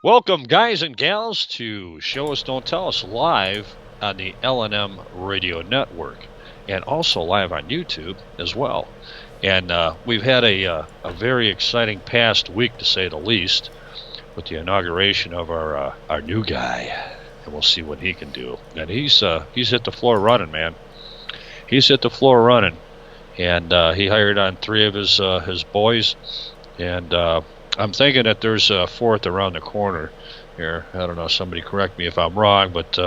Welcome, guys and gals, to Show Us Don't Tell Us live on the L&M Radio Network, and also live on YouTube as well. And we've had a very exciting past week, to say the least, with the inauguration of our new guy, and we'll see what he can do. And he's hit the floor running, man. He's hit the floor running, and he hired on 3 of his boys, and I'm thinking that there's a 4th around the corner here. I don't know. Somebody correct me if I'm wrong, but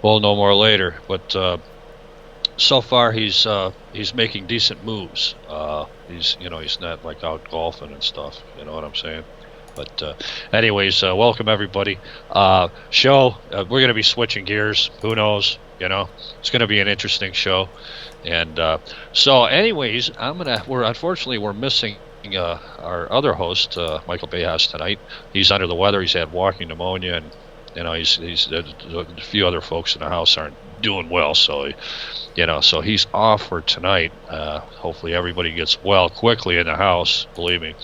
we'll know more later. But so far, he's making decent moves. He's not like out golfing and stuff. You know what I'm saying? But anyways, welcome everybody. Show. We're going to be switching gears. Who knows? You know, it's going to be an interesting show. And so, anyways, we're missing our other host, Michael Bejas, tonight. He's under the weather. He's had walking pneumonia, and he's a few other folks in the house aren't doing well. So, so he's off for tonight. Hopefully, everybody gets well quickly in the house. Believe me.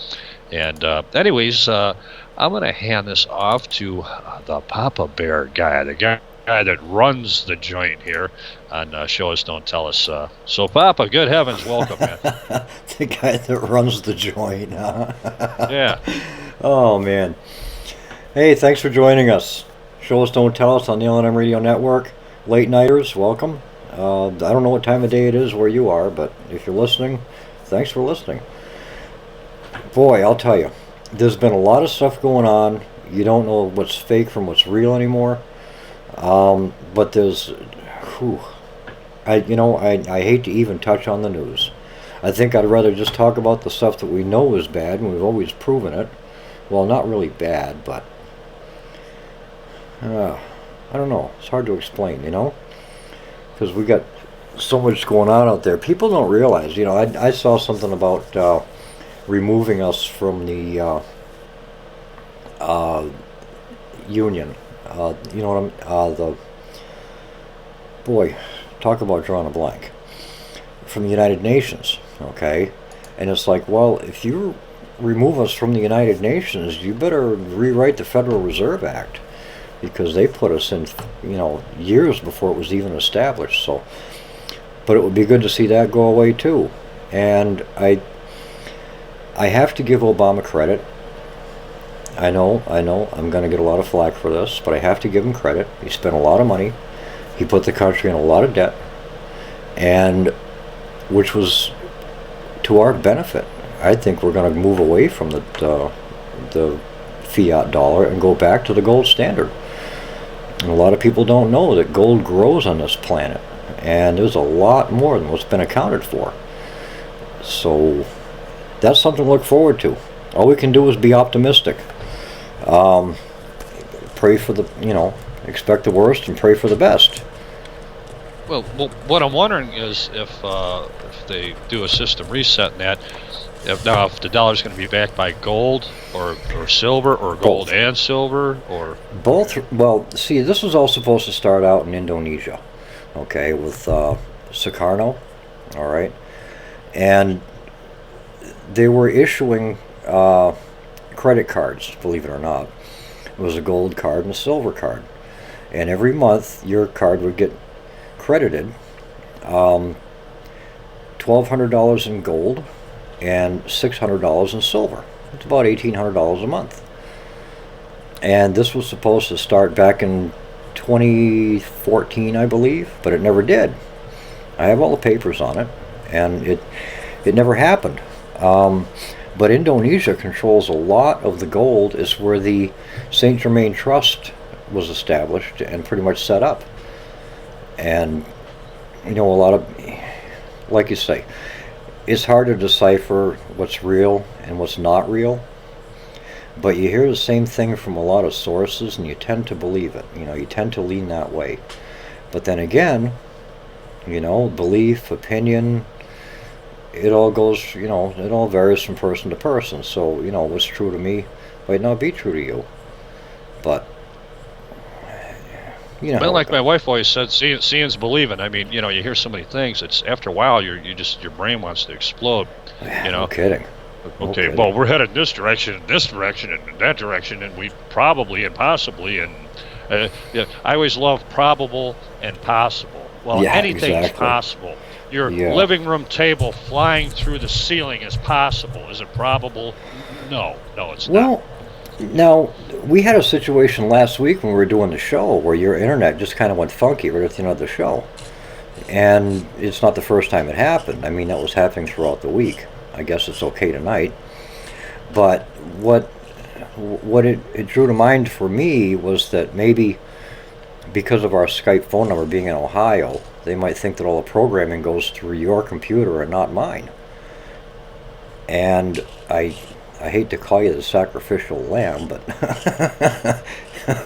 And anyways, I'm going to hand this off to the Papa Bear guy, the guy that runs the joint here on Show Us Don't Tell Us. So, Papa, good heavens, welcome, man. The guy that runs the joint, huh? Yeah. Oh, man. Hey, thanks for joining us. Show Us Don't Tell Us on the L&M Radio Network. Late nighters, welcome. I don't know what time of day it is where you are, but if you're listening, thanks for listening. Boy, I'll tell you, there's been a lot of stuff going on. You don't know what's fake from what's real anymore. But there's, I hate to even touch on the news. I think I'd rather just talk about the stuff that we know is bad, and we've always proven it. Well, not really bad, but I don't know. It's hard to explain, because we got so much going on out there. People don't realize, I saw something about removing us from the union. Talk about drawing a blank. From the United Nations, okay? And it's like, well, if you remove us from the United Nations, you better rewrite the Federal Reserve Act, because they put us in, years before it was even established. So, but it would be good to see that go away too. And I have to give Obama credit. I know, I'm going to get a lot of flack for this, but I have to give him credit. He spent a lot of money. He put the country in a lot of debt, and which was to our benefit. I think we're going to move away from the fiat dollar and go back to the gold standard. And a lot of people don't know that gold grows on this planet, and there's a lot more than what's been accounted for. So that's something to look forward to. All we can do is be optimistic. Pray for expect the worst and pray for the best. Well, what I'm wondering is if they do a system reset in that, if the dollar's going to be backed by gold or silver, or gold and silver, or both. Well, see, this was all supposed to start out in Indonesia, okay, with Sukarno, all right, and they were issuing credit cards, believe it or not. It was a gold card and a silver card, and every month your card would get credited $1,200 in gold and $600 in silver. It's about $1,800 a month. And this was supposed to start back in 2014, I believe, but it never did. I have all the papers on it, and it never happened. But Indonesia controls a lot of the gold. Is where the Saint Germain Trust was established and pretty much set up. And a lot of, like you say, it's hard to decipher what's real and what's not real. But you hear the same thing from a lot of sources, and you tend to believe it. You tend to lean that way. But then again, belief, opinion, it all goes, it all varies from person to person. So, what's true to me might not be true to you. But You know Well, how it like my goes. wife always said, seeing's believing. I mean, you hear so many things. It's after a while, your brain wants to explode. You No know, kidding. No okay, kidding. well, we're headed this direction, and this direction, and in that direction, and we probably and possibly, and yeah, I always love probable and possible. Well, Yeah, anything's exactly. possible. Your Yeah. living room table flying through the ceiling is possible. Is it probable? No, no, it's not. Well, now we had a situation last week when we were doing the show where your internet just kind of went funky right at the end of the show, and it's not the first time it happened. I mean, that was happening throughout the week. I guess it's okay tonight. But what it drew to mind for me was that maybe because of our Skype phone number being in Ohio, they might think that all the programming goes through your computer and not mine. And I hate to call you the sacrificial lamb, but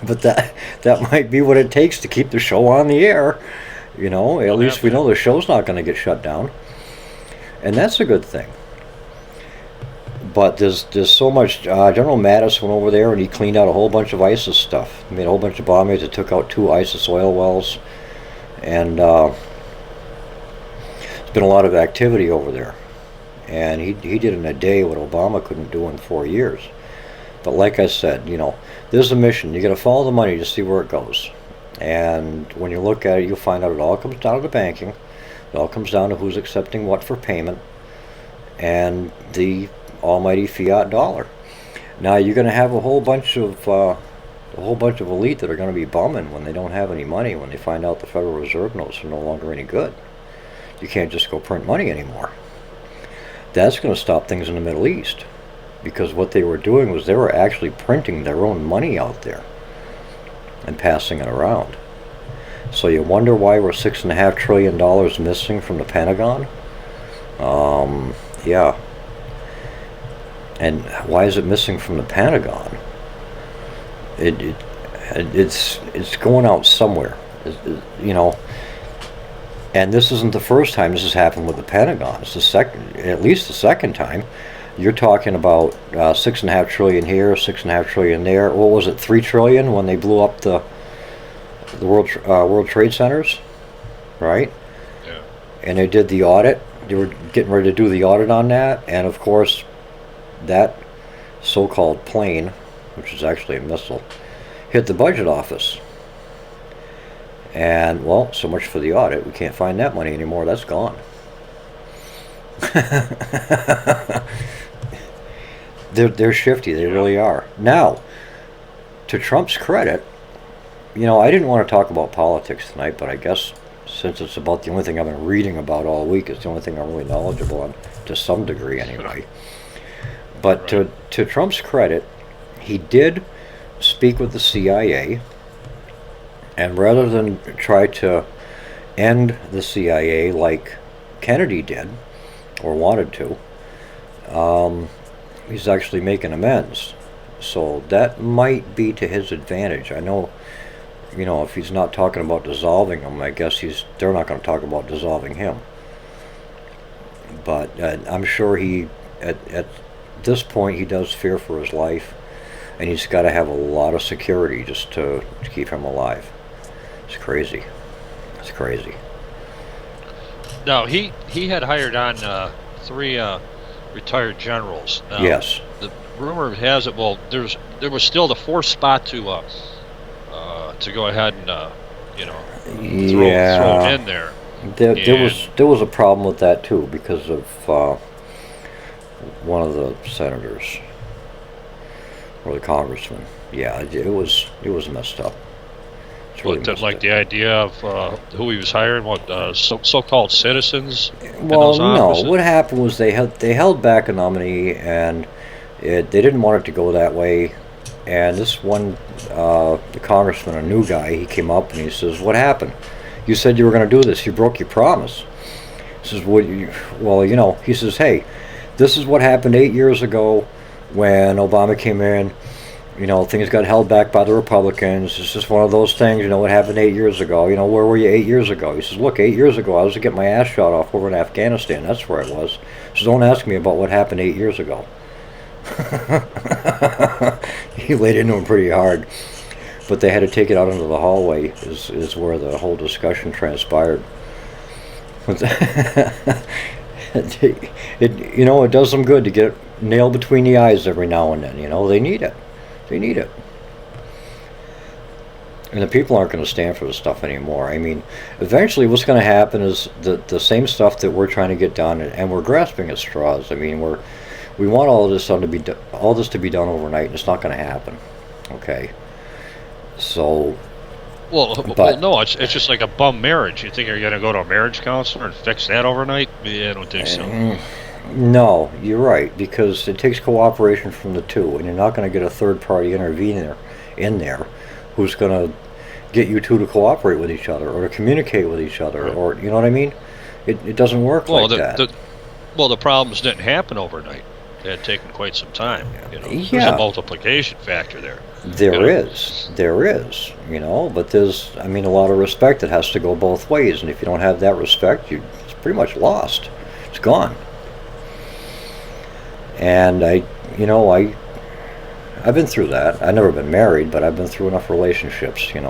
but that might be what it takes to keep the show on the air. At Well, least we know the show's not going to get shut down, and that's a good thing. But there's so much. General Mattis went over there and he cleaned out a whole bunch of ISIS stuff. He made a whole bunch of bombings that took out 2 ISIS oil wells, and there's been a lot of activity over there. And he did in a day what Obama couldn't do in 4 years. But like I said, there's a mission. You got to follow the money to see where it goes. And when you look at it, you'll find out it all comes down to the banking. It all comes down to who's accepting what for payment, and the almighty fiat dollar. Now you're going to have a whole bunch of elite that are going to be bumming when they don't have any money, when they find out the Federal Reserve notes are no longer any good. You can't just go print money anymore. That's going to stop things in the Middle East, because what they were doing was they were actually printing their own money out there and passing it around. So you wonder why we're $6.5 trillion missing from the Pentagon? Yeah. And why is it missing from the Pentagon? It's going out somewhere, And this isn't the first time this has happened with the Pentagon. It's at least the second time. You're talking about $6.5 trillion here, $6.5 trillion there. What was it, $3 trillion when they blew up the World Trade Centers, right? Yeah. And they did the audit. They were getting ready to do the audit on that, and of course, that so-called plane, which is actually a missile, hit the budget office. And, well, so much for the audit. We can't find that money anymore. That's gone. They're shifty. They really are. Now, to Trump's credit, I didn't want to talk about politics tonight, but I guess since it's about the only thing I've been reading about all week, it's the only thing I'm really knowledgeable on, to some degree anyway. But Right. to Trump's credit, he did speak with the CIA, and rather than try to end the CIA like Kennedy did, or wanted to, he's actually making amends. So that might be to his advantage. I know, if he's not talking about dissolving them, I guess they're not going to talk about dissolving him. But I'm sure at this point, he does fear for his life, and he's got to have a lot of security just to keep him alive. It's crazy. It's crazy. Now he had hired on 3 retired generals. Now, Yes. the rumor has it. Well, there was still the 4th spot to go ahead and throw Yeah. it in there. There was a problem with that too, because of one of the senators or the congressman. Yeah, it was messed up. It's really But messed like up. the idea of who he was hiring, what so-called citizens in Well, those no. offices. What happened was they held back a nominee, and they didn't want it to go that way. And this one, the congressman, a new guy, he came up and he says, "What happened? You said you were going to do this. You broke your promise." He says, he says, "Hey, this is what happened 8 years ago when Obama came in. Things got held back by the Republicans. It's just one of those things. What happened 8 years ago. Where were you 8 years ago?" He says, "Look, 8 years ago, I was getting my ass shot off over in Afghanistan. That's where I was. So don't ask me about what happened 8 years ago." He laid into him pretty hard. but they had to take it out into the hallway. Is where the whole discussion transpired. It does them good to get nail between the eyes every now and then. They need it. They need it. And the people aren't going to stand for this stuff anymore. I mean, eventually what's going to happen is the same stuff that we're trying to get done, and we're grasping at straws. I mean, we want all this to be done overnight, and it's not going to happen. Okay. So. Well, no, it's just like a bum marriage. You think you're going to go to a marriage counselor and fix that overnight? Yeah, I don't think so. No, you're right, because it takes cooperation from the two, and you're not going to get a third party intervener in there who's going to get you two to cooperate with each other or to communicate with each other, or you know what I mean? It doesn't work like that. The problems didn't happen overnight. It had taken quite some time. There's a multiplication factor there. There is, but there's, a lot of respect that has to go both ways, and if you don't have that respect, it's pretty much lost. It's gone. And I've been through that. I've never been married, but I've been through enough relationships, and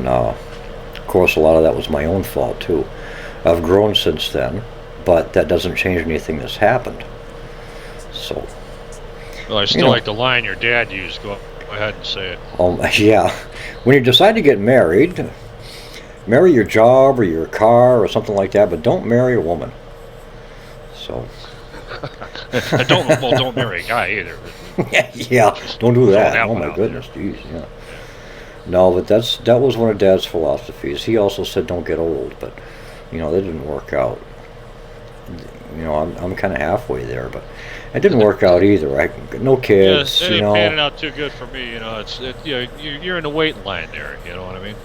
of course a lot of that was my own fault too. I've grown since then, but that doesn't change anything that's happened. So. Well, I still like the line your dad used. Go ahead and say it. Yeah. When you decide to get married, marry your job or your car or something like that, but don't marry a woman. So. Don't marry a guy either. Yeah, don't do that. Oh my goodness, jeez, yeah. No, but that was one of Dad's philosophies. He also said don't get old, but that didn't work out. I'm kind of halfway there, but it didn't work out either. No kids. Yeah, it didn't pan out too good for me. You're in the waiting line there. You know what I mean?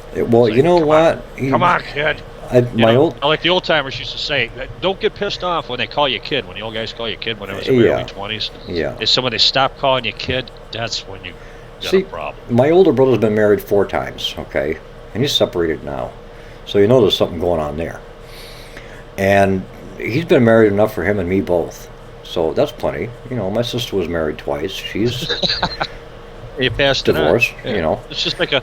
Come on, kid. I like the old timers used to say, don't get pissed off when they call you kid. When the old guys call you kid when I was in my early 20s. Yeah. It's when they stop calling you kid, that's when you got a problem. My older brother's been married 4 times, okay? And he's separated now. So there's something going on there. And he's been married enough for him and me both. So that's plenty. My sister was married twice. She's you passed divorced, It's just like a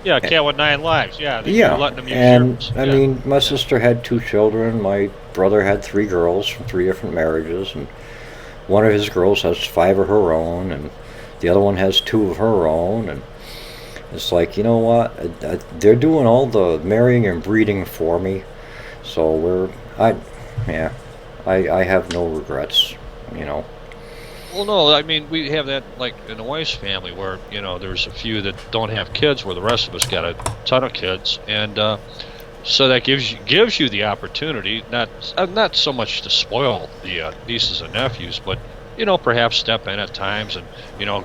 cat with 9 lives. Yeah. Letting them use and yours. My sister had 2 children. My brother had 3 girls from 3 different marriages, and one of his girls has 5 of her own, and the other one has 2 of her own. And it's like, you know what? They're doing all the marrying and breeding for me. So I have no regrets. Well, no, we have that like in the wife's family where there's a few that don't have kids, where the rest of us got a ton of kids, and so that gives you the opportunity not so much to spoil the nieces and nephews, but perhaps step in at times and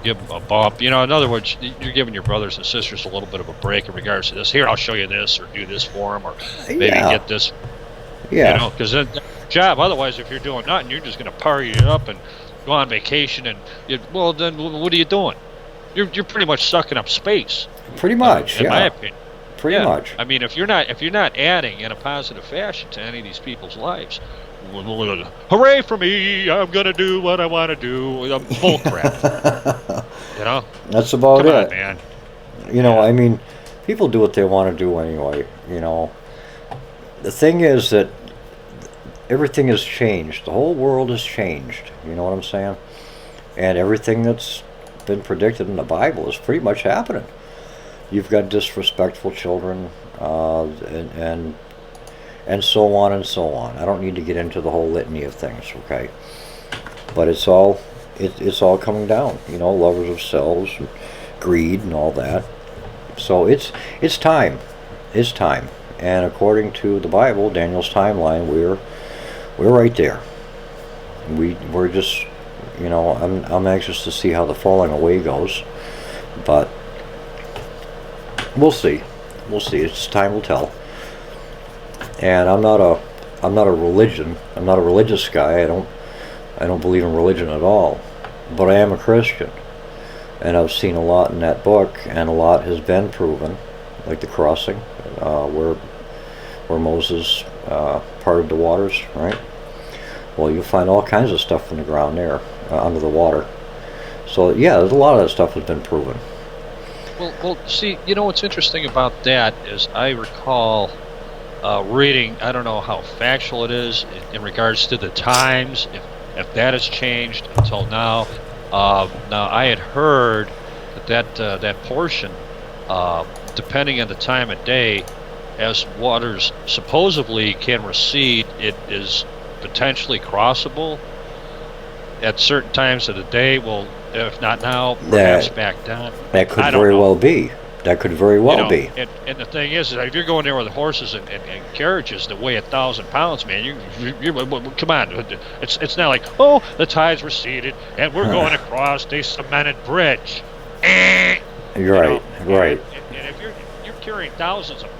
give them a bump. In other words, you're giving your brothers and sisters a little bit of a break in regards to this. Here, I'll show you this, or do this for them, or maybe get this. Yeah. Because then job. Otherwise, if you're doing nothing, you're just going to party it up and go on vacation, and then what are you doing? You're pretty much sucking up space. Pretty much, in my opinion. Pretty much. If you're not adding in a positive fashion to any of these people's lives, hooray for me! I'm gonna do what I want to do. Bull crap. That's about it. Come on, man. People do what they want to do anyway. The thing is that everything has changed. The whole world has changed. You know what I'm saying? And everything that's been predicted in the Bible is pretty much happening. You've got disrespectful children, and so on and so on. I don't need to get into the whole litany of things, okay? But it's all coming down. Lovers of selves, and greed, and all that. So it's time. It's time. And according to the Bible, Daniel's timeline, we're right there. We're just, I'm anxious to see how the falling away goes, but we'll see. It's time will tell. And I'm not a religious guy. I don't believe in religion at all, but I am a Christian, and I've seen a lot in that book, and a lot has been proven, like the crossing, where Moses parted the waters, right? Well, you'll find all kinds of stuff in the ground there, under the water. So yeah, there's a lot of that stuff has been proven. Well, see, you know what's interesting about that is I recall reading. I don't know how factual it is in regards to the times, if that has changed until now. Now I had heard that portion, uh, depending on the time of day, as waters supposedly can recede, it is potentially crossable at certain times of the day. Well, if not now, perhaps That back then. that could I don't very know. well be. That could very You well know, be. and the thing is that if you're going there with horses and carriages that weigh 1,000 pounds, man, come on. It's not like, oh, the tides receded and we're going across a cemented bridge. Eh, You're you right. know, Right. and if you're carrying thousands of,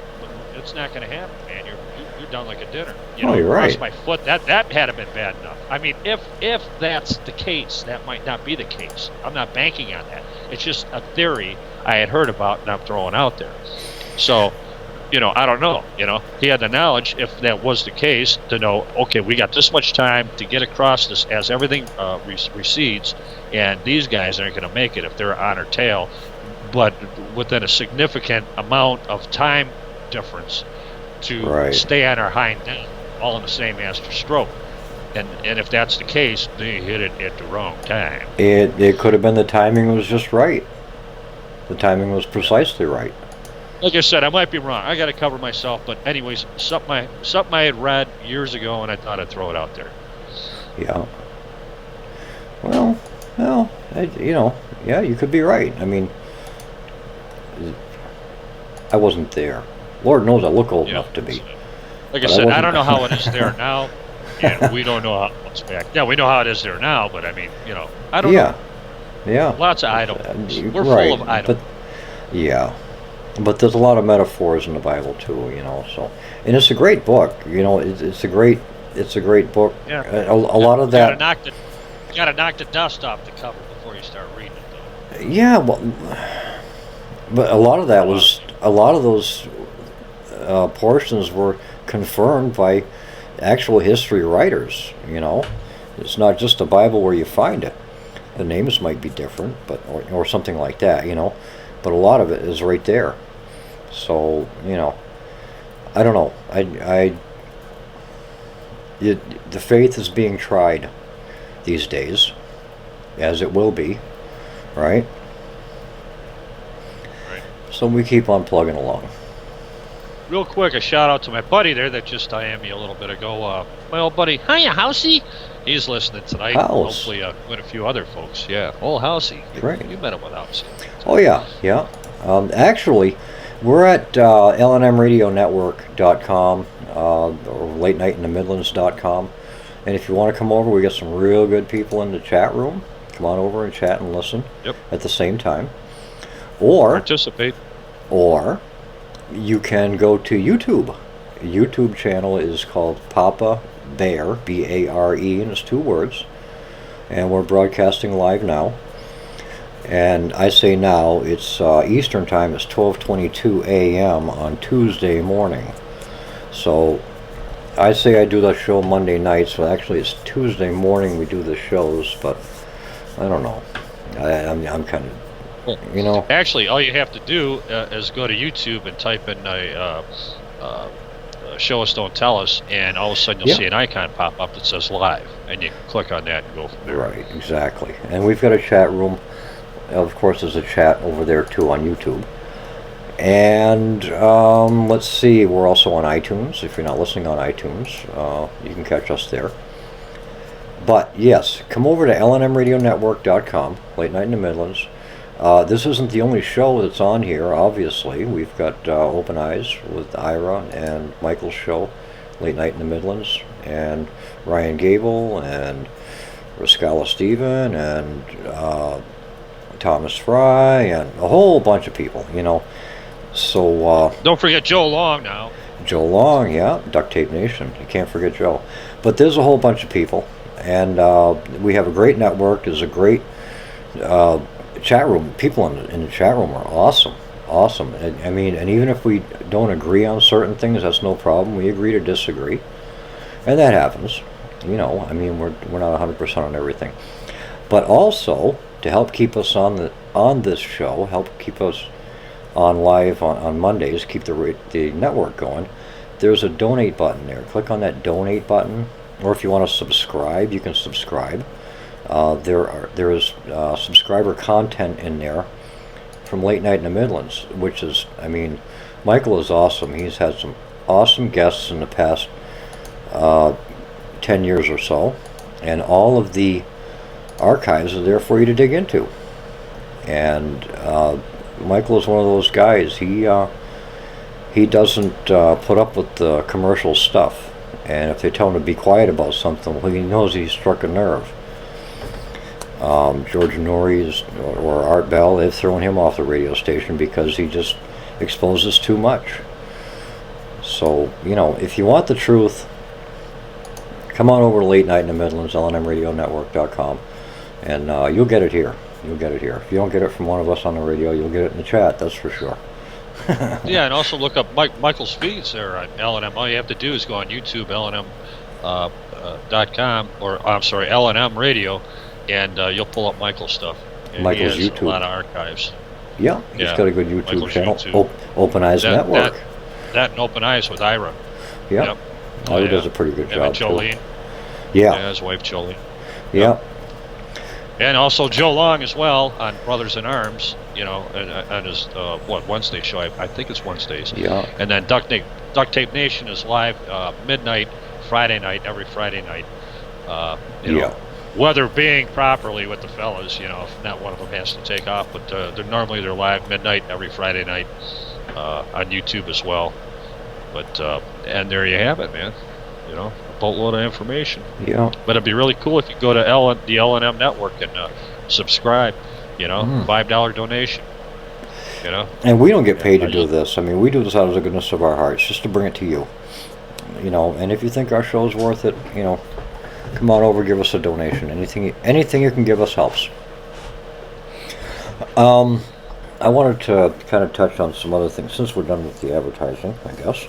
it's not going to happen, man. You're done like a dinner. You Oh, know, you're across right. my foot. That had to been bad enough. I mean, if that's the case, that might not be the case. I'm not banking on that. It's just a theory I had heard about and I'm throwing out there. So, I don't know. He had the knowledge, if that was the case, to know, okay, we got this much time to get across this as everything recedes, and these guys aren't going to make it if they're on our tail, but within a significant amount of time difference to Right. stay on our hind end, all in the same master stroke. And if that's the case, they hit it at the wrong time. It could have been the timing was just right. The timing was precisely right. Like I said, I might be wrong. I got to cover myself. But anyways, something I had read years ago, and I thought I'd throw it out there. Yeah. Well, well, yeah, you could be right. I mean, I wasn't there. Lord knows I look old Yeah. enough to be. Like I But said, I wasn't. don't know how it is there now, and we don't know how it's back. Yeah, we know how it is there now, but I mean, I don't Yeah, know. yeah. Lots of items. We're Right. full of items. But yeah, but there's a lot of metaphors in the Bible too. So, and it's a great book. It's a great book. Yeah. A lot of that. You gotta knock the dust off the cover before you start reading it, though. Yeah, well, but a lot of that was a lot of those portions were confirmed by actual history writers. It's not just a Bible where you find it. The names might be different, but or something like that. But a lot of it is right there. So I don't know. The faith is being tried these days, as it will be, right? Right. So we keep on plugging along. Real quick, a shout out to my buddy there that just IM'd me a little bit ago. My old buddy, hiya, Housey. He's listening tonight. House. Hopefully, with a few other folks. Yeah, old Housey. Right. You met him with Housey. Oh yeah, yeah. Actually, we're at lnmradionetwork.com or latenightinthe-midlands.com. And if you want to come over, we got some real good people in the chat room. Come on over and chat and listen Yep. at the same time. Or Participate. you can go to YouTube. YouTube channel is called Papa Bear, B-A-R-E, and it's 2 words. And we're broadcasting live now. And I say now, it's Eastern time, it's 12:22 a.m. on Tuesday morning. So I say I do the show Monday night, so actually it's Tuesday morning we do the shows, but I don't know. I'm kind of, Actually, all you have to do is go to YouTube and type in Show Us, Don't Tell Us, and all of a sudden you'll Yeah. see an icon pop up that says live, and you can click on that and go from there. Right, exactly. And we've got a chat room. Of course, there's a chat over there too on YouTube. And let's see, we're also on iTunes. If you're not listening on iTunes, you can catch us there. But yes, come over to lnmradionetwork.com, Late Night in the Midlands. This isn't the only show that's on here, obviously. We've got Open Eyes with Ira and Michael's show, Late Night in the Midlands, and Ryan Gable, and Rascala Steven, and Thomas Fry, and a whole bunch of people, So, Don't forget Joe Long now. Joe Long, yeah, Duct Tape Nation. You can't forget Joe. But there's a whole bunch of people, and we have a great network. There's a great chat room. People in the chat room are awesome. And even if we don't agree on certain things, that's no problem. We agree to disagree, and that happens. We're not 100% on everything, but also to help keep us on this show, help keep us on live on Mondays, keep the network going, there's a donate button there. Click on that donate button, or if you want to subscribe, you can subscribe. There is subscriber content in there from Late Night in the Midlands, which is, I mean, Michael is awesome. He's had some awesome guests in the past 10 years or so, and all of the archives are there for you to dig into. And Michael is one of those guys. He doesn't put up with the commercial stuff, and if they tell him to be quiet about something, well, he knows he's struck a nerve. George Norrie or Art Bell, they've thrown him off the radio station because he just exposes too much. So, you know, if you want the truth, come on over to Late Night in the Midlands, lnmradionetwork.com, and you'll get it here. You'll get it here. If you don't get it from one of us on the radio, you'll get it in the chat, that's for sure. Yeah, and also look up Michael's feeds there on LNM. All you have to do is go on YouTube, LNM.com, or I'm sorry, LNM Radio, and you'll pull up Michael's stuff. And Michael's he has YouTube. A lot of archives. Yeah, he's got a good YouTube Michael's channel. YouTube. Open Eyes Network. That and Open Eyes with Ira. Yep. Ira does a pretty good job, and Jolene. too. Yeah, his wife Jolene. Yeah. And also Joe Long as well on Brothers in Arms, you know, and on his Wednesday show. I think it's Wednesdays. Yeah. And then Duct Tape Nation is live midnight Friday night, every Friday night. You know, weather being properly with the fellas, you know, if not one of them has to take off, but they're live midnight every Friday night on YouTube as well. But and there you have it, man. You know, a boatload of information. Yeah. But it'd be really cool if you go to the LNM network and subscribe. You know, $5 donation. You know. And we don't get paid to do this. I mean, we do this out of the goodness of our hearts, just to bring it to you. You know, and if you think our show's worth it, you know, come on over, give us a donation. Anything you can give us helps. I wanted to kind of touch on some other things since we're done with the advertising, I guess.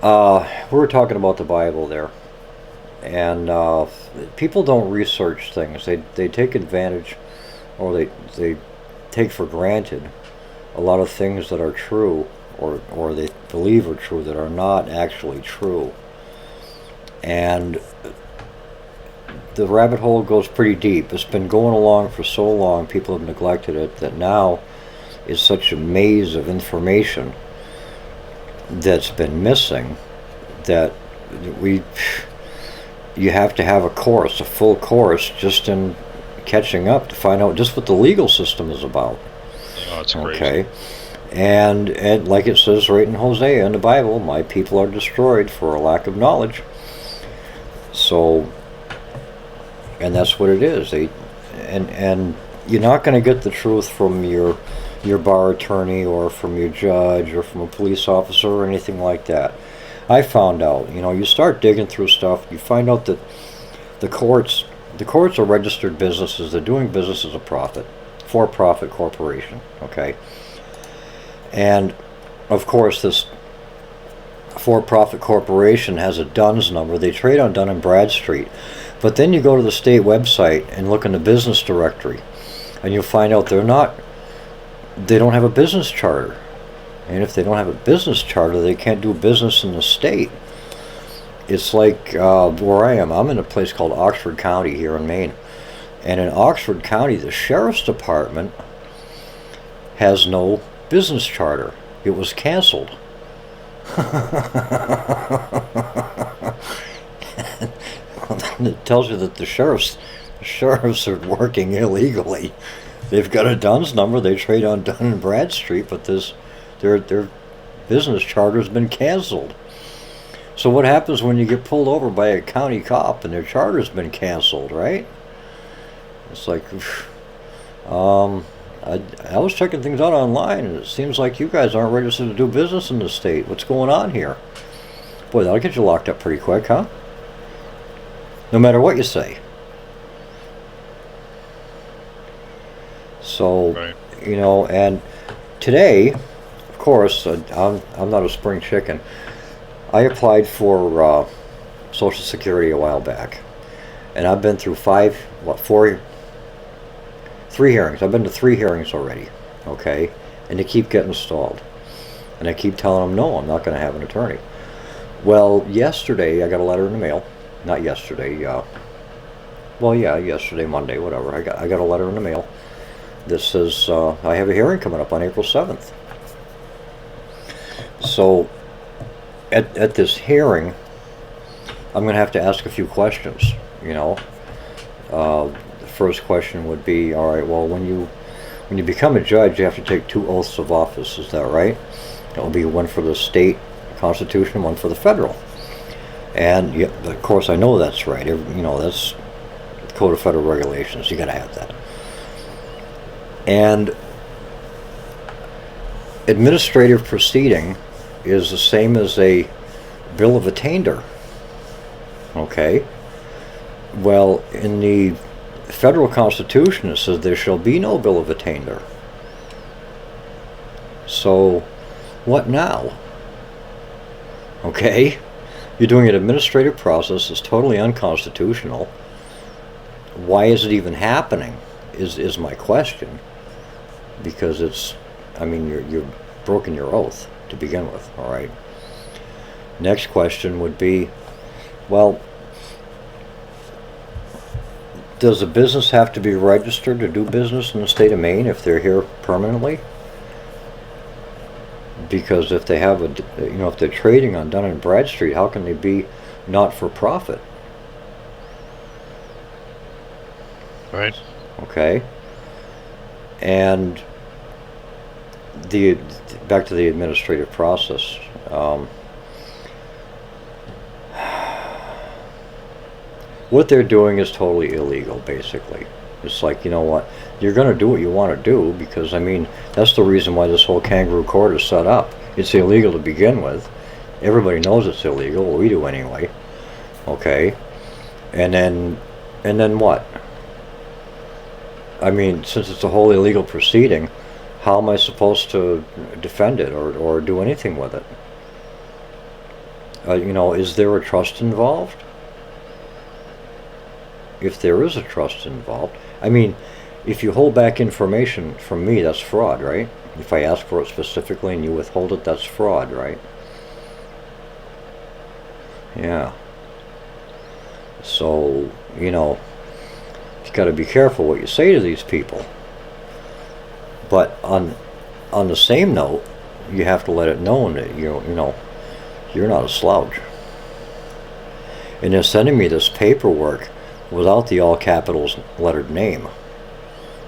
We were talking about the Bible there, and people don't research things. They take advantage, or they take for granted a lot of things that are true, or they believe are true that are not actually true. And the rabbit hole goes pretty deep. It's been going along for so long, people have neglected it, that now is such a maze of information that's been missing that you have to have a full course just in catching up to find out just what the legal system is about. Oh, it's crazy. Okay. And like it says right in Hosea in the Bible, my people are destroyed for a lack of knowledge. So, and that's what it is. And you're not going to get the truth from your bar attorney or from your judge or from a police officer or anything like that. I found out, you know, you start digging through stuff, you find out that the courts are registered businesses. They're doing business as a for-profit corporation, okay? And, of course, this for-profit corporation has a DUNS number. They trade on Dun & Bradstreet. But then you go to the state website and look in the business directory, and you'll find out they don't have a business charter. And if they don't have a business charter, they can't do business in the state. It's like where I am. I'm in a place called Oxford County here in Maine. And in Oxford County, the sheriff's department has no business charter. It was canceled. It tells you that the sheriffs are working illegally. They've got a DUNS number. They trade on Dun & Bradstreet, but their business charter has been canceled. So what happens when you get pulled over by a county cop and their charter's been canceled, right? It's like, I was checking things out online, and it seems like you guys aren't registered to do business in the state. What's going on here? Boy, that'll get you locked up pretty quick, huh? No matter what you say. So, right. You know, and today, of course, I'm not a spring chicken. I applied for Social Security a while back, and I've been through 3 hearings. I've been to 3 hearings already, okay? and they keep getting stalled. And I keep telling them, no, I'm not going to have an attorney. Well, yesterday I got a letter in the mail. Not yesterday. Yesterday, Monday, whatever. I got a letter in the mail that says I have a hearing coming up on April 7th. So at this hearing, I'm going to have to ask a few questions. The first question would be, all right, well, when you become a judge, you have to take 2 oaths of office. Is that right? It will be one for the state constitution, one for the federal. And of course, I know that's right. That's Code of Federal Regulations. You got to have that. And administrative proceeding is the same as a bill of attainder. Okay. Well, in the federal constitution, it says there shall be no bill of attainder. So, what now? Okay. You're doing an administrative process that's totally unconstitutional. Why is it even happening? Is my question. Because you've broken your oath to begin with. All right. Next question would be, well, does a business have to be registered to do business in the state of Maine if they're here permanently? Because if they have if they're trading on Dun & Bradstreet, how can they be not for profit? Right. Okay. And back to the administrative process. What they're doing is totally illegal, basically. It's like, you know what, you're going to do what you want to do, because, that's the reason why this whole kangaroo court is set up. It's illegal to begin with. Everybody knows it's illegal. Well, we do anyway. Okay. And then what? Since it's a whole illegal proceeding, how am I supposed to defend it or do anything with it? Is there a trust involved? If there is a trust involved, if you hold back information from me, that's fraud, right? If I ask for it specifically and you withhold it, that's fraud, right? Yeah. So, you got to be careful what you say to these people. But on the same note, you have to let it known that you're not a slouch. And they're sending me this paperwork without the all capitals lettered name.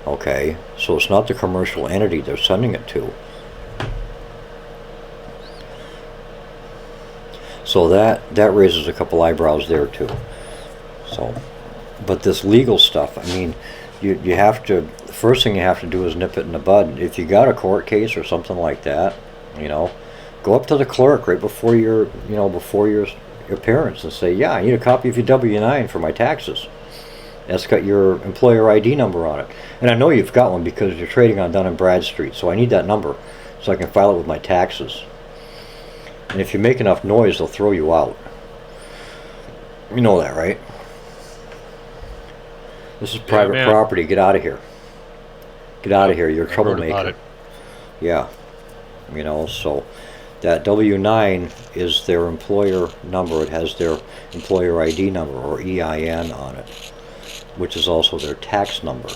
Okay, so it's not the commercial entity they're sending it to. So that raises a couple eyebrows there too. So, but this legal stuff, you have to, the first thing you have to do is nip it in the bud. If you got a court case or something like that, go up to the clerk right before your appearance and say, yeah, I need a copy of your W-9 for my taxes. That's got your employer ID number on it. And I know you've got one because you're trading on Dun & Bradstreet, so I need that number so I can file it with my taxes. And if you make enough noise, they'll throw you out. You know that, right? This is private property. Get out of here. Get out of here. You're a troublemaker. Yeah. So that W-9 is their employer number. It has their employer ID number or EIN on it, which is also their tax number.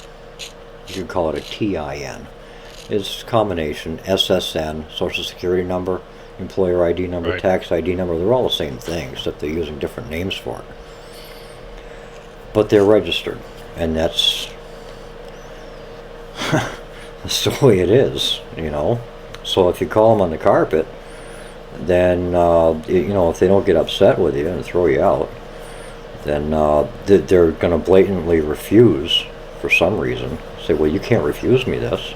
You can call it a TIN. It's a combination, SSN, Social Security number, employer ID number, right. Tax ID number. They're all the same thing, except they're using different names for it. But they're registered, and that's the way it is, So if you call them on the carpet, then, if they don't get upset with you and throw you out, then they're going to blatantly refuse for some reason. Say, well, you can't refuse me this.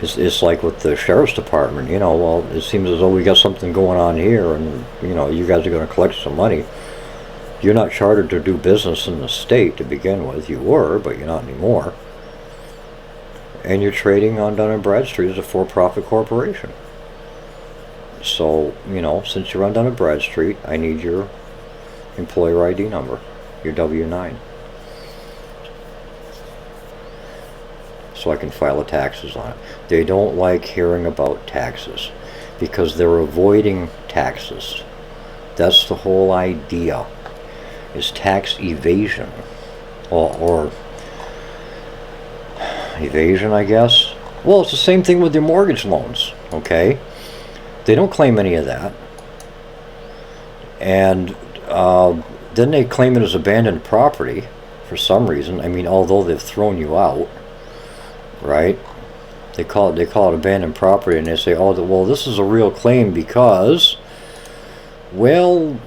It's like with the sheriff's department, well, it seems as though we got something going on here and, you guys are going to collect some money. You're not chartered to do business in the state to begin with. You were, but you're not anymore. And you're trading on Dun & Bradstreet as a for-profit corporation. So, since you're on Dun & Bradstreet, I need your employer ID number, your W-9. so I can file the taxes on it. They don't like hearing about taxes because they're avoiding taxes. That's the whole idea, is tax evasion, or evasion, I guess. Well, it's the same thing with their mortgage loans, okay? They don't claim any of that. And then they claim it as abandoned property for some reason. I mean, although they've thrown you out, right? They call it abandoned property, and they say, oh, well, this is a real claim because, well,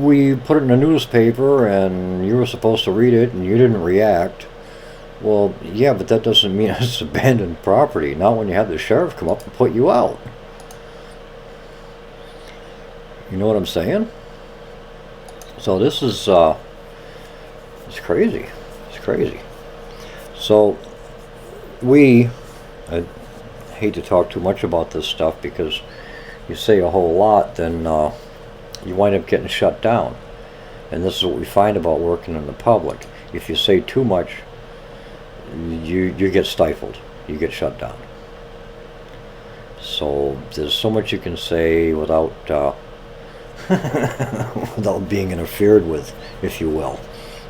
we put it in a newspaper and you were supposed to read it and you didn't react. Well, yeah, but that doesn't mean it's abandoned property. Not when you have the sheriff come up and put you out. You know what I'm saying? So this is, it's crazy. It's crazy. So I hate to talk too much about this stuff because you say a whole lot, then you wind up getting shut down. And this is what we find about working in the public. If you say too much, you get stifled. You get shut down. So there's so much you can say without without being interfered with, if you will,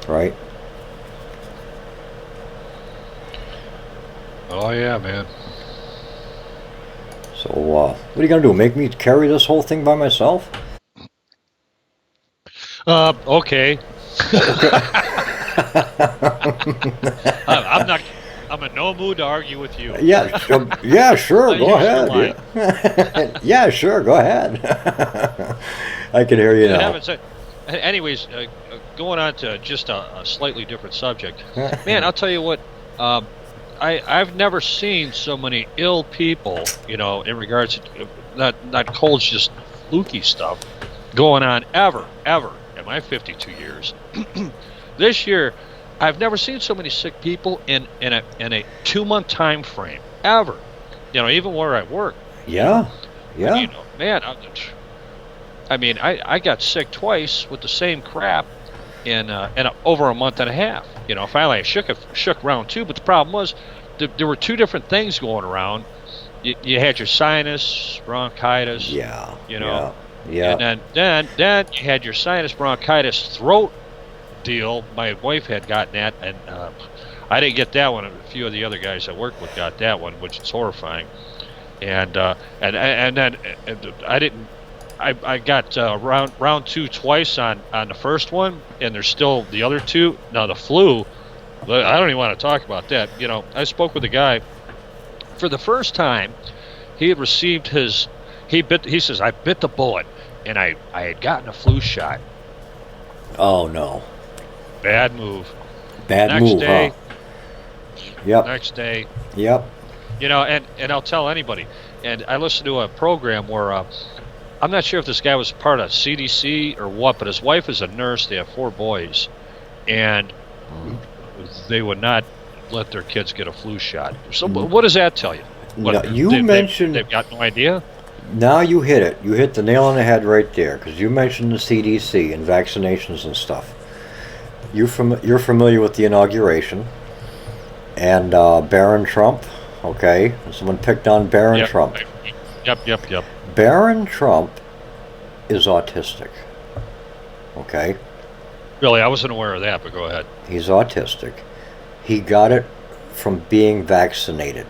right? Oh yeah, man. So what are you gonna do? Make me carry this whole thing by myself? Okay. I'm not. I'm in no mood to argue with you. Yeah, yeah, sure. Go ahead. Yeah. Yeah, sure. Go ahead. I can hear you now. Anyways, going on to just a slightly different subject. Man, I'll tell you what. I've never seen so many ill people, you know, in regards to not colds, just fluky stuff going on ever in my 52 years. This year, I've never seen so many sick people in a 2-month time frame ever. You know, even where I work. Yeah, yeah. You know, man, I got sick twice with the same crap in over a month and a half. You know, finally I shook round 2, but the problem was there were 2 different things going around. You had your sinus bronchitis. Yeah. You know. Yeah. And then you had your sinus bronchitis throat deal. My wife had gotten that, and I didn't get that one. A few of the other guys I worked with got that one, which is horrifying. And then I didn't. I got round 2 twice on the first one, and there's still the other 2. Now the flu, I don't even want to talk about that. You know, I spoke with a guy for the first time. He had received his. He says, I bit the bullet, and I had gotten a flu shot. Oh no. Bad move. Bad next move, day, huh? Yep. Next day. Yep. You know, and I'll tell anybody. And I listened to a program where I'm not sure if this guy was part of CDC or what, but his wife is a nurse. They have 4 boys, and they would not let their kids get a flu shot. So what does that tell you? What, no, mentioned they've got no idea. Now you hit it. You hit the nail on the head right there, because you mentioned the CDC and vaccinations and stuff. You're familiar with the inauguration and Barron Trump, okay? Someone picked on Barron Trump. Yep. Barron Trump is autistic, okay? Really, I wasn't aware of that, but go ahead. He's autistic. He got it from being vaccinated.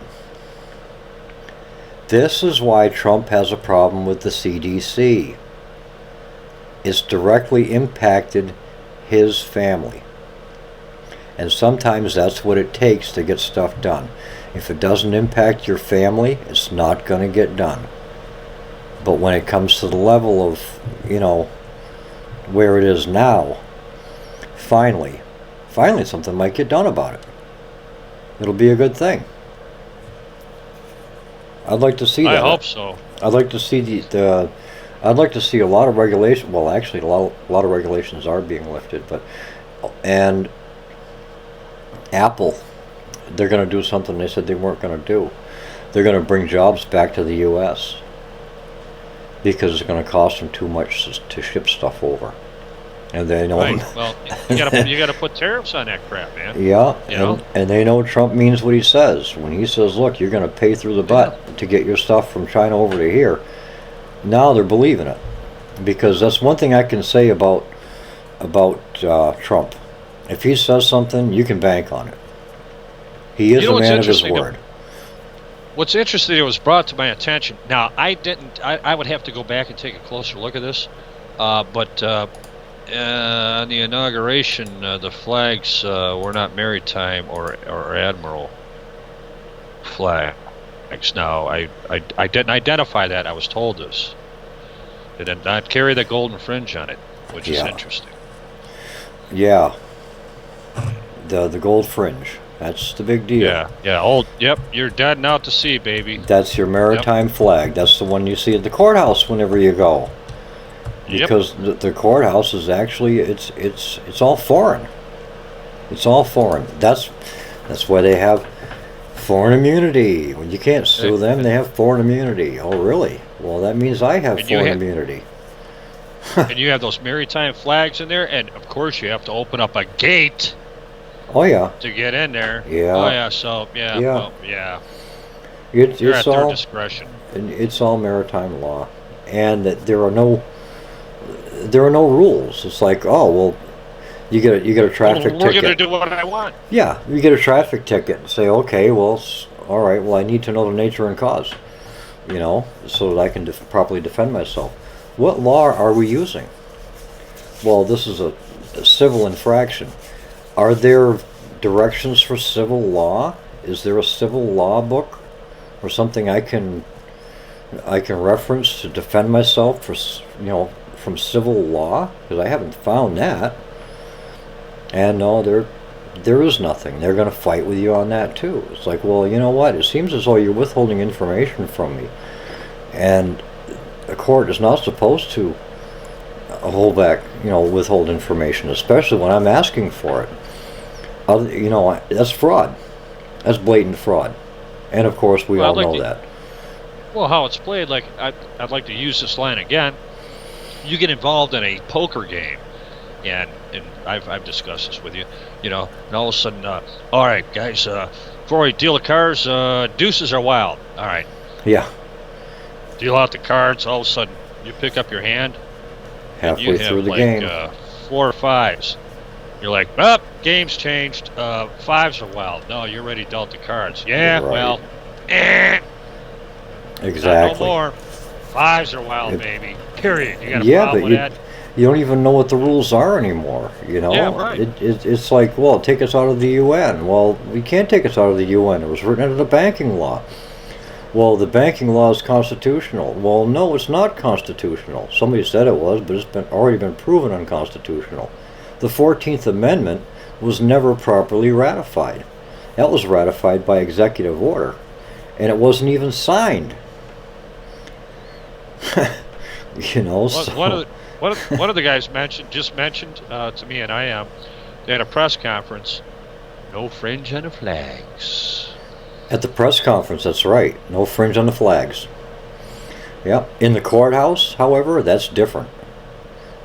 This is why Trump has a problem with the CDC. It's directly impacted his family. And sometimes that's what it takes to get stuff done. If it doesn't impact your family, it's not going to get done. But when it comes to the level of, you know, where it is now, finally something might get done about it. It'll be a good thing. I'd like to see that. I hope so. I'd like to see I'd like to see a lot of regulation. Well, actually, a lot of regulations are being lifted, and Apple, they're going to do something they said they weren't going to do. They're going to bring jobs back to the U.S. because it's going to cost them too much to ship stuff over, and they know. Right. Well, you gotta put tariffs on that crap, man. Yeah, You know. and they know Trump means what he says. When he says, "Look, you're going to pay through the butt to get your stuff from China over to here," now they're believing it, because that's one thing I can say about Trump. If he says something, you can bank on it. He is a man of his word. What's interesting, it was brought to my attention. Now, I would have to go back and take a closer look at this. But on the inauguration, the flags were not maritime or admiral flags. Now, I didn't identify that. I was told this. It did not carry the golden fringe on it, which is interesting. Yeah. The gold fringe. That's the big deal. Yeah. Yep. You're dead and out to sea, baby. That's your maritime flag. That's the one you see at the courthouse whenever you go. Because the courthouse is actually it's all foreign. It's all foreign. That's why they have foreign immunity. When you can't sue them, they have foreign immunity. Oh, really? Well, that means I have foreign immunity. And you have those maritime flags in there, and of course you have to open up a gate. Oh yeah. To get in there. Yeah. Oh yeah. So yeah. Yeah. Well, yeah. It's at all their discretion. It's all maritime law, and that there are no rules. It's like, oh well, you get a traffic ticket. We're gonna do what I want. Yeah, you get a traffic ticket and say, okay, well, all right, well, I need to know the nature and cause, so that I can properly defend myself. What law are we using? Well, this is a civil infraction. Are there directions for civil law? Is there a civil law book or something I can reference to defend myself from civil law? Because I haven't found that. And no, there is nothing. They're going to fight with you on that too. It's like, well, you know what? It seems as though you're withholding information from me, and a court is not supposed to withhold information, especially when I'm asking for it. That's fraud. That's blatant fraud. And of course, we all know that. Well, how it's played, like I'd like to use this line again. You get involved in a poker game, and I've discussed this with you, and all of a sudden, all right, guys, before we deal the cards, deuces are wild. All right. Yeah. Deal out the cards. All of a sudden, you pick up your hand. Halfway through the game. 4 or 5s. You're like, oh, game's changed. 5s are wild. No, you're already dealt the cards. Yeah, right. Well, exactly. No more. 5s are wild, baby. Period. You got a problem with that? You don't even know what the rules are anymore. Yeah, right. It's like, well, take us out of the UN. Well, we can't take us out of the UN. It was written into the banking law. Well, the banking law is constitutional. Well, no, it's not constitutional. Somebody said it was, but it's already been proven unconstitutional. The 14th Amendment was never properly ratified. That was ratified by executive order, and it wasn't even signed. One of the guys mentioned to me, and they had a press conference. No fringe on the flags. At the press conference, that's right. No fringe on the flags. Yep. In the courthouse, however, that's different.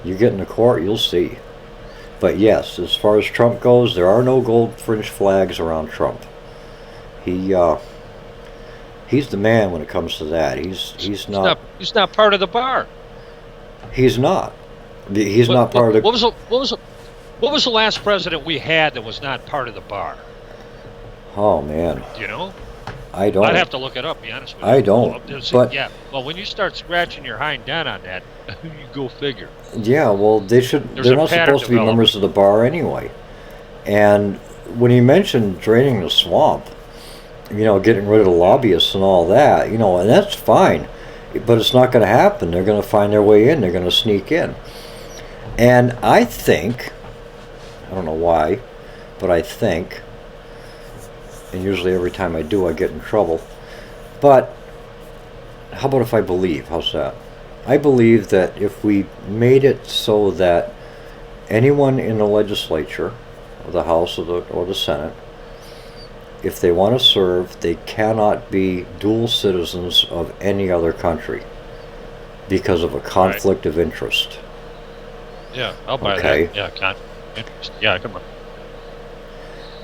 You get in the court, you'll see. But yes, as far as Trump goes, there are no gold fringe flags around Trump. He's the man when it comes to that. He's not part of the bar. He's not. He's not part of the. What was the last president we had that was not part of the bar? Oh man. I don't. I'd have to look it up. Be honest with you. I don't. But yeah. Well, when you start scratching your hind end on that, you go figure. Yeah. Well, they're not supposed to be members of the bar anyway. And when he mentioned draining the swamp, getting rid of the lobbyists and all that, and that's fine, but it's not going to happen. They're going to find their way in. They're going to sneak in. And I think, I don't know why, but I think, and usually every time I do I get in trouble, but how about if I believe? How's that? I believe that if we made it so that anyone in the legislature, or the House or the Senate, if they want to serve, they cannot be dual citizens of any other country because of a conflict of interest. Yeah, I'll buy Okay, that. Yeah, interest. Yeah, come on.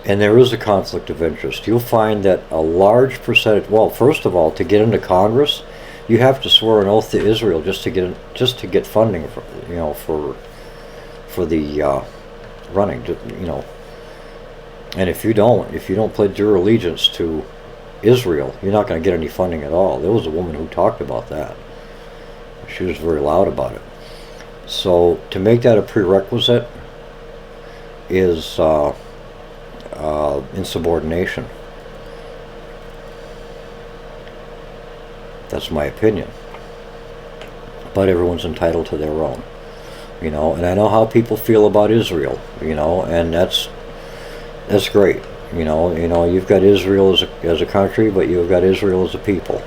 and there is a conflict of interest. You'll find that a large percentage. Well, first of all, to get into Congress, you have to swear an oath to Israel just to get funding for the running. And if you don't pledge your allegiance to Israel, you're not going to get any funding at all. There was a woman who talked about that. She was very loud about it. So to make that a prerequisite is insubordination. That's my opinion. But everyone's entitled to their own. And I know how people feel about Israel, and that's great. You've got Israel as a country, but you've got Israel as a people.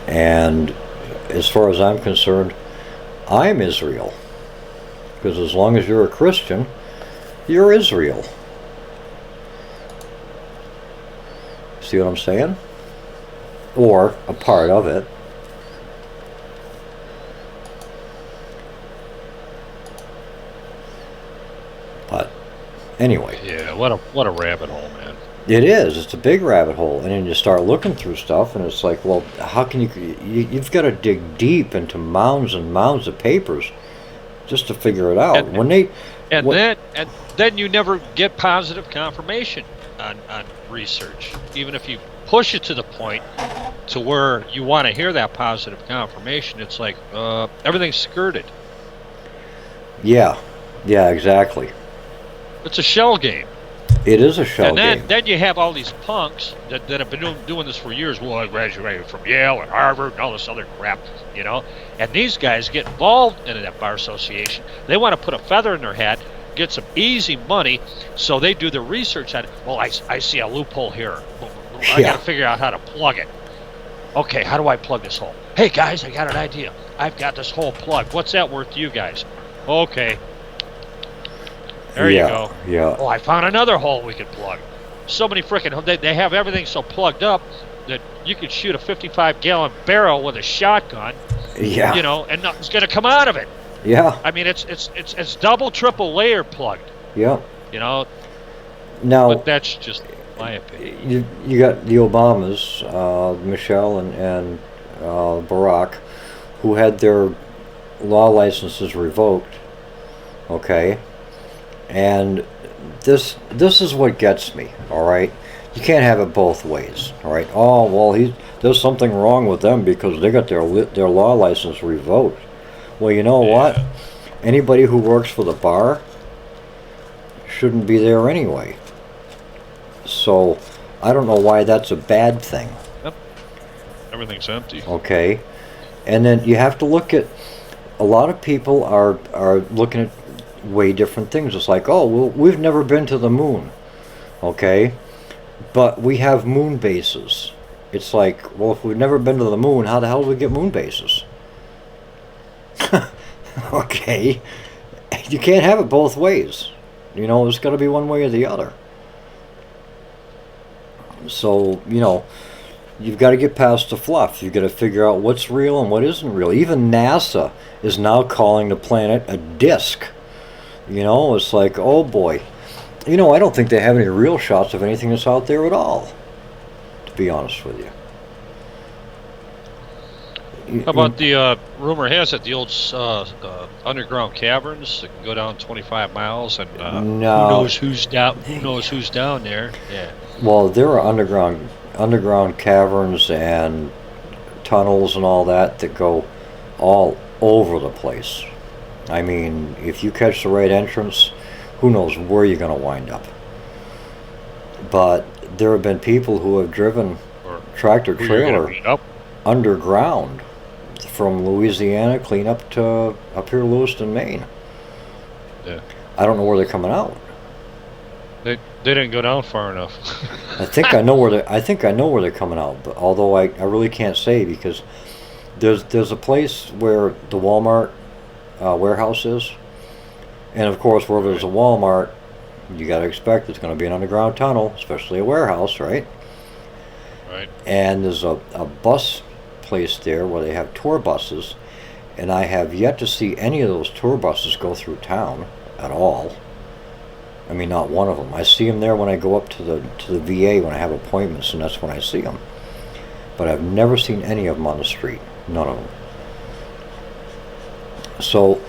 And as far as I'm concerned, I'm Israel. Because as long as you're a Christian, you're Israel. See what I'm saying? Or a part of it. But anyway. Yeah, what a rabbit hole, man. It is. It's a big rabbit hole, and then you start looking through stuff, and it's like, well, how can you've got to dig deep into mounds and mounds of papers just to figure it out. And then you never get positive confirmation on research, even if you push it to the point to where you want to hear that positive confirmation. It's like everything's skirted. Yeah, exactly. It's a shell game. It is a shell game. And then you have all these punks that have been doing this for years. Well, I graduated from Yale and Harvard and all this other crap, And these guys get involved in that bar association. They want to put a feather in their hat, get some easy money, so they do the research on it. Well, I see a loophole here. I got to figure out how to plug it. Okay, how do I plug this hole? Hey, guys, I got an idea. I've got this hole plugged. What's that worth to you guys? Okay. There you go. Yeah. Oh, I found another hole we could plug. So many freaking... They have everything so plugged up that you could shoot a 55-gallon barrel with a shotgun. Yeah. And nothing's going to come out of it. Yeah. I mean, it's double, triple layer plugged. Yeah. Now, but that's just my opinion. You got the Obamas, Michelle and Barack, who had their law licenses revoked. Okay. And this is what gets me, all right? You can't have it both ways, all right? Oh, well, there's something wrong with them because they got their law license revoked. Well, you know what? Anybody who works for the bar shouldn't be there anyway. So I don't know why that's a bad thing. Yep. Everything's empty. Okay. And then you have to look at, a lot of people are looking at way different things. It's like, oh, well, we've never been to the moon. Okay. But we have moon bases. It's like, well, if we've never been to the moon, how the hell do we get moon bases? Okay. You can't have it both ways. It's got to be one way or the other. So, you've got to get past the fluff. You've got to figure out what's real and what isn't real. Even NASA is now calling the planet a disk. It's like, oh boy. I don't think they have any real shots of anything that's out there at all, to be honest with you. How about the rumor has it the old underground caverns that can go down 25 miles and who knows who's down there? Yeah. Well, there are underground caverns and tunnels and all that go all over the place. I mean, if you catch the right entrance, who knows where you're going to wind up. But there have been people who have driven tractor trailer underground from Louisiana clean up to up here Lewiston, Maine. Yeah. I don't know where they're coming out. They didn't go down far enough. I think I know where they're coming out, but although I really can't say, because there's a place where the Walmart warehouse is, and of course wherever there's a Walmart, you got to expect there's going to be an underground tunnel, especially a warehouse, right? Right. And there's a bus place there where they have tour buses, And I have yet to see any of those tour buses go through town at all. I mean, not one of them. I see them there when I go up to the VA when I have appointments, and that's when I see them. But I've never seen any of them on the street. None of them. So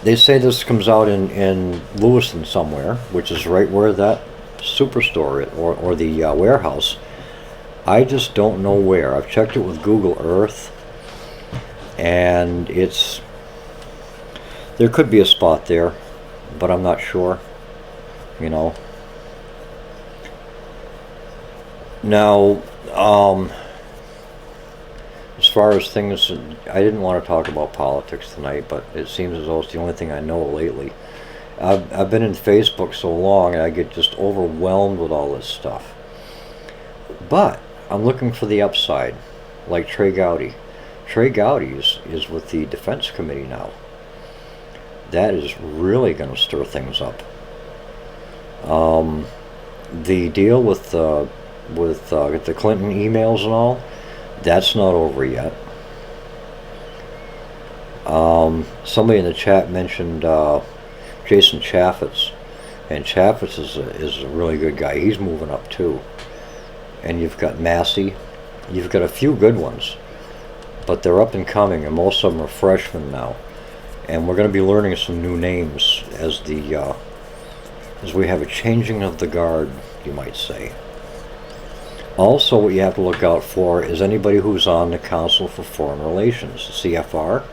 they say this comes out in Lewiston somewhere, which is right where that superstore is, or the warehouse. I just don't know where. I've checked it with Google Earth, and there could be a spot there, but I'm not sure. You know. Now, as far as things, I didn't want to talk about politics tonight, but it seems as though it's the only thing I know lately. I've been in Facebook so long, and I get just overwhelmed with all this stuff. But I'm looking for the upside, like Trey Gowdy. Trey Gowdy is with the Defense Committee now. That is really going to stir things up. The deal with the Clinton emails and all, that's not over yet. Somebody in the chat mentioned Jason Chaffetz, and Chaffetz is a really good guy. He's moving up too. And you've got Massey. You've got a few good ones, but they're up and coming, and most of them are freshmen now. And we're going to be learning some new names as we have a changing of the guard, you might say. Also, what you have to look out for is anybody who's on the Council for Foreign Relations, CFR.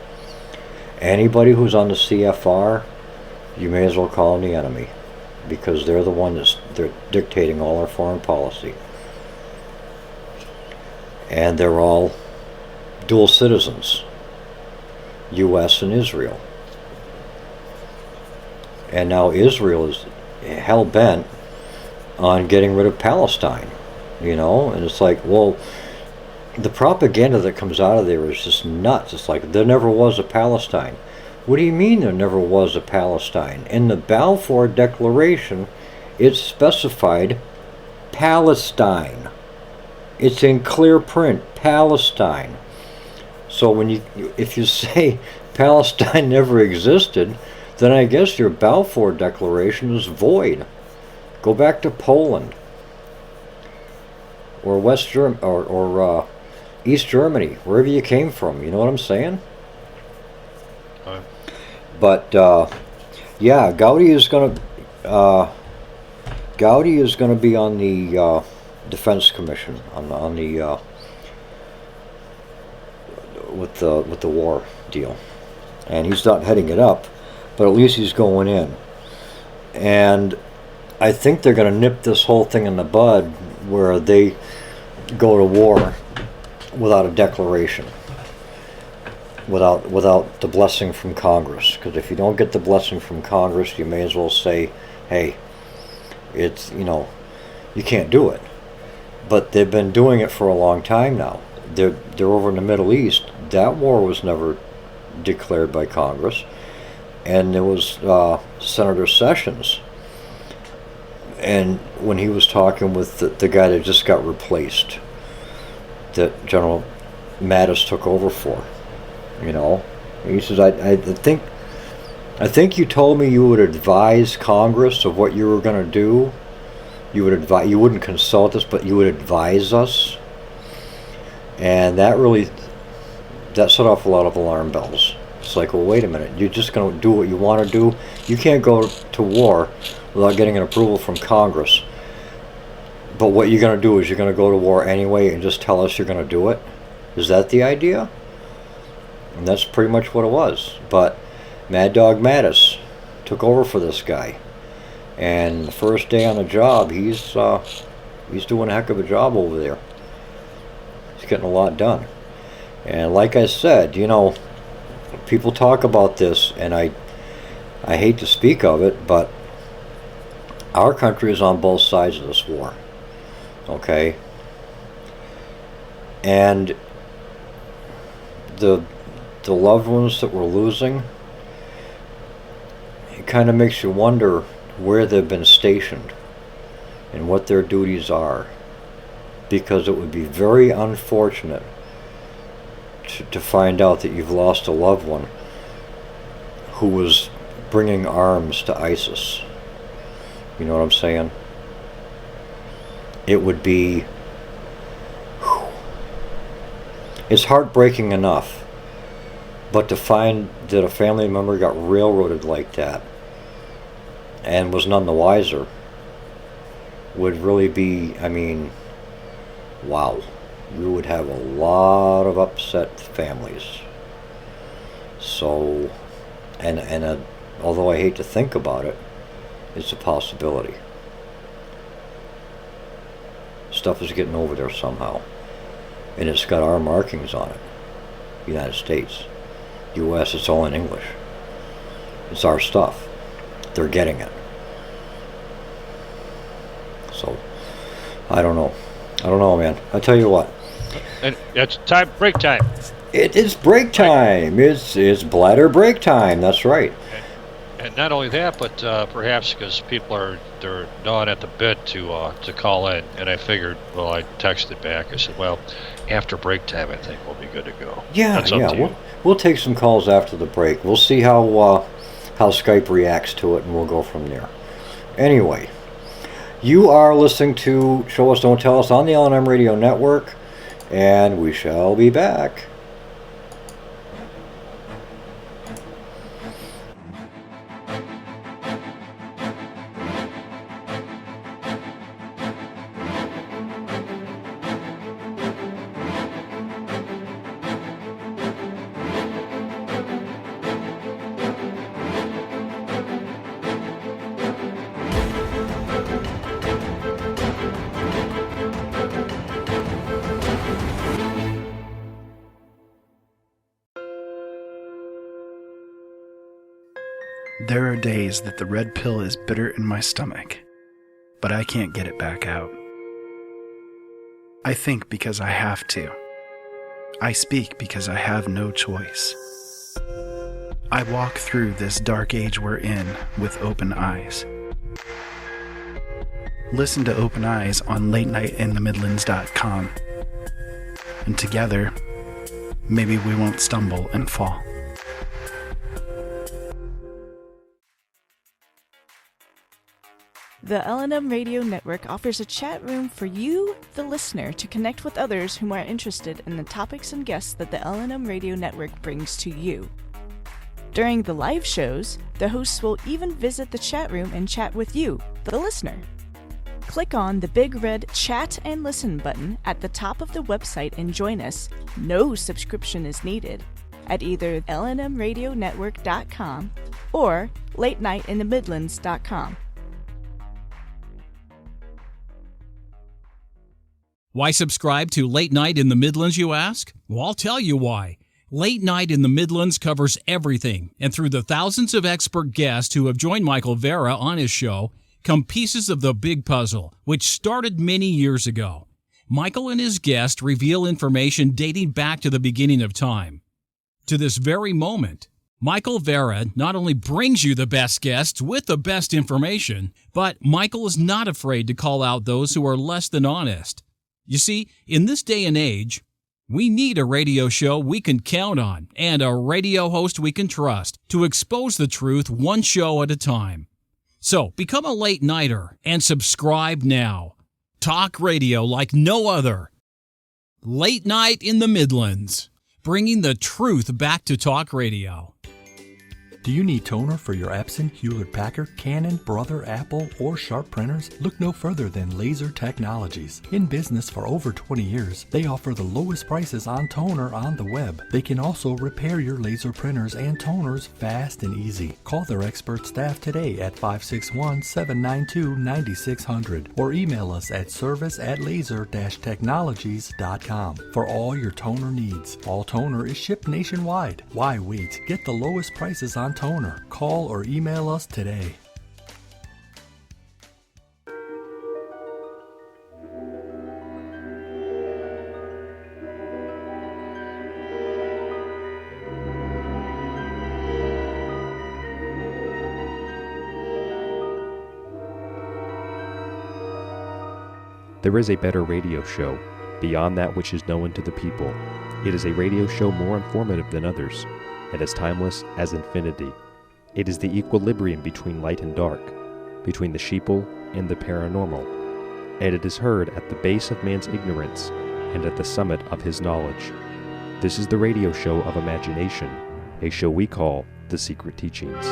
Anybody who's on the CFR, you may as well call them the enemy, because they're the one they're dictating all our foreign policy. And they're all dual citizens, U.S. and Israel. And now Israel is hell-bent on getting rid of Palestine, you know? And it's like, well, the propaganda that comes out of there is just nuts. It's like, there never was a Palestine. What do you mean there never was a Palestine? In the Balfour Declaration, it specified Palestine. It's in clear print, Palestine. So if you say Palestine never existed, then I guess your Balfour Declaration is void. Go back to Poland, or West Germany, or East Germany, wherever you came from. You know what I'm saying? But yeah, Gowdy is gonna be on the Defense Commission on the with the war deal, and he's not heading it up, but at least he's going in. And I think they're going to nip this whole thing in the bud, where they go to war without a declaration, without the blessing from Congress. Because if you don't get the blessing from Congress, you may as well say, hey, it's, you know, you can't do it. But they've been doing it for a long time now. They're over in the Middle East. That war was never declared by Congress. And there was Senator Sessions, and when he was talking with the guy that just got replaced, that General Mattis took over for, you know, he says, I think you told me you would advise Congress of what you were going to do. You wouldn't consult us, but you would advise us. And that set off a lot of alarm bells. It's like, well, wait a minute, you're just going to do what you want to do? You can't go to war without getting an approval from Congress. But what you're going to do is you're going to go to war anyway and just tell us you're going to do it? Is that the idea? And that's pretty much what it was. But Mad Dog Mattis took over for this guy. And the first day on the job, he's doing a heck of a job over there. He's getting a lot done. And like I said, you know, people talk about this, and I hate to speak of it, but our country is on both sides of this war. Okay? And the loved ones that we're losing, it kind of makes you wonder where they've been stationed and what their duties are, because it would be very unfortunate to find out that you've lost a loved one who was bringing arms to ISIS. You know what I'm saying? It would be... It's heartbreaking enough, but to find that a family member got railroaded like that and was none the wiser would really be, I mean, wow. You would have a lot of upset families. So, although I hate to think about it, it's a possibility. Stuff is getting over there somehow. And it's got our markings on it. United States. US, it's all in English. It's our stuff. They're getting it. So, I don't know. I don't know, man. I tell you what. And it's time, break time. It is break time. It's bladder break time. That's right. And not only that, but perhaps because people they're gnawing at the bit to call in, and I figured, well, I texted back. I said, well, after break time, I think we'll be good to go. Yeah, that's up to you. We'll take some calls after the break. We'll see how Skype reacts to it, and we'll go from there. Anyway, you are listening to Show Us, Don't Tell Us on the L&M Radio Network, and we shall be back. There are days that the red pill is bitter in my stomach, but I can't get it back out. I think because I have to. I speak because I have no choice. I walk through this dark age we're in with open eyes. Listen to Open Eyes on LateNightInTheMidlands.com. And together, maybe we won't stumble and fall. The L&M Radio Network offers a chat room for you, the listener, to connect with others whom are interested in the topics and guests that the L&M Radio Network brings to you. During the live shows, the hosts will even visit the chat room and chat with you, the listener. Click on the big red Chat and Listen button at the top of the website and join us. No subscription is needed at either lnmradionetwork.com or latenightinthemidlands.com. Why subscribe to Late Night in the Midlands, you ask? Well, I'll tell you why. Late Night in the Midlands covers everything, and through the thousands of expert guests who have joined Michael Vera on his show, come pieces of the big puzzle, which started many years ago. Michael and his guests reveal information dating back to the beginning of time. To this very moment, Michael Vera not only brings you the best guests with the best information, but Michael is not afraid to call out those who are less than honest. You see, in this day and age, we need a radio show we can count on and a radio host we can trust to expose the truth one show at a time. So become a late nighter and subscribe now. Talk radio like no other. Late Night in the Midlands, bringing the truth back to talk radio. Do you need toner for your Epson, Hewlett-Packard, Canon, Brother, Apple, or Sharp printers? Look no further than Laser Technologies. In business for over 20 years, they offer the lowest prices on toner on the web. They can also repair your laser printers and toners fast and easy. Call their expert staff today at 561-792-9600 or email us at service@laser-technologies.com for all your toner needs. All toner is shipped nationwide. Why wait? Get the lowest prices on toner. Call or email us today. There is a better radio show, beyond that which is known to the people. It is a radio show more informative than others, and as timeless as infinity. It is the equilibrium between light and dark, between the sheeple and the paranormal, and it is heard at the base of man's ignorance and at the summit of his knowledge. This is the radio show of imagination, a show we call The Secret Teachings.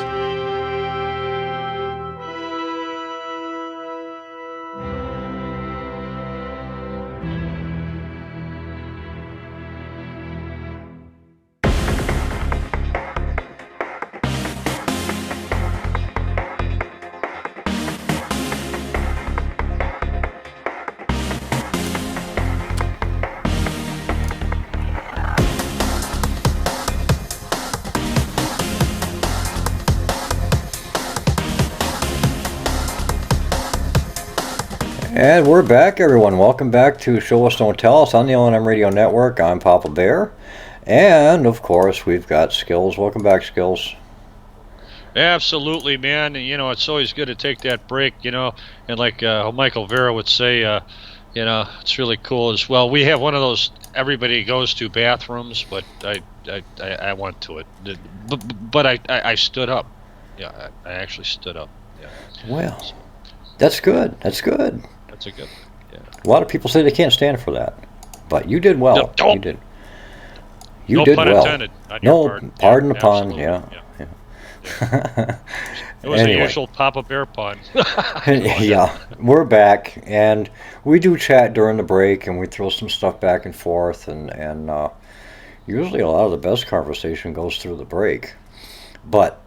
And we're back, everyone. Welcome back to Show Us Don't Tell Us on the LNM Radio Network. I'm Papa Bear. And, of course, we've got Skills. Welcome back, Skills. Absolutely, man. And, it's always good to take that break, and like Michael Vera would say, it's really cool as well. We have one of those everybody goes to bathrooms, but I went to it. But I stood up. Yeah, I actually stood up. Yeah. Well, that's good. That's good. That's a good. Yeah. A lot of people say they can't stand for that, but you did well. No, you did. You no did pun well. Intended on No, your part. pardon the pun. Absolutely. Yeah. It was Anyway. the usual Papa Bear pun. Yeah, we're back, and we do chat during the break, and we throw some stuff back and forth, and usually a lot of the best conversation goes through the break, but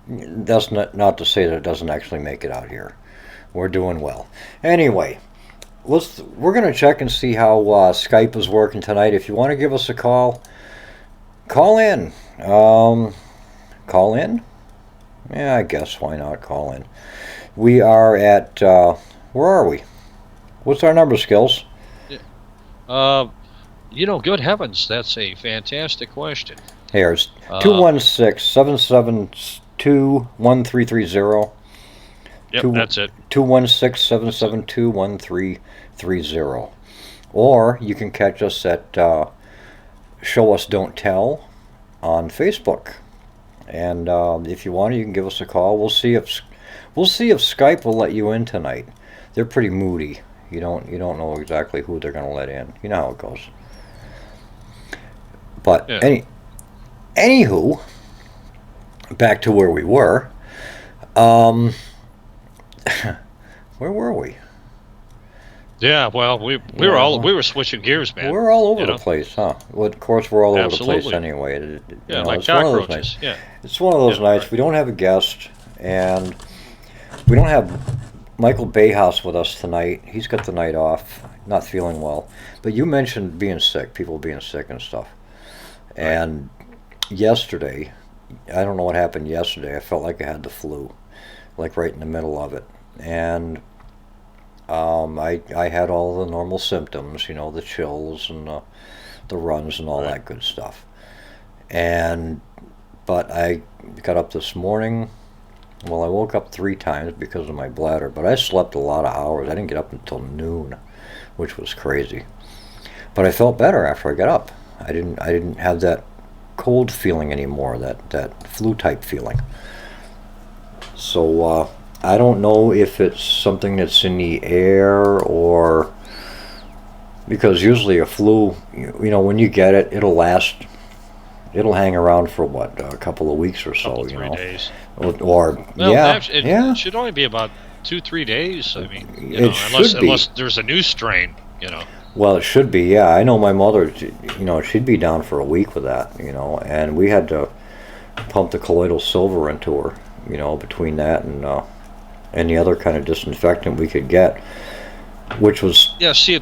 that's not to say that it doesn't actually make it out here. We're doing well. Anyway, we're going to check and see how Skype is working tonight. If you want to give us a call in. Call in? Yeah, I guess. Why not call in? We are at, where are we? What's our number, Skills? Good heavens, that's a fantastic question. Here, it's 216-772-1330. Yep, that's it. 216-772-1330. Or you can catch us at Show Us Don't Tell on Facebook. And if you want, you can give us a call. We'll see if Skype will let you in tonight. They're pretty moody. You don't know exactly who they're going to let in. You know how it goes. But yeah. Anywho, back to where we were. Where were we? Yeah, well, we were switching gears, man. We're all over the place, huh? Well, of course, we're all over the place Absolutely. anyway. Like it's one of those cockroaches. nights. Yeah. It's one of those nights. Right. We don't have a guest, and we don't have Michael Bayhouse with us tonight. He's got the night off, not feeling well. But you mentioned being sick, people being sick and stuff. And yesterday, I don't know what happened yesterday. I felt like I had the flu, like right in the middle of it. And I had all the normal symptoms, the chills and the runs and all that good stuff. But I got up this morning. Well, I woke up 3 times because of my bladder, but I slept a lot of hours. I didn't get up until noon, which was crazy. But I felt better after I got up. I didn't have that cold feeling anymore, that flu type feeling. So I don't know if it's something that's in the air or because usually a flu, when you get it, it'll hang around for a couple of weeks or so, 3 days. It should only be about 2-3 days. I mean, unless there's a new strain, Well, it should be, yeah. I know my mother, she'd be down for a week with that, and we had to pump the colloidal silver into her, between that and the other kind of disinfectant we could get, which was... Yeah, see,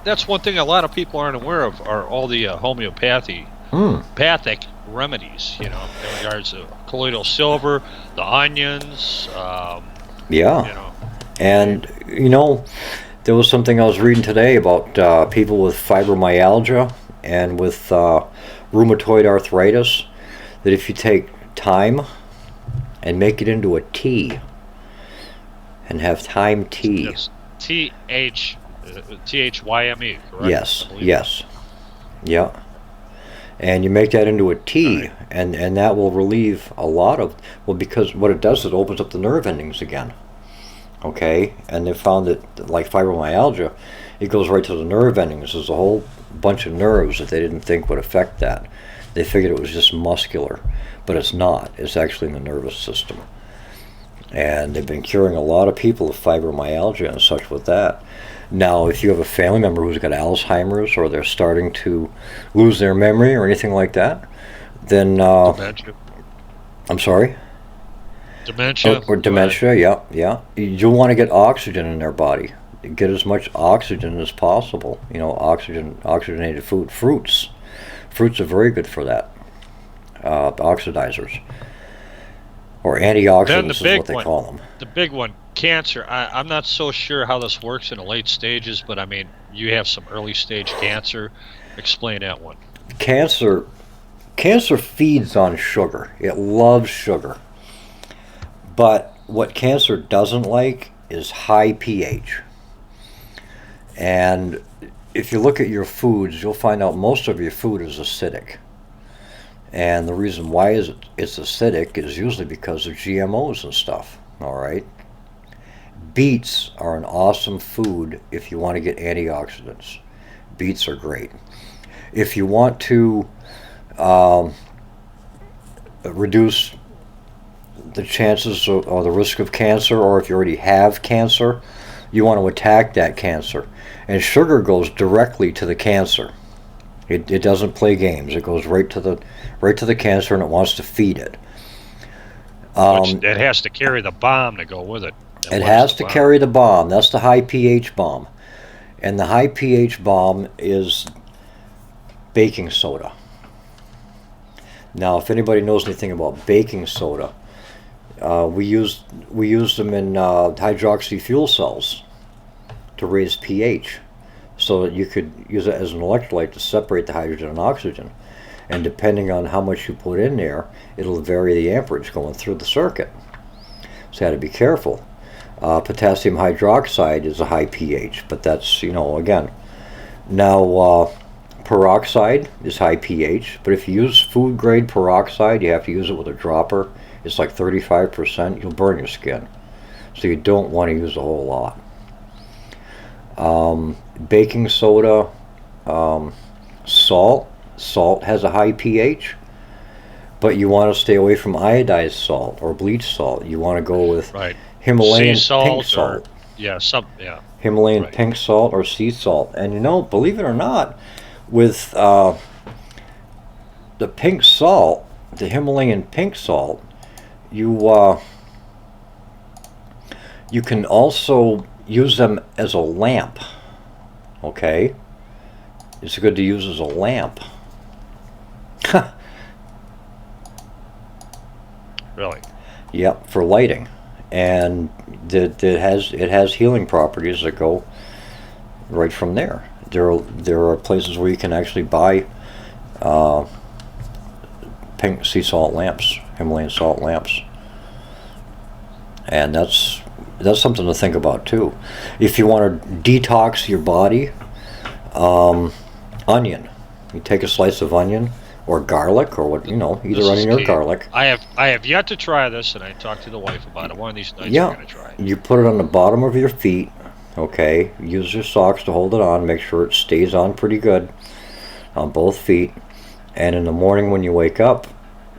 that's one thing a lot of people aren't aware of are all the homeopathic remedies, in regards to colloidal silver, the onions. And, there was something I was reading today about people with fibromyalgia and with rheumatoid arthritis, that if you take thyme and make it into a tea and have thyme tea. It's THYME, correct? Yes. Yeah. and you make that into a tea, and that will relieve a lot of, well, because what it does is it opens up the nerve endings again. Okay, and they found that, like fibromyalgia, it goes right to the nerve endings. There's a whole bunch of nerves that they didn't think would affect that. They figured it was just muscular, but it's not. It's actually in the nervous system. And they've been curing a lot of people with fibromyalgia and such with that. Now, if you have a family member who's got Alzheimer's, or they're starting to lose their memory or anything like that, then Dementia. I'm sorry? Dementia. Or dementia, yeah. You'll want to get oxygen in their body. Get as much oxygen as possible. You know, oxygenated food. Fruits are very good for that. Oxidizers. Or antioxidants is what they call them. The big one, cancer. I'm not so sure how this works in the late stages, but I mean, you have some early stage cancer. Explain that one. Cancer feeds on sugar. It loves sugar. But what cancer doesn't like is high pH. And if you look at your foods, you'll find out most of your food is acidic. And the reason why it's acidic is usually because of GMOs and stuff, all right? Beets are an awesome food if you want to get antioxidants. Beets are great. If you want to reduce the chances or the risk of cancer, or if you already have cancer, you want to attack that cancer. And sugar goes directly to the cancer. It doesn't play games. It goes right to the cancer, and it wants to feed it. It has to carry the bomb to go with it. It has to carry the bomb. That's the high pH bomb. And the high pH bomb is baking soda. Now, if anybody knows anything about baking soda, we use them in hydroxy fuel cells to raise pH, so that you could use it as an electrolyte to separate the hydrogen and oxygen. And depending on how much you put in there, it'll vary the amperage going through the circuit. So you have to be careful. Potassium hydroxide is a high pH, but that's, again. Now, peroxide is high pH, but if you use food grade peroxide, you have to use it with a dropper. It's like 35%. You'll burn your skin. So you don't want to use a whole lot. Baking soda, salt has a high pH, but you want to stay away from iodized salt or bleached salt. You want to go with Himalayan pink salt. Himalayan pink salt or sea salt. And believe it or not, with the pink salt, the Himalayan pink salt, you can also use them as a lamp. Okay, it's good to use as a lamp. Really? Yep, for lighting, and it has healing properties that go right from there. There are places where you can actually buy pink sea salt lamps, Himalayan salt lamps, and that's something to think about too. If you want to detox your body, onion. You take a slice of onion or garlic, or either onion or garlic. I have yet to try this, and I talked to the wife about it. One of these nights we're going to try it. You put it on the bottom of your feet. Okay, use your socks to hold it on. Make sure it stays on pretty good on both feet. And in the morning when you wake up,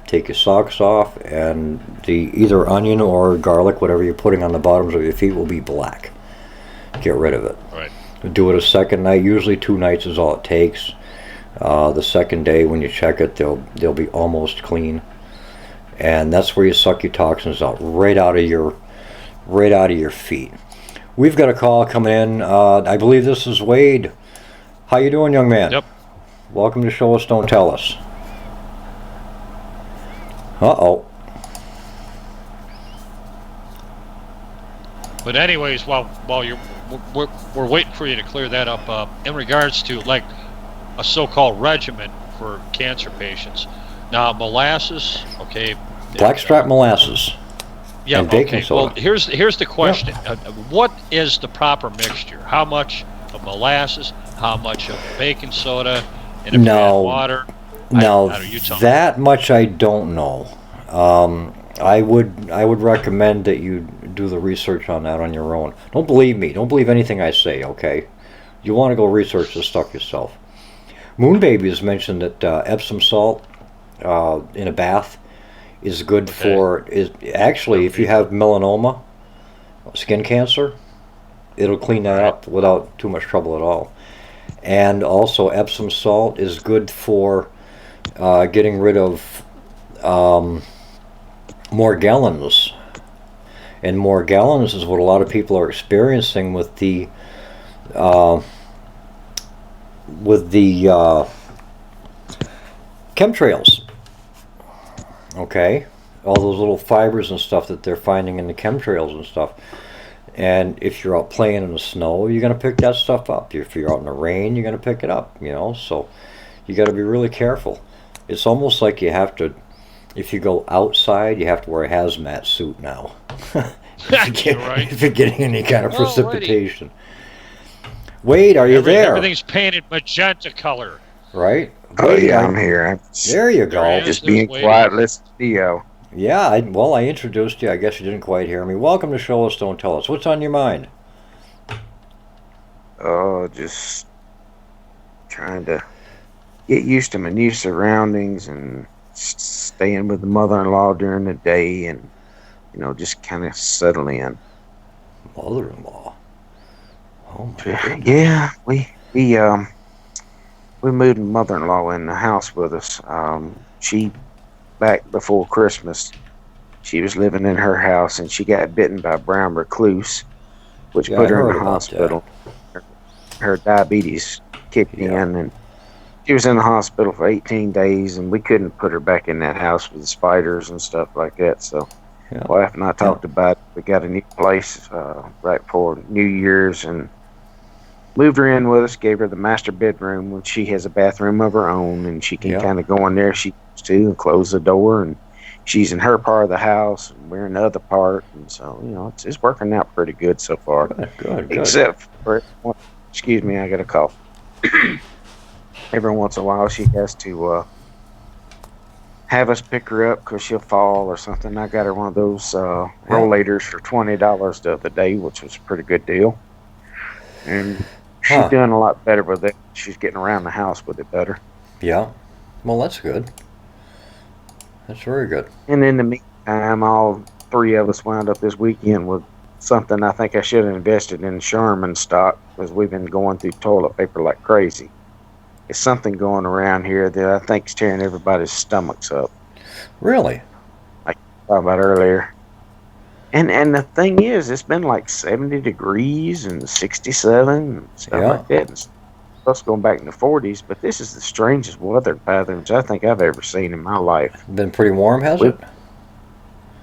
take your socks off, and the either onion or garlic, whatever you're putting on the bottoms of your feet, will be black. Get rid of it. Right. Do it a second night. Usually 2 nights is all it takes. The second day when you check it, they'll be almost clean, and that's where you suck your toxins out, right out of your feet. We've got a call coming in. I believe this is Wade. How you doing, young man? Yep. Welcome to Show Us, Don't Tell Us. Uh-oh. But anyways, while we're waiting for you to clear that up, in regards to like a so-called regimen for cancer patients. Now, molasses, okay. Blackstrap molasses. Yeah, and baking soda. Well, here's the question. Yeah. What is the proper mixture? How much of molasses? How much of baking soda? And if you add water? Now, I don't know, you tell me. that much I don't know. I would recommend that you do the research on that on your own. Don't believe me. Don't believe anything I say, okay? You want to go research this stuff yourself. Moonbaby has mentioned that Epsom salt in a bath is good for... Actually, if you have melanoma, skin cancer, it'll clean that up without too much trouble at all. And also, Epsom salt is good for getting rid of Morgellons. And Morgellons is what a lot of people are experiencing with the chemtrails. Okay, all those little fibers and stuff that they're finding in the chemtrails and stuff. And if you're out playing in the snow, you're going to pick that stuff up. If you're out in the rain, you're going to pick it up, you know. So you got to be really careful. It's almost like you have to, if you go outside, you have to wear a hazmat suit now. If you're getting any kind of precipitation. Wade, are you there? Everything's painted magenta color. Right? Oh, yeah, I'm here. There you go. Just being quiet, listen to Theo. Yeah, I introduced you. I guess you didn't quite hear me. Welcome to Show Us, Don't Tell Us. What's on your mind? Oh, just trying to get used to my new surroundings and staying with the mother-in-law during the day and, you know, just kind of settle in. Mother-in-law? Oh, my goodness. Yeah, we moved mother-in-law in the house with us. She, back before Christmas, she was living in her house and she got bitten by a brown recluse, which put her in the hospital. Her diabetes kicked in and she was in the hospital for 18 days and we couldn't put her back in that house with the spiders and stuff like that. So wife and I talked about it. We got a new place right before New Year's and moved her in with us, gave her the master bedroom, which she has a bathroom of her own, and she can kind of go in there if she wants to and close the door, and she's in her part of the house, and we're in the other part, and so, you know, it's working out pretty good so far. Good. Except for, excuse me, I got a cough. Every once in a while she has to have us pick her up because she'll fall or something. I got her one of those rollators for $20 the other day, which was a pretty good deal. And she's doing a lot better with it. She's getting around the house with it better. Yeah. Well, that's good. That's very good. And in the meantime, all three of us wound up this weekend with something I think I should have invested in Sherman stock because we've been going through toilet paper like crazy. It's something going around here that I think is tearing everybody's stomachs up. Really? Like I talked about earlier. And the thing is, it's been like 70 degrees and 67 and stuff like that. And plus going back in the 40s, but this is the strangest weather patterns I think I've ever seen in my life. Been pretty warm, has it?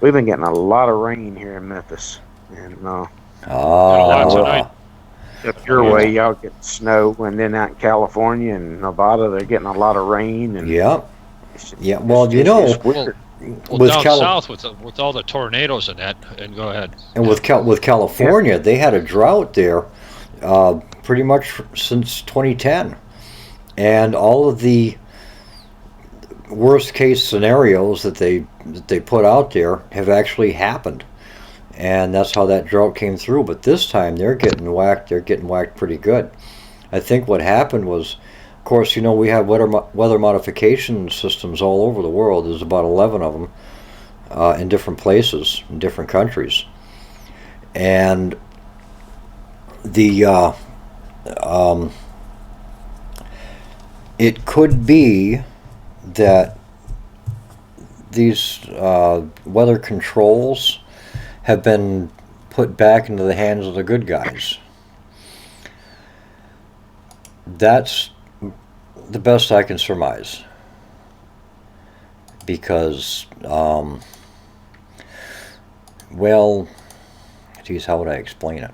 We've been getting a lot of rain here in Memphis. And up your way, y'all get snow, and then out in California and Nevada, they're getting a lot of rain. And well, you know, down south with all the tornadoes and that, and go ahead. And with California, they had a drought there pretty much since 2010, and all of the worst case scenarios that they put out there have actually happened, and that's how that drought came through. But this time they're getting whacked. They're getting whacked pretty good. I think what happened was, of course, you know, we have weather modification systems all over the world. There's about 11 of them in different places, in different countries. And it could be that these weather controls have been put back into the hands of the good guys. That's the best I can surmise, because well, geez, how would I explain it?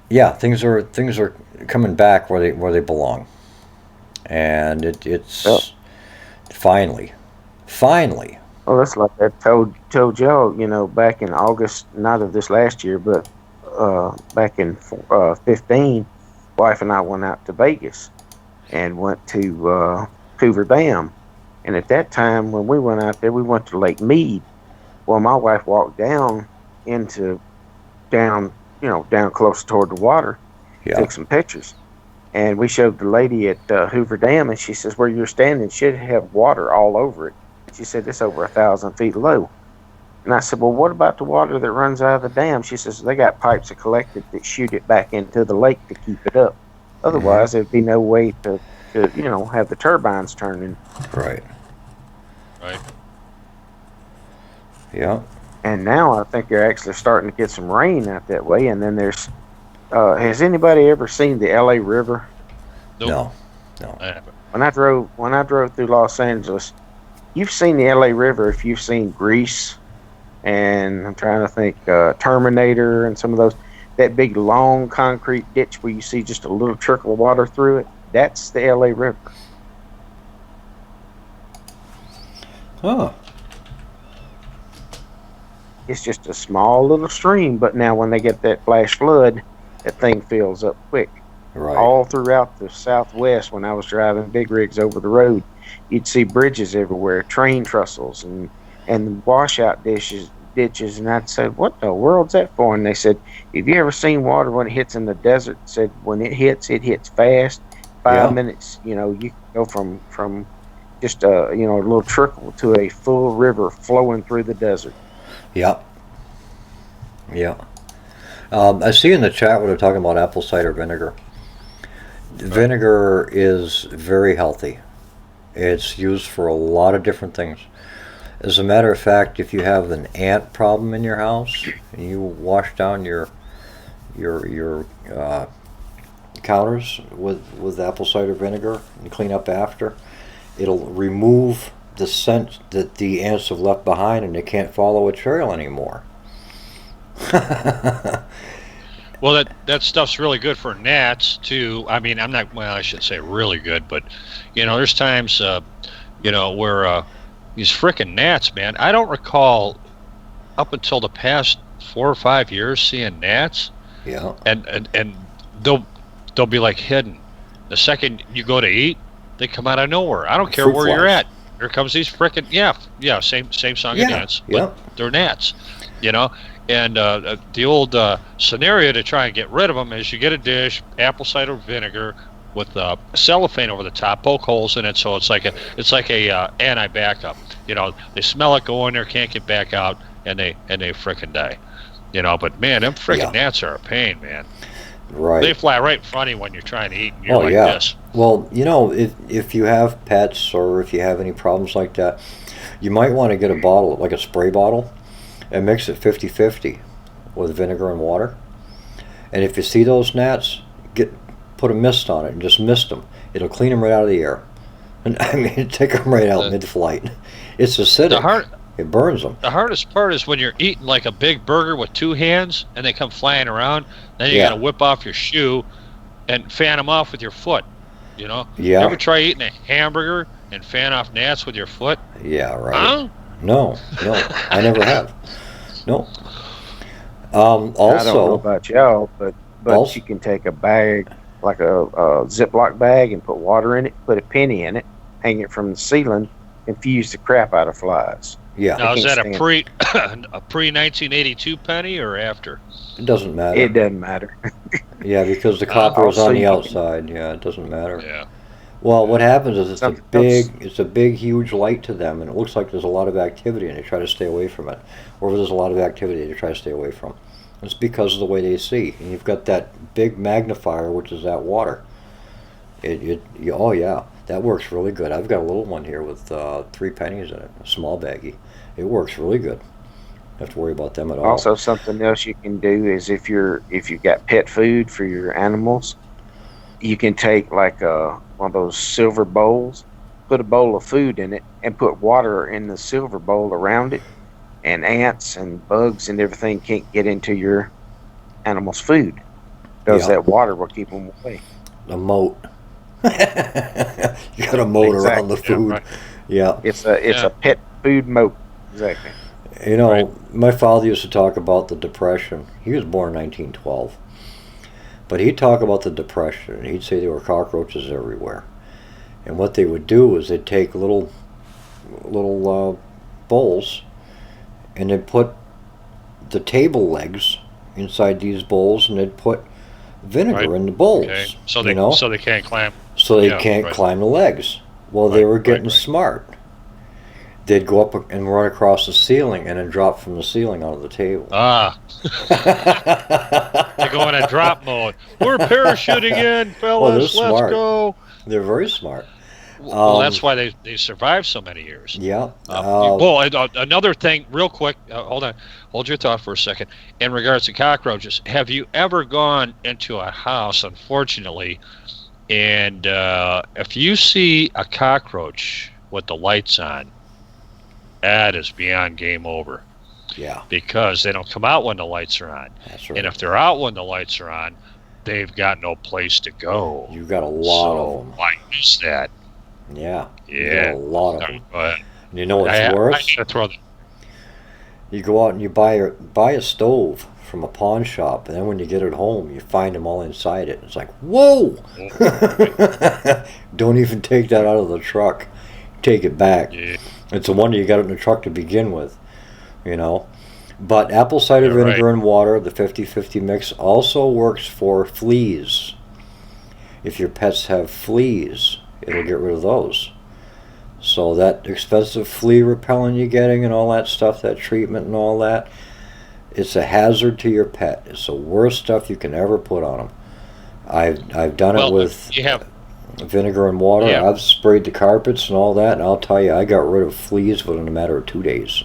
Yeah, things are coming back where they belong, and it's finally. Well, that's like I told y'all, you know, back in August, not of this last year, but back in 15, wife and I went out to Vegas and went to Hoover Dam. And at that time, when we went out there, we went to Lake Mead. Well, my wife walked down close toward the water, took some pictures. And we showed the lady at Hoover Dam, and she says, where you're standing should have water all over it. She said, it's over 1,000 feet low. And I said, well, what about the water that runs out of the dam? She says, they got pipes that collect it that shoot it back into the lake to keep it up. Otherwise, there'd be no way to have the turbines turning. Right. Right. Yeah. And now I think they're actually starting to get some rain out that way. And then there's, has anybody ever seen the LA River? Nope. No. I haven't. When I drove through Los Angeles, you've seen the LA River if you've seen Grease, and I'm trying to think, Terminator and some of those, that big long concrete ditch where you see just a little trickle of water through it. That's the LA River. Huh. It's just a small little stream, but now when they get that flash flood, that thing fills up quick. Right. All throughout the Southwest, when I was driving big rigs over the road, you'd see bridges everywhere, train trestles, and washout ditches. And I'd say, what the world's that for? And they said, have you ever seen water when it hits in the desert? Said when it hits fast. 5 minutes, you can go from just a little trickle to a full river flowing through the desert. Yep. Yeah. I see in the chat where they're talking about apple cider vinegar. Vinegar is very healthy. It's used for a lot of different things. As a matter of fact, if you have an ant problem in your house and you wash down your counters with apple cider vinegar and clean up after, it'll remove the scent that the ants have left behind, and they can't follow a trail anymore. Well, that stuff's really good for gnats too. I mean, I should say really good, but there's times where these frickin' gnats, man. I don't recall up until the past 4 or 5 years seeing gnats. Yeah. And they'll be like hidden. The second you go to eat, they come out of nowhere. I don't care Fruit where flies. you're at. Here comes these frickin' same song and dance, but they're gnats, And the old scenario to try and get rid of them is you get a dish, apple cider vinegar with cellophane over the top, poke holes in it, so it's like a anti-backup. They smell it, go in there, can't get back out, and they frickin' die. But man, them frickin' gnats are a pain, man. Right. They fly right in front of you when you're trying to eat, and you're this. Well, if you have pets or if you have any problems like that, you might want to get a bottle, like a spray bottle, and mix it 50-50 with vinegar and water. And if you see those gnats, put a mist on it and just mist them. It'll clean them right out of the air. And I mean, take them right out mid-flight. It's acidic. It burns them. The hardest part is when you're eating like a big burger with 2 hands and they come flying around. Then you got to whip off your shoe and fan them off with your foot. Yeah. You ever try eating a hamburger and fan off gnats with your foot? Yeah, right. Huh? No, I never have. No. Also, I don't know about y'all, but you can take a bag, like a Ziploc bag, and put water in it, put a penny in it, hang it from the ceiling, confuse the crap out of flies. Yeah. Now, is that a pre-1982 penny or after? It doesn't matter. It doesn't matter. Yeah, because the copper is on the outside. Yeah, it doesn't matter. Yeah. Well, what happens is it's a big, huge light to them, and it looks like there's a lot of activity, and they try to stay away from it. Or if there's a lot of activity, they try to stay away from. It's because of the way they see. And you've got that big magnifier, which is that water. Oh yeah, that works really good. I've got a little one here with 3 pennies in it, a small baggie. It works really good. Don't have to worry about them at all. Also, something else you can do is if you've got pet food for your animals, you can take like one of those silver bowls, put a bowl of food in it, and put water in the silver bowl around it, and ants and bugs and everything can't get into your animal's food because that water will keep them away. A moat. You got a moat around the food. Yeah. It's a pet food moat. Exactly. My father used to talk about the Depression. He was born in 1912. But he'd talk about the Depression, and he'd say there were cockroaches everywhere. And what they would do is they'd take little bowls, and they'd put the table legs inside these bowls, and they'd put vinegar in the bowls. Okay. So they can't climb. So they can't climb the legs. Well, they were getting smart. They'd go up and run across the ceiling and then drop from the ceiling onto the table. Ah. They go in a drop mode. We're parachuting in, fellas. Let's go. They're very smart. Well, that's why they survived so many years. Yeah. Another thing, real quick. Hold on. Hold your thought for a second. In regards to cockroaches, have you ever gone into a house, unfortunately, and if you see a cockroach with the lights on, that is beyond game over. Yeah. Because they don't come out when the lights are on. That's right. And if they're out when the lights are on, they've got no place to go. You've got a lot of them. Why miss that? Yeah. Yeah. You got a lot of them. Go ahead. And you know what's worse? I gotta throw them. You go out and you buy a stove from a pawn shop, and then when you get it home, you find them all inside it. It's like, whoa! Don't even take that out of the truck. Take it back. Yeah. It's a wonder you got it in the truck to begin with, you know. But apple cider vinegar and water, the 50-50 mix, also works for fleas. If your pets have fleas, it'll get rid of those. So that expensive flea repellent you're getting and all that stuff, that treatment and all that, it's a hazard to your pet. It's the worst stuff you can ever put on them. I've done it with vinegar and water. Yeah. I've sprayed the carpets and all that, and I'll tell you, I got rid of fleas within a matter of 2 days.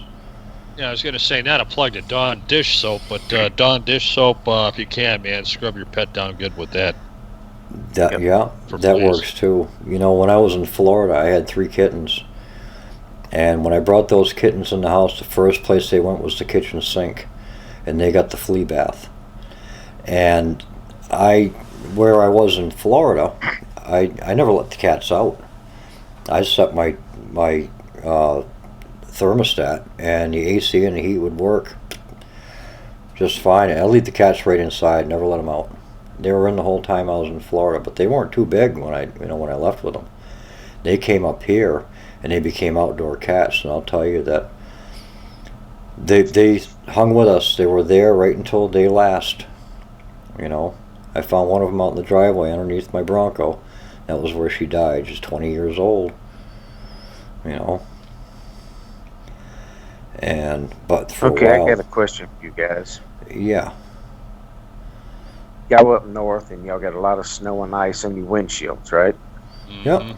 Yeah, I was going to say, not a plug to Dawn dish soap, but Dawn dish soap, if you can, man, scrub your pet down good with that. That works too. You know, when I was in Florida, I had 3 kittens. And when I brought those kittens in the house, the first place they went was the kitchen sink. And they got the flea bath. And where I was in Florida, I never let the cats out. I set my thermostat, and the AC and the heat would work just fine. I'd leave the cats right inside, never let them out. They were in the whole time I was in Florida, but they weren't too big when I left with them. They came up here, and they became outdoor cats, and I'll tell you that they hung with us. They were there right until day last. You know, I found one of them out in the driveway underneath my Bronco. That was where she died. She's 20 years old. You know. But for a while, I got a question for you guys. Yeah. Y'all up north, and y'all got a lot of snow and ice on your windshields, right? Mm-hmm. Yep.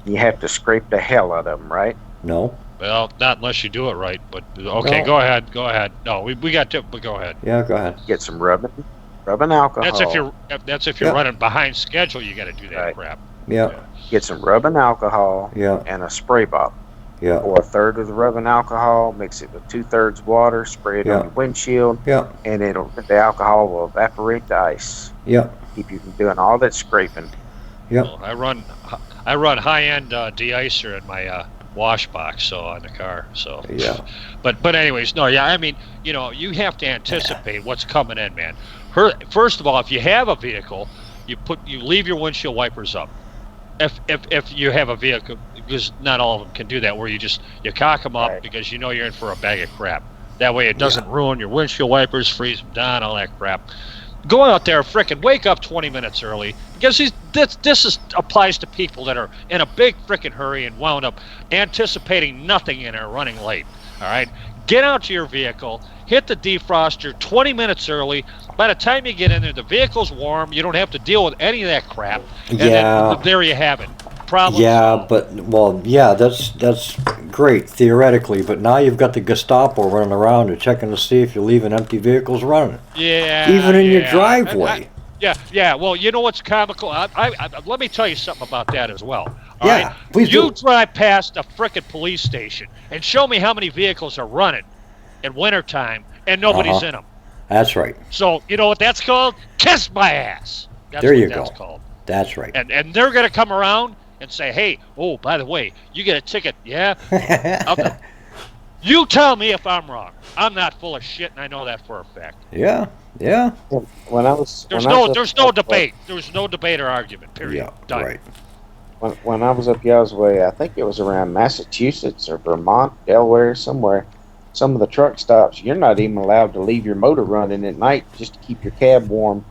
You have to scrape the hell out of them, right? No. Well, not unless you do it right, but okay, No. Go ahead. No, we got to, but go ahead. Yeah, go ahead. Get some rubbing alcohol. That's if you're running behind schedule, you got to do that crap. Yeah. Get some rubbing alcohol. Yeah. And a spray bottle. Yeah. Or a third of the rubbing alcohol, mix it with 2/3 water, spray it on your windshield, Yeah. and the alcohol will evaporate the ice. Yeah. Keep you from doing all that scraping. Yep. Well, I run high-end de-icer in my wash box, so on the car. So Yeah. But anyways, no, yeah. I mean, you know, you have to anticipate what's coming in, man. First of all, if you have a vehicle, you leave your windshield wipers up. If you have a vehicle, because not all of them can do that, where you cock them up because you know you're in for a bag of crap. That way it doesn't ruin your windshield wipers, freeze them down, all that crap. Go out there, frickin' wake up 20 minutes early, because this applies to people that are in a big frickin' hurry and wound up anticipating nothing and are running late. All right, get out to your vehicle, hit the defroster 20 minutes early. By the time you get in there, the vehicle's warm. You don't have to deal with any of that crap. And then there you have it. Problem solved. That's great theoretically, but now you've got the Gestapo running around and checking to see if you're leaving empty vehicles running. Yeah. Even in your driveway. Yeah. Well, you know what's comical? Let me tell you something about that as well. All Yeah, right? please do. You drive past a frickin' police station and show me how many vehicles are running in wintertime and nobody's in them. That's right. So, you know what that's called? Kiss my ass. That's There you what that's go. called. That's right. And they're going to come around and say, hey, oh, by the way, you get a ticket, yeah? You tell me if I'm wrong. I'm not full of shit, and I know that for a fact. Yeah. Yeah. When I was There's when I was no up there's no Y'all's way- debate. There's no debate or argument. Period. Yeah. Done. Right. When I was up Y'all's way, I think it was around Massachusetts or Vermont, Delaware, somewhere. Some of the truck stops, you're not even allowed to leave your motor running at night just to keep your cab warm.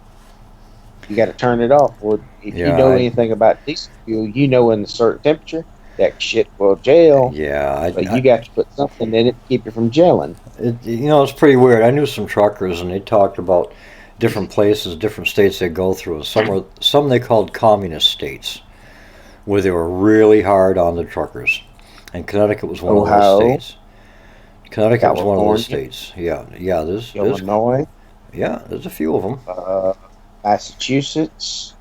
You got to turn it off. Well, if you Yeah, know anything about diesel fuel, you know in a certain temperature that shit will gel. Yeah. But you got to put something in it to keep it from gelling. It's pretty weird. I knew some truckers, and they talked about different places, different states they go through. Some they called communist states, where they were really hard on the truckers. And Connecticut was one of Ohio. those states. Connecticut was one of those California. states. Yeah. There's Illinois, there's a few of them. Massachusetts,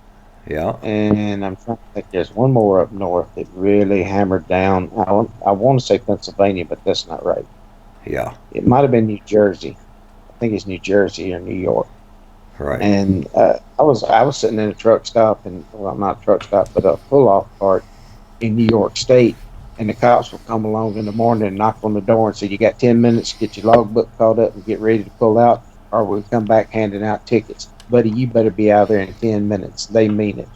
Yeah. and I'm trying to think there's one more up north that really hammered down. I want to say Pennsylvania, but that's not right. Yeah. It might have been New Jersey. I think it's New Jersey or New York. Right. And I was sitting in a truck stop, not a truck stop, but a pull-off cart in New York State, and the cops would come along in the morning and knock on the door and say, "You got 10 minutes to get your logbook called up and get ready to pull out, or we'll come back handing out tickets. Buddy, you better be out there in 10 minutes." They mean it.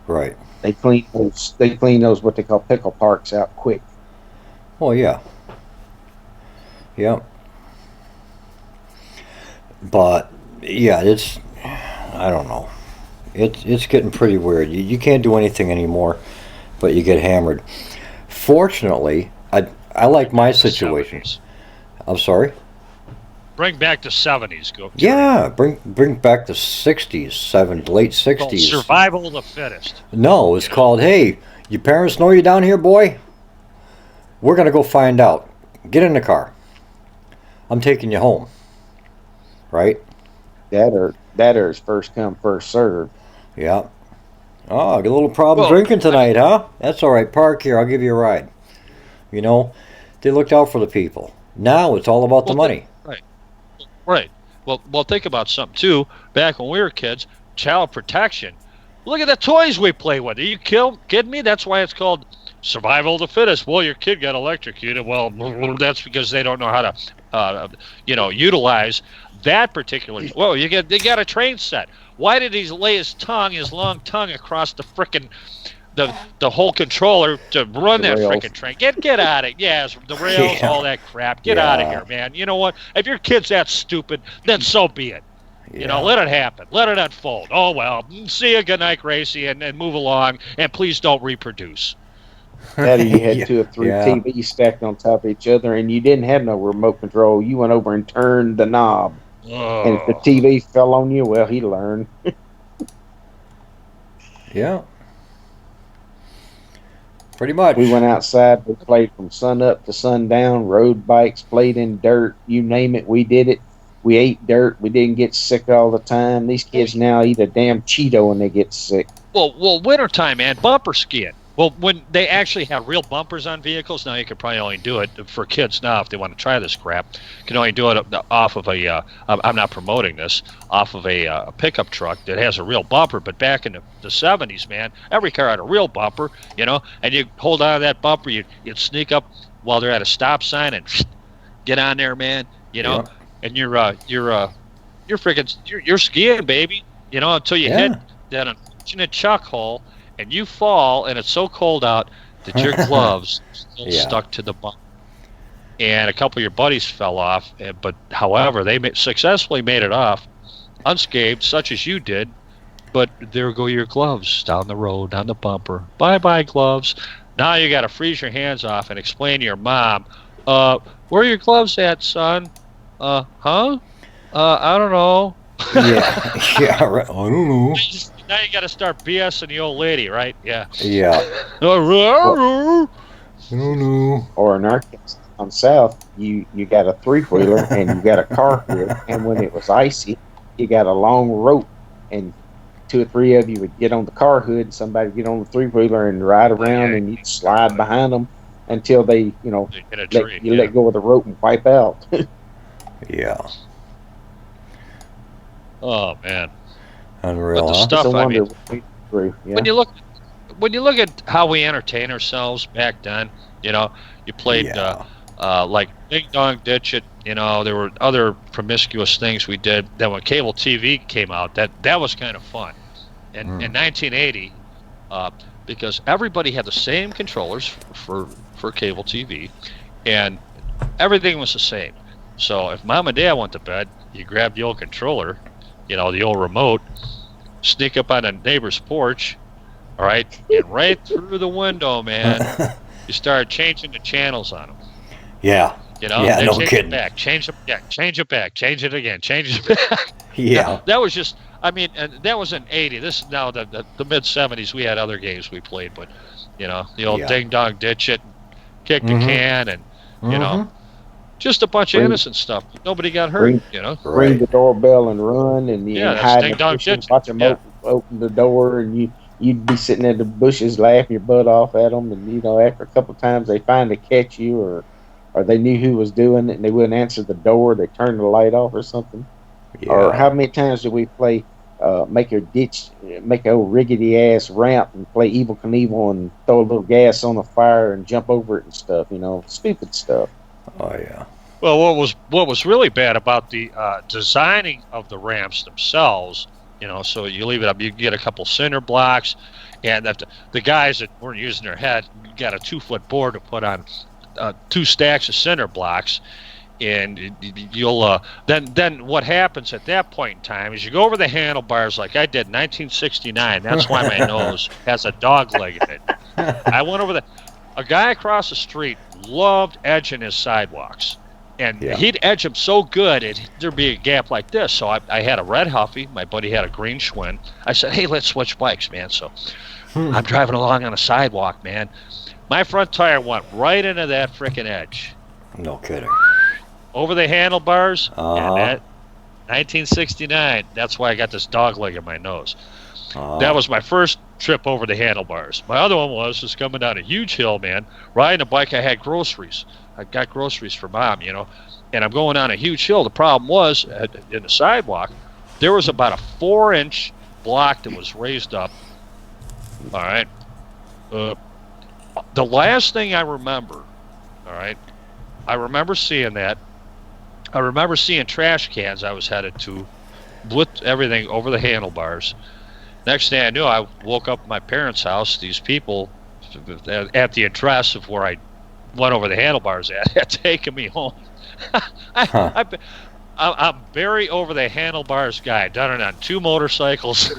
Right. They clean those what they call pickle parks out quick. Oh yeah. Yep. But yeah, I don't know. It's getting pretty weird. You can't do anything anymore, but you get hammered. Fortunately, I like my situation. 70s. I'm sorry. Bring back the 70s. Go. Yeah, bring back the 60s, late Called 60s. Survival of the fittest. No, it's called, "Hey, your parents know you down here, boy? We're going to go find out. Get in the car. I'm taking you home." Right? That or is first come, first served. Yeah. Oh, I got a little problem Well, drinking tonight, huh? That's all right. Park here. I'll give you a ride. They looked out for the people. Now it's all about the money. Right. Well, think about something too. Back when we were kids, child protection. Look at the toys we play with. Are you kidding me? That's why it's called survival of the fittest. Well, your kid got electrocuted. Well, that's because they don't know how to, utilize that particular. Well, they got a train set. Why did he lay his long tongue across the frickin' the whole controller to run that rails. frickin' train? Get out of it. Yes, the rails, Yeah. all that crap. Get out of Yeah. here, man. You know what? If your kid's that stupid, then so be it. Yeah. Let it happen. Let it unfold. Oh, well. See you. Good night, Gracie, and move along. And please don't reproduce. That or you had Yeah. 2 or 3 Yeah. TVs stacked on top of each other, and you didn't have no remote control. You went over and turned the knob, and if the Oh. TV fell on you, well, he learned. Yeah. Pretty much. We went outside. We played from sun up to sundown. Rode bikes, played in dirt. You name it, we did it. We ate dirt. We didn't get sick all the time. These kids now eat a damn Cheeto and they get sick. Well, wintertime, man. Bumper skiing. Well, when they actually have real bumpers on vehicles, now you could probably only do it for kids now if they want to try this crap. You can only do it off of a, I'm not promoting this, off of a pickup truck that has a real bumper. But back in the 70s, man, every car had a real bumper, and you hold on to that bumper, you'd sneak up while they're at a stop sign and get on there, man, Yeah. and you're freaking, you're skiing, baby, until you hit that unfortunate chuck hole. And you fall, and it's so cold out that your gloves still Yeah. stuck to the bumper. And a couple of your buddies fell off, but however, they successfully made it off unscathed, such as you did. But there go your gloves down the road, down the bumper. Bye-bye, gloves. Now you got to freeze your hands off and explain to your mom, where are your gloves at, son? Huh? I don't know. Yeah. Yeah. Right. I don't know. Now you got to start BSing the old lady, right? Yeah. Yeah. I don't know. Or in our case, on south, you got a 3-wheeler and you got a car hood, and when it was icy, you got a long rope, and 2 or 3 of you would get on the car hood, and somebody would get on the 3-wheeler and ride around, and you'd slide behind them until they, In a tree. let go of the rope and wipe out. Yeah. Oh man. Unreal. But the Huh? stuff, It's a I wonder mean, what we through. Yeah. when you look at how we entertain ourselves back then, you played Yeah. like Ding Dong Ditch It, You know, there were other promiscuous things we did. Then when cable TV came out, that was kind of fun. And in 1980, because everybody had the same controllers for cable TV, and everything was the same. So if Mom and Dad went to bed, you grab the old controller, you know, the old remote, sneak up on a neighbor's porch, all right, and right through the window, man, you start changing the channels on them. Yeah. You know, yeah, no change kidding. it back, change it back, change it again, change it back. Yeah. That was just, I mean, and that was in 80. This is now the mid 70s. We had other games we played, but, you know, the old ding dong ditch it, kick the can, and, you know, just a bunch of innocent stuff. Nobody got hurt, you know. Ring the doorbell and run, and you hide in the ding-dong bushes, ditch. watch them open the door, and you'd be sitting in the bushes laughing your butt off at them, and, you know, after a couple of times they finally catch you, or they knew who was doing it, and they wouldn't answer the door, they turned the light off or something. Yeah. Or how many times did we play make a old rickety ass ramp and play Evel Knievel and throw a little gas on the fire and jump over it and stuff, you know, stupid stuff. Oh yeah. Well, what was really bad about the designing of the ramps themselves, you know, so you leave it up, you get a couple cinder blocks, and that the guys that weren't using their head got a 2-foot board to put on 2 stacks of cinder blocks, and you'll then what happens at that point in time is you go over the handlebars like I did in 1969. That's why my nose has a dog leg in it. I went over a guy across the street loved edging his sidewalks, and he'd edge them so good there'd be a gap like this. So I had a red Huffy, my buddy had a green Schwinn. I said, hey, let's switch bikes, man. So I'm driving along on a sidewalk, man. My front tire went right into that frickin' edge. No kidding. Over the handlebars, and that 1969, that's why I got this dog leg in my nose. That was my first trip over the handlebars. My other one was coming down a huge hill, man. Riding a bike, I had groceries. I got groceries for Mom, you know, and I'm going down a huge hill. The problem was, in the sidewalk, there was about a 4-inch block that was raised up. All right. The last thing I remember, all right, I remember seeing that. I remember seeing trash cans I was headed to, with everything over the handlebars. Next thing I knew, I woke up at my parents' house. These people at the address of where I went over the handlebars had taken me home. I'm very over the handlebars guy. Done it on 2 motorcycles.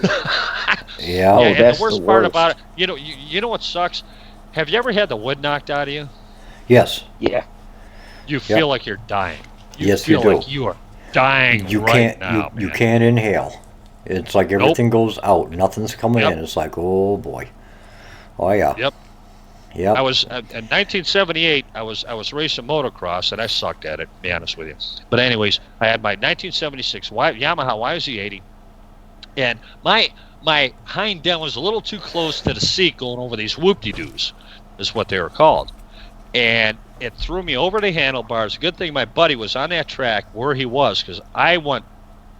Yeah. Oh, and that's the worst part about it, you know what sucks? Have you ever had the wood knocked out of you? Yes. Yeah. You feel like you're dying. Yes, you do. Feel like you are dying right now. You can't inhale. It's like everything goes out. Nothing's coming in. It's like, oh boy. Oh yeah. Yep. I was in 1978. I was racing motocross, and I sucked at it. To be honest with you. But anyways, I had my 1976 Yamaha YZ80, and my hind end was a little too close to the seat going over these whoop-de-doos, is what they were called, and it threw me over the handlebars. Good thing my buddy was on that track where he was, because I went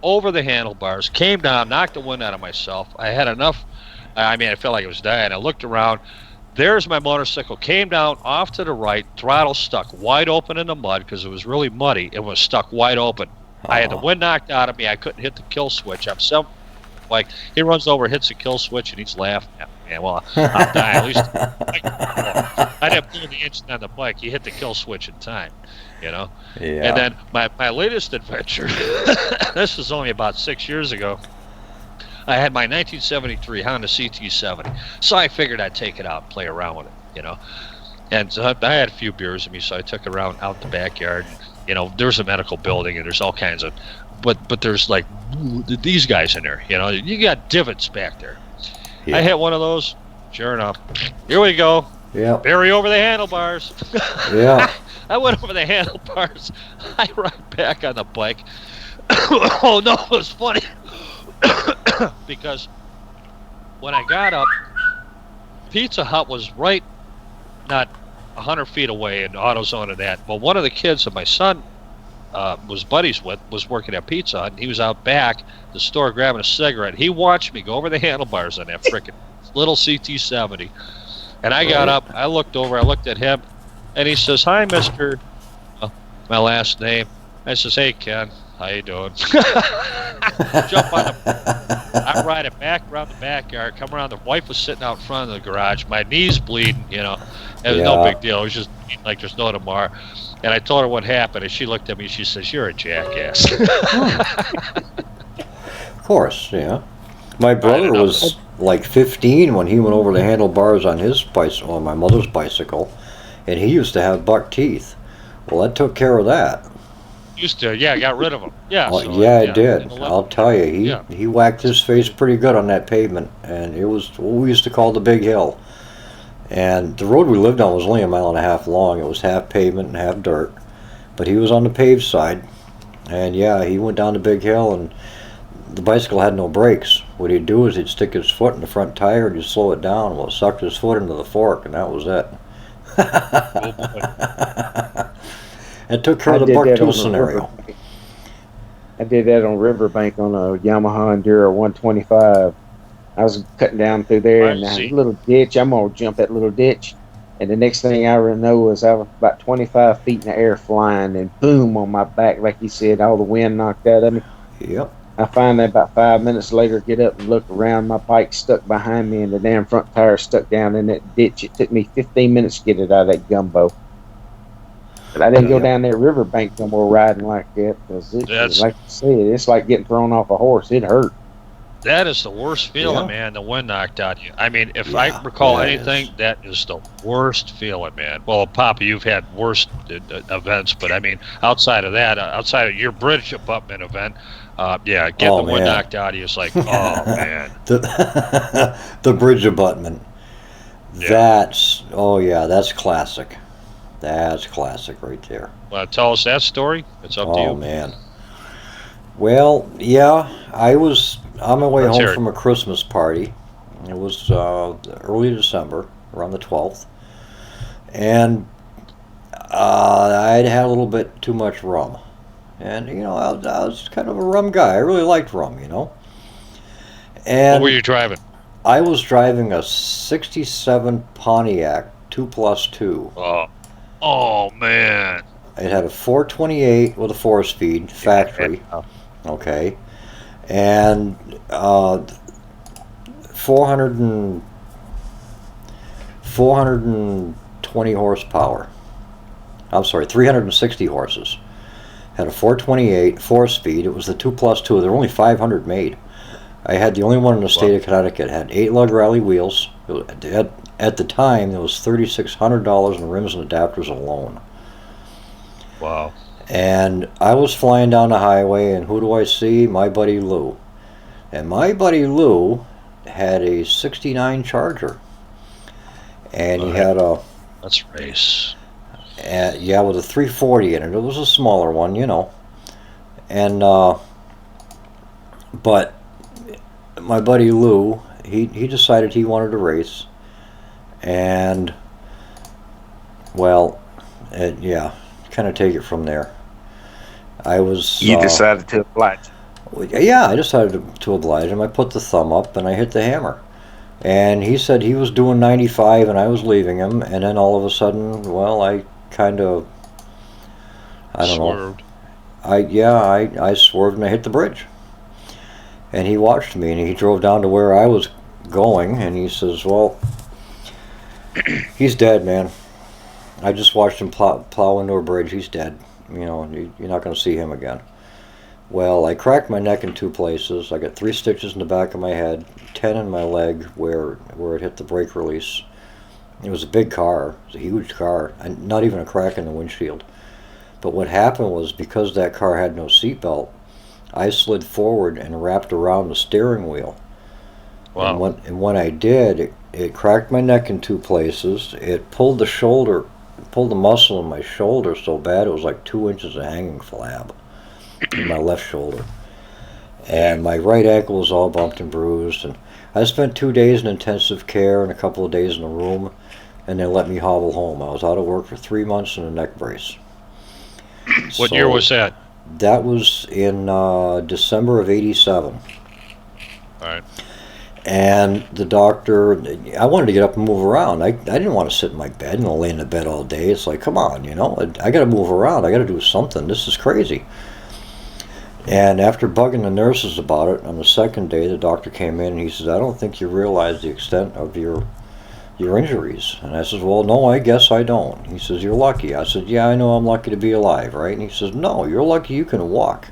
over the handlebars, came down, knocked the wind out of myself. I had enough. I mean, I felt like I was dying. I looked around. There's my motorcycle. Came down off to the right. Throttle stuck wide open in the mud because it was really muddy. It was stuck wide open. I had the wind knocked out of me. I couldn't hit the kill switch. Like, he runs over, hits the kill switch, and he's laughing at me. Man, well, I'm dying. At least I didn't pull the engine on the bike. He hit the kill switch in time, you know? Yeah. And then my latest adventure, this was only about 6 years ago. I had my 1973 Honda CT70, so I figured I'd take it out and play around with it, you know? And so I had a few beers in me, so I took it around out the backyard. You know, there's a medical building, and there's all kinds of... But there's, like, these guys in there, you know? You got divots back there. Yeah. I hit one of those. Sure enough. Here we go. Yeah. Bury over the handlebars. Yeah. I went over the handlebars. I ride back on the bike. Oh, no, it was funny. Because when I got up, Pizza Hut was right, not 100 feet away in AutoZone and that. But one of the kids that my son was buddies with was working at Pizza Hut, and he was out back at the store grabbing a cigarette. He watched me go over the handlebars on that frickin' little CT70. And I got up, I looked over, I looked at him, and he says, "Hi, Mr. My last name." I says, "Hey, Ken, how you doing?" Jump on I ride it back around the backyard, come around. The wife was sitting out front of the garage. My knee's bleeding, It was no big deal. It was just like there's no tomorrow. And I told her what happened, and she looked at me. She says, "You're a jackass." Of course, yeah. My brother was like 15 when he went over the handlebars on his bicycle, on my mother's bicycle, and he used to have buck teeth. Well, that took care of that. Used to, got rid of them. Yeah, well, it did. I'll tell you, he whacked his face pretty good on that pavement, and it was what we used to call the Big Hill. And the road we lived on was only 1.5 miles long. It was half pavement and half dirt, but he was on the paved side, and he went down the Big Hill, and the bicycle had no brakes. What he'd do is he'd stick his foot in the front tire and just slow it down. Well, it sucked his foot into the fork, and that was it. It took care of the buck-tooth scenario. I did that on Riverbank on a Yamaha Enduro 125. I was cutting down through there, and a little ditch. I'm going to jump that little ditch. And the next thing I know was I was about 25 feet in the air flying, and boom, on my back, like you said, all the wind knocked out of me. Yep. I finally, about 5 minutes later, get up and look around. My bike stuck behind me, and the damn front tire stuck down in that ditch. It took me 15 minutes to get it out of that gumbo. But I didn't go down that riverbank no more riding like that, because like you said, it's like getting thrown off a horse. It hurt. That is the worst feeling, man. The wind knocked out of you. I mean, if I recall anything, that is the worst feeling, man. Well, Papa, you've had worse events, but I mean, outside of that, outside of your bridge abutment event, getting the wind knocked out of you is like, oh man. The bridge abutment. That's that's classic. That's classic right there. Well, tell us that story. It's up to you. Oh man. Well, I was on my way home from a Christmas party. It was early December, around the 12th, and I'd had a little bit too much rum. And, I was kind of a rum guy. I really liked rum, And what were you driving? I was driving a 67 Pontiac 2+2. Oh, man. It had a 428 with a 4-speed factory. Okay. And 420 horsepower. I'm sorry, 360 horses. Had a 428 4-speed. It was the 2+2. There were only 500 made. I had the only one in the state of Connecticut. It had 8-lug rally wheels. At the time, there was $3,600 in rims and adapters alone. Wow. And I was flying down the highway, and who do I see? My buddy Lou. And my buddy Lou had a 69 Charger. And he had a... Let's race. With a 340 in it. It was a smaller one, And, but my buddy Lou, he decided he wanted to race. And, kind of take it from there. You decided to oblige. Yeah, I decided to oblige him. I put the thumb up and I hit the hammer. And he said he was doing 95 and I was leaving him. And then all of a sudden, I kind of, I don't swerved. know. I swerved and I hit the bridge. And he watched me and he drove down to where I was going and he says, well, he's dead, man. I just watched him plow into a bridge. He's dead. You're not going to see him again. Well, I cracked my neck in 2 places. I got 3 stitches in the back of my head, 10 in my leg where it hit the brake release. It was a big car. It was a huge car. And not even a crack in the windshield. But what happened was because that car had no seatbelt, I slid forward and wrapped around the steering wheel. Wow. And when I did, it cracked my neck in 2 places. It pulled the muscle in my shoulder so bad it was like 2 inches of hanging flab in my left shoulder. And my right ankle was all bumped and bruised. And I spent 2 days in intensive care and a couple of days in a room, and they let me hobble home. I was out of work for 3 months in a neck brace. What year was that? That was in December of '87. All right. And the doctor, I wanted to get up and move around. I didn't want to sit in my bed and lay in the bed all day. It's like, come on, I got to move around. I got to do something. This is crazy. And after bugging the nurses about it, on the second day, the doctor came in and he says, I don't think you realize the extent of your injuries. And I says, well, no, I guess I don't. He says, you're lucky. I said, yeah, I know I'm lucky to be alive, right? And he says, no, you're lucky you can walk.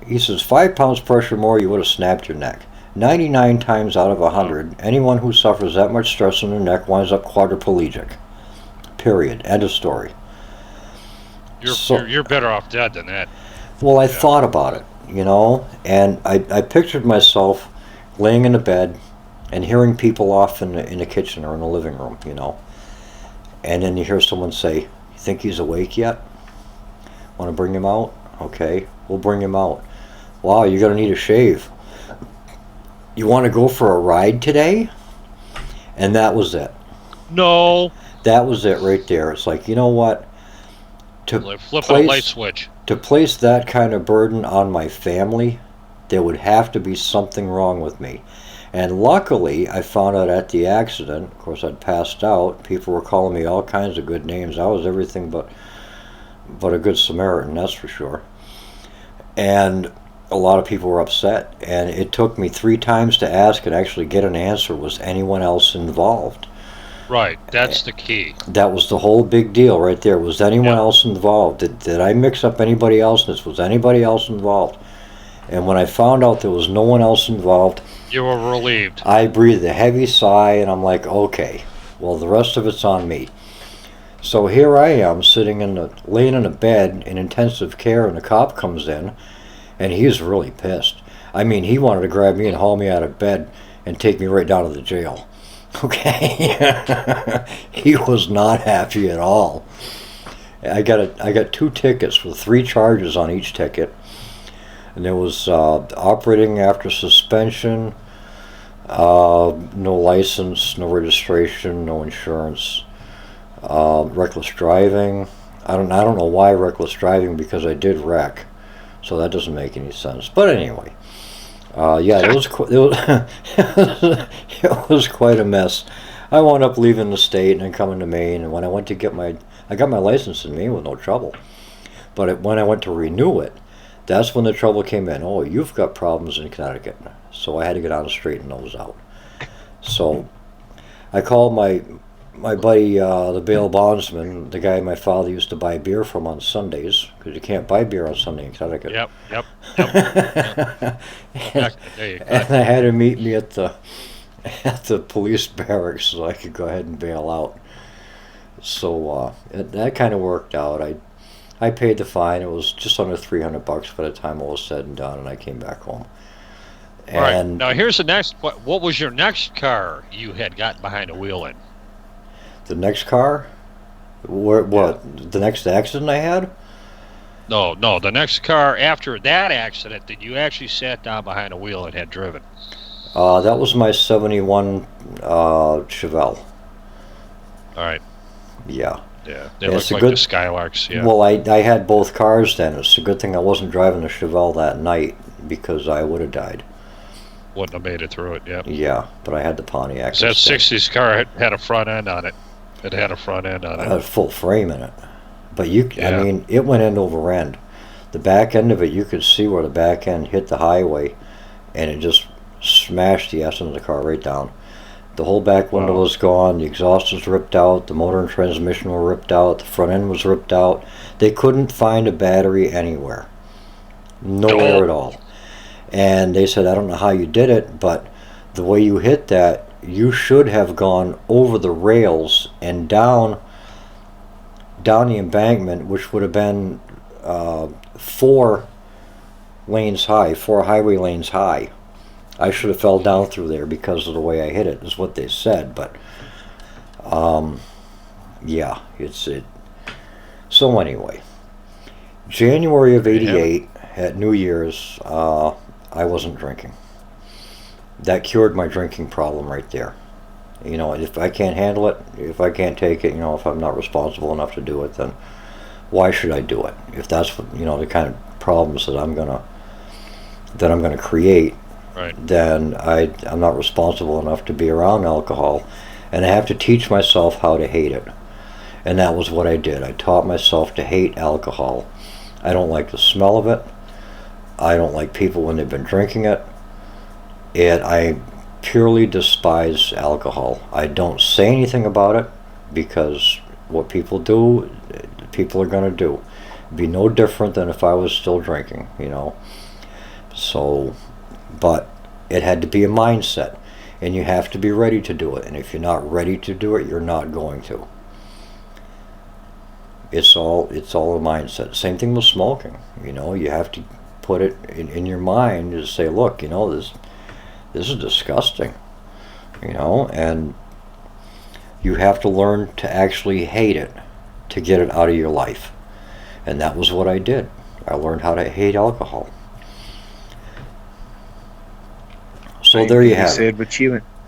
He says, 5 pounds pressure more, you would have snapped your neck. 99 times out of 100, anyone who suffers that much stress in their neck winds up quadriplegic. Period. End of story. You're better off dead than that. Well, I thought about it, and I pictured myself laying in the bed and hearing people off in the kitchen or in the living room, and then you hear someone say, you think he's awake yet? Want to bring him out? Okay, we'll bring him out. Wow, you're going to need a shave. You want to go for a ride today? And that was it. No. That was it right there. It's like, you know what? Flip a light switch. To place that kind of burden on my family, there would have to be something wrong with me. And luckily, I found out at the accident, of course I'd passed out, people were calling me all kinds of good names. I was everything but a good Samaritan, that's for sure. And a lot of people were upset, and it took me 3 times to ask and actually get an answer, was anyone else involved? Right, that's the key. That was the whole big deal right there. Was anyone else involved? Did I mix up anybody else in this? Was anybody else involved? And when I found out there was no one else involved, you were relieved. I breathed a heavy sigh, and I'm like, okay, well, the rest of it's on me. So here I am, laying in a bed in intensive care, and a cop comes in, and he's really pissed. I mean, he wanted to grab me and haul me out of bed and take me right down to the jail. Okay? He was not happy at all. I got 2 tickets with 3 charges on each ticket. And there was operating after suspension, no license, no registration, no insurance, reckless driving. I don't know why reckless driving, because I did wreck. So that doesn't make any sense. But anyway, it was quite a mess. I wound up leaving the state and then coming to Maine. And when I went to I got my license in Maine with no trouble. But when I went to renew it, that's when the trouble came in. Oh, you've got problems in Connecticut. So I had to get on and straighten those out. So I called my buddy, the bail bondsman, the guy my father used to buy beer from on Sundays, because you can't buy beer on Sunday in Connecticut. Yep. And I had him meet me at the police barracks so I could go ahead and bail out. So that kind of worked out. I paid the fine. It was just under $300 by the time it was said and done, and I came back home. And all right. Now here's the next. What was your next car you had gotten behind the wheel in? The next car? What? The next accident I had? No. The next car after that accident that you actually sat down behind a wheel and had driven. That was my 71 Chevelle. All right. Yeah. Yeah, they look like the Skylarks, yeah. Well, I had both cars then. It's a good thing I wasn't driving the Chevelle that night, because I would have died. Wouldn't have made it through it, yeah. Yeah, but I had the Pontiac. That 60s car had a front end on it. It had a front end on it. It had a full frame in it. But I mean, it went end over end. The back end of it, you could see where the back end hit the highway, and it just smashed the ass end of the car right down. The whole back window was gone, the exhaust was ripped out, the motor and transmission were ripped out, the front end was ripped out. They couldn't find a battery anywhere. Nowhere at all. And they said, I don't know how you did it, but the way you hit that, you should have gone over the rails and down the embankment, which would have been 4 lanes high, 4 highway lanes high. I should have fell down through there because of the way I hit it, is what they said. But yeah, it's it. So anyway, January of '88 at New Year's, I wasn't drinking. That cured my drinking problem right there. You know, if I can't handle it, if I can't take it, if I'm not responsible enough to do it, then why should I do it? If that's what, the kind of problems that I'm gonna create, then I'm not responsible enough to be around alcohol, and I have to teach myself how to hate it. And that was what I did. I taught myself to hate alcohol. I don't like the smell of it. I don't like people when they've been drinking it. I purely despise alcohol. I don't say anything about it because what people do, people are going to do. It'd be no different than if I was still drinking, you know. So, but it had to be a mindset, and you have to be ready to do it. And if you're not ready to do it, you're not going to. It's all a mindset. Same thing with smoking. You know, you have to put it in your mind to say, look, you know, this is disgusting. You know, and you have to learn to actually hate it to get it out of your life. And that was what I did. I learned how to hate alcohol. So there you have it.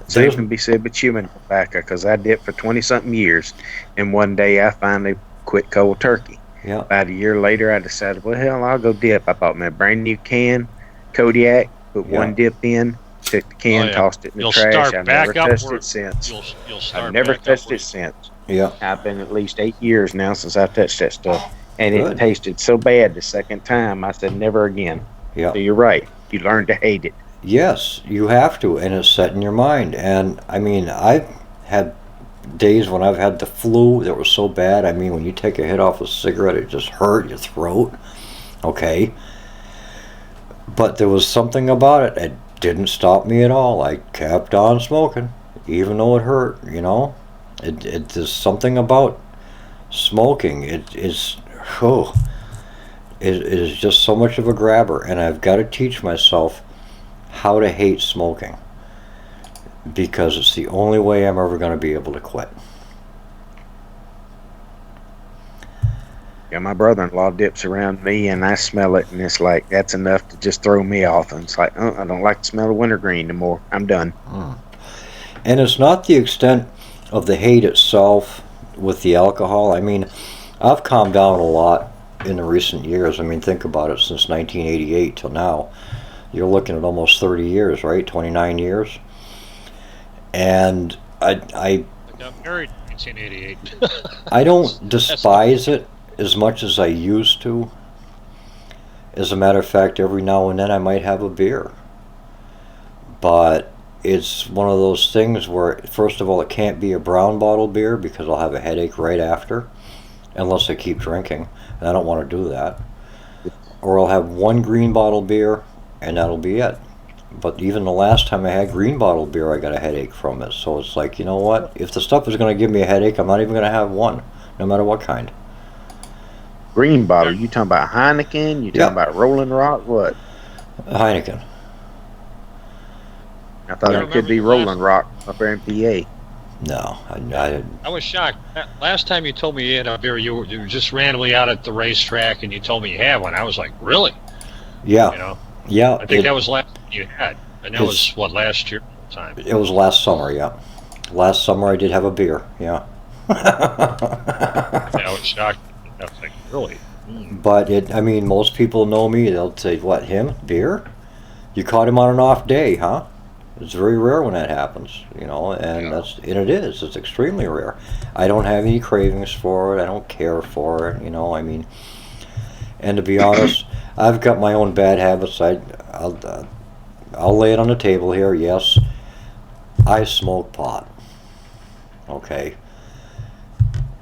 Same can be said with chewing tobacco, because I did for 20-something years, and one day I finally quit cold turkey. Yeah. About a year later, I decided, well, hell, I'll go dip. I bought me a brand new can, Kodiak, put one dip in, took the can, tossed it in the trash. I've never touched it since. I've never touched it since. Yeah. I've been at least 8 years now since I've touched that stuff. And it tasted so bad the second time, I said, never again. Yeah. So you're right. You learn to hate it. Yes, you have to, and it's set in your mind. And I mean, I've had days when I've had the flu that was so bad. I mean, when you take a hit off a cigarette, it just hurt your throat. Okay. But there was something about it that didn't stop me at all. I kept on smoking, even though it hurt, you know. There's something about smoking. It is just so much of a grabber, and I've got to teach myself how to hate smoking, because it's the only way I'm ever going to be able to quit. Yeah, my brother-in-law dips around me, and I smell it, and it's like, that's enough to just throw me off. And it's like, I don't like the smell of wintergreen anymore. I'm done. And it's not the extent of the hate itself with the alcohol. I mean, I've calmed down a lot in the recent years. I mean, think about it, since 1988 till now. You're looking at almost 30 years, right? 29 years. And I got married in 1988. I don't despise it as much as I used to. As a matter of fact, every now and then I might have a beer. But it's one of those things where, first of all, it can't be a brown bottle beer because I'll have a headache right after, unless I keep drinking, and I don't want to do that. Or I'll have one green bottle beer, and that'll be it. But even the last time I had green bottle beer, I got a headache from it. So it's like, you know what? If the stuff is going to give me a headache, I'm not even going to have one, no matter what kind. Green bottle? You talking about Heineken? You talking about Rolling Rock? What? Heineken. I thought it could be Rolling Rock up there in PA. No, I was shocked. Last time you told me you had a beer, you were just randomly out at the racetrack, and you told me you had one. I was like, really? Yeah. You know? Yeah. I think that was last you had, and that was what, last year time? It was last summer, yeah. Last summer I did have a beer, yeah. I was shocked. I was like, really? But I mean, most people know me. They'll say, "What, him? Beer? You caught him on an off day, huh?" It's very rare when that happens, you know, and it is. It's extremely rare. I don't have any cravings for it. I don't care for it, you know. I mean, and to be honest, I've got my own bad habits. I'll lay it on the table here. Yes, I smoke pot. Okay.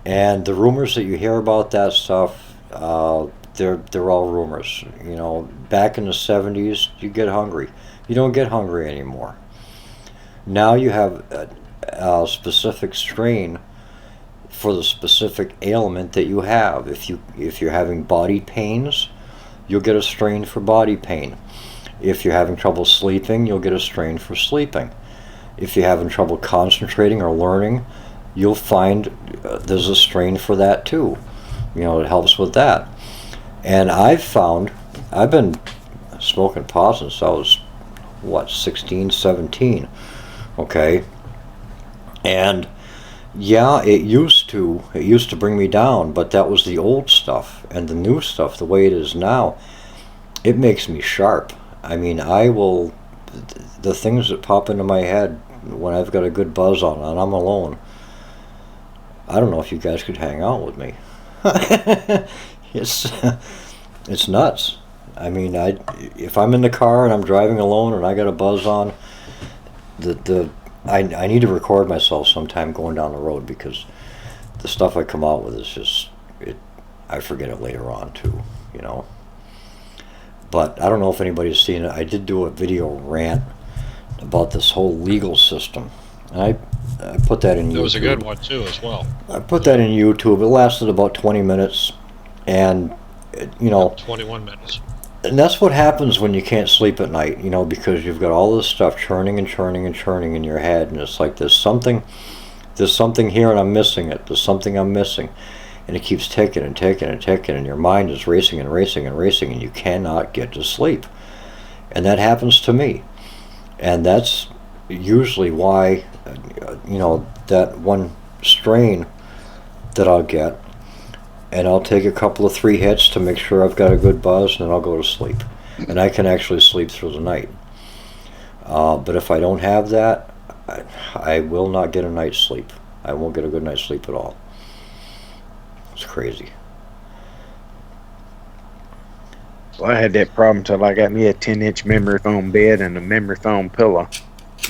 And the rumors that you hear about that stuff, they're all rumors. You know, back in the 70s, you get hungry. You don't get hungry anymore. Now you have a specific strain for the specific ailment that you have. If you're having body pains, you'll get a strain for body pain. If you're having trouble sleeping, you'll get a strain for sleeping. If you're having trouble concentrating or learning, you'll find there's a strain for that too. You know, it helps with that. And I've been smoking pot since I was, 16, 17. Okay. And yeah, it used to bring me down, but that was the old stuff. And the new stuff, the way it is now, it makes me sharp. I mean, I will the things that pop into my head when I've got a good buzz on and I'm alone. I don't know if you guys could hang out with me. It's nuts. I mean, if I'm in the car and I'm driving alone and I got a buzz on, I need to record myself sometime going down the road, because the stuff I come out with is just I forget it later on too, you know. But I don't know if anybody's seen it. I did do a video rant about this whole legal system, and I put that in YouTube. It was a good one too, as well. I put that in YouTube. It lasted about 20 minutes, and 21 minutes. And that's what happens when you can't sleep at night, you know, because you've got all this stuff churning and churning and churning in your head, and it's like there's something here and I'm missing it. There's something I'm missing. And it keeps ticking and ticking and ticking, and your mind is racing and racing and racing, and you cannot get to sleep. And that happens to me. And that's usually why, that one strain that I'll get, and I'll take a couple of 3 hits to make sure I've got a good buzz, and then I'll go to sleep. And I can actually sleep through the night. But if I don't have that, I will not get a night's sleep. I won't get a good night's sleep at all. It's crazy. Well, I had that problem until I got me a 10-inch memory foam bed and a memory foam pillow.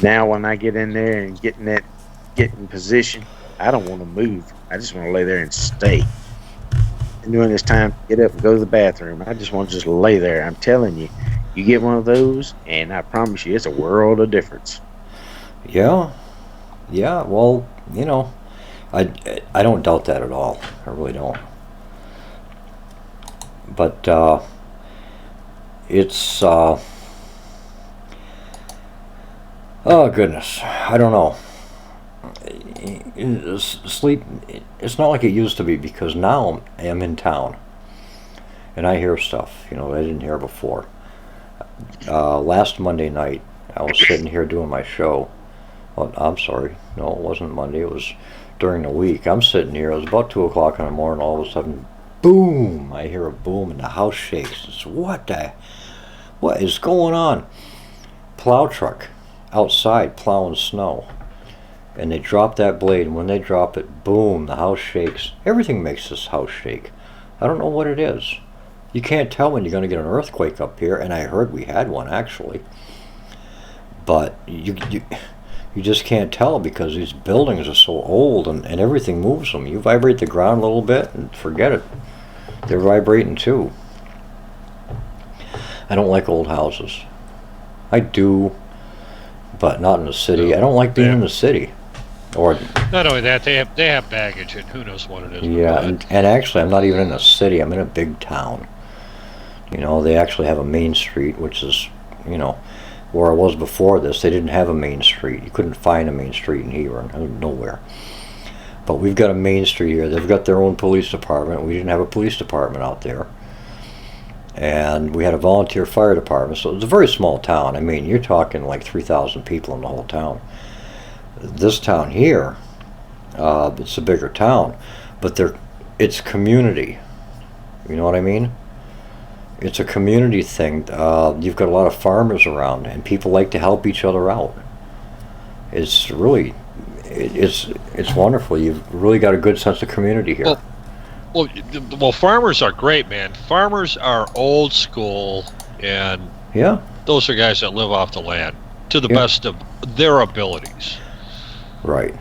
Now when I get in there and get in position, I don't want to move. I just want to lay there and stay. And during this time, get up and go to the bathroom. I just want to just lay there. I'm telling you, you get one of those, and I promise you, it's a world of difference. Yeah. Well, I don't doubt that at all. I really don't. But it's oh goodness, I don't know. Sleep, it's not like it used to be, because now I'm in town and I hear stuff, I didn't hear before. Last Monday night, I was sitting here doing my show. Well, I'm sorry, no, it wasn't Monday, it was during the week. I'm sitting here, it was about 2 o'clock in the morning, all of a sudden, boom, I hear a boom and the house shakes. It's what is going on? Plow truck outside plowing snow. And they drop that blade, and when they drop it, boom, the house shakes. Everything makes this house shake. I don't know what it is. You can't tell when you're going to get an earthquake up here, and I heard we had one actually. But you just can't tell, because these buildings are so old, and everything moves them. You vibrate the ground a little bit and forget it. They're vibrating too. I don't like old houses. I do, but not in the city. I don't like being in the city. Or not only that, they have baggage, and who knows what it is. Yeah, and actually I'm not even in a city. I'm in a big town. They actually have a main street, which is, where I was before this. They didn't have a main street. You couldn't find a main street in Hebron, nowhere. But we've got a main street here. They've got their own police department. We didn't have a police department out there. And we had a volunteer fire department, so it was a very small town. I mean, you're talking like 3,000 people in the whole town. This town here, it's a bigger town, but it's community. You know what I mean? It's a community thing. You've got a lot of farmers around, and people like to help each other out. It's really, it's wonderful. You've really got a good sense of community here. Well, farmers are great, man. Farmers are old school, and those are guys that live off the land to the best of their abilities. Right.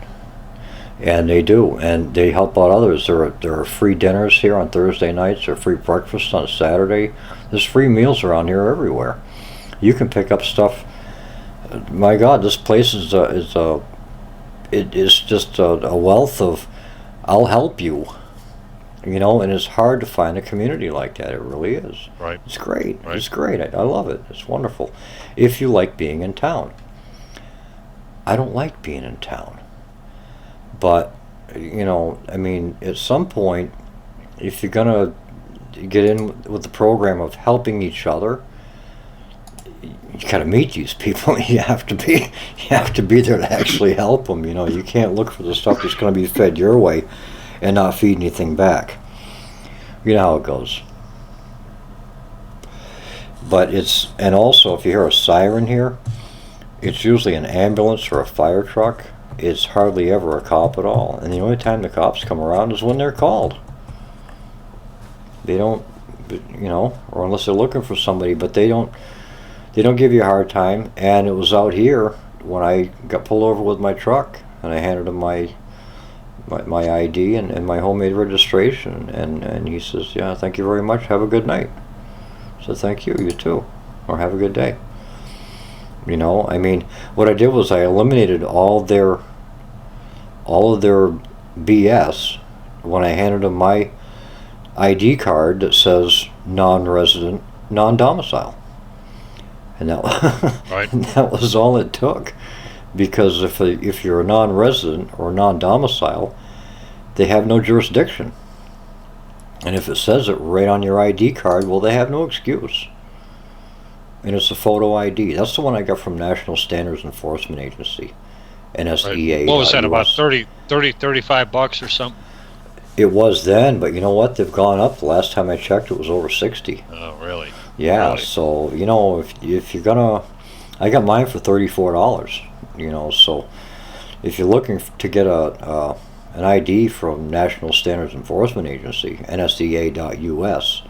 And they do, and they help out others. There are free dinners here on Thursday nights, there are free breakfasts on Saturday. There's free meals around here everywhere. You can pick up stuff. My God, this place is just a wealth of, I'll help you. And it's hard to find a community like that. It really is. Right. It's great. Right. It's great. I love it. It's wonderful. If you like being in town. I don't like being in town. But, at some point, if you're going to get in with the program of helping each other, you got to meet these people. You have to be there to actually help them. You can't look for the stuff that's going to be fed your way and not feed anything back. You know how it goes. But and also if you hear a siren here, it's usually an ambulance or a fire truck. It's hardly ever a cop at all. And the only time the cops come around is when they're called. They don't, or unless they're looking for somebody, but they don't give you a hard time. And it was out here when I got pulled over with my truck, and I handed him my ID and my homemade registration, and he says, yeah, thank you very much, have a good night. I said, thank you, you too, or have a good day. I mean, what I did was I eliminated all of their BS when I handed them my ID card that says non-resident, non-domicile. And that, right. And that was all it took. Because if you're a non-resident or non-domicile, they have no jurisdiction. And if it says it right on your ID card, well, they have no excuse. And it's a photo ID. That's the one I got from National Standards Enforcement Agency, NSEA. Right. What was that, about $35 or something? It was then, but you know what? They've gone up. The last time I checked, it was over 60. Oh, really? Yeah, really? So, if you're gonna... I got mine for $34. So if you're looking to get an ID from National Standards Enforcement Agency, NSEA.US,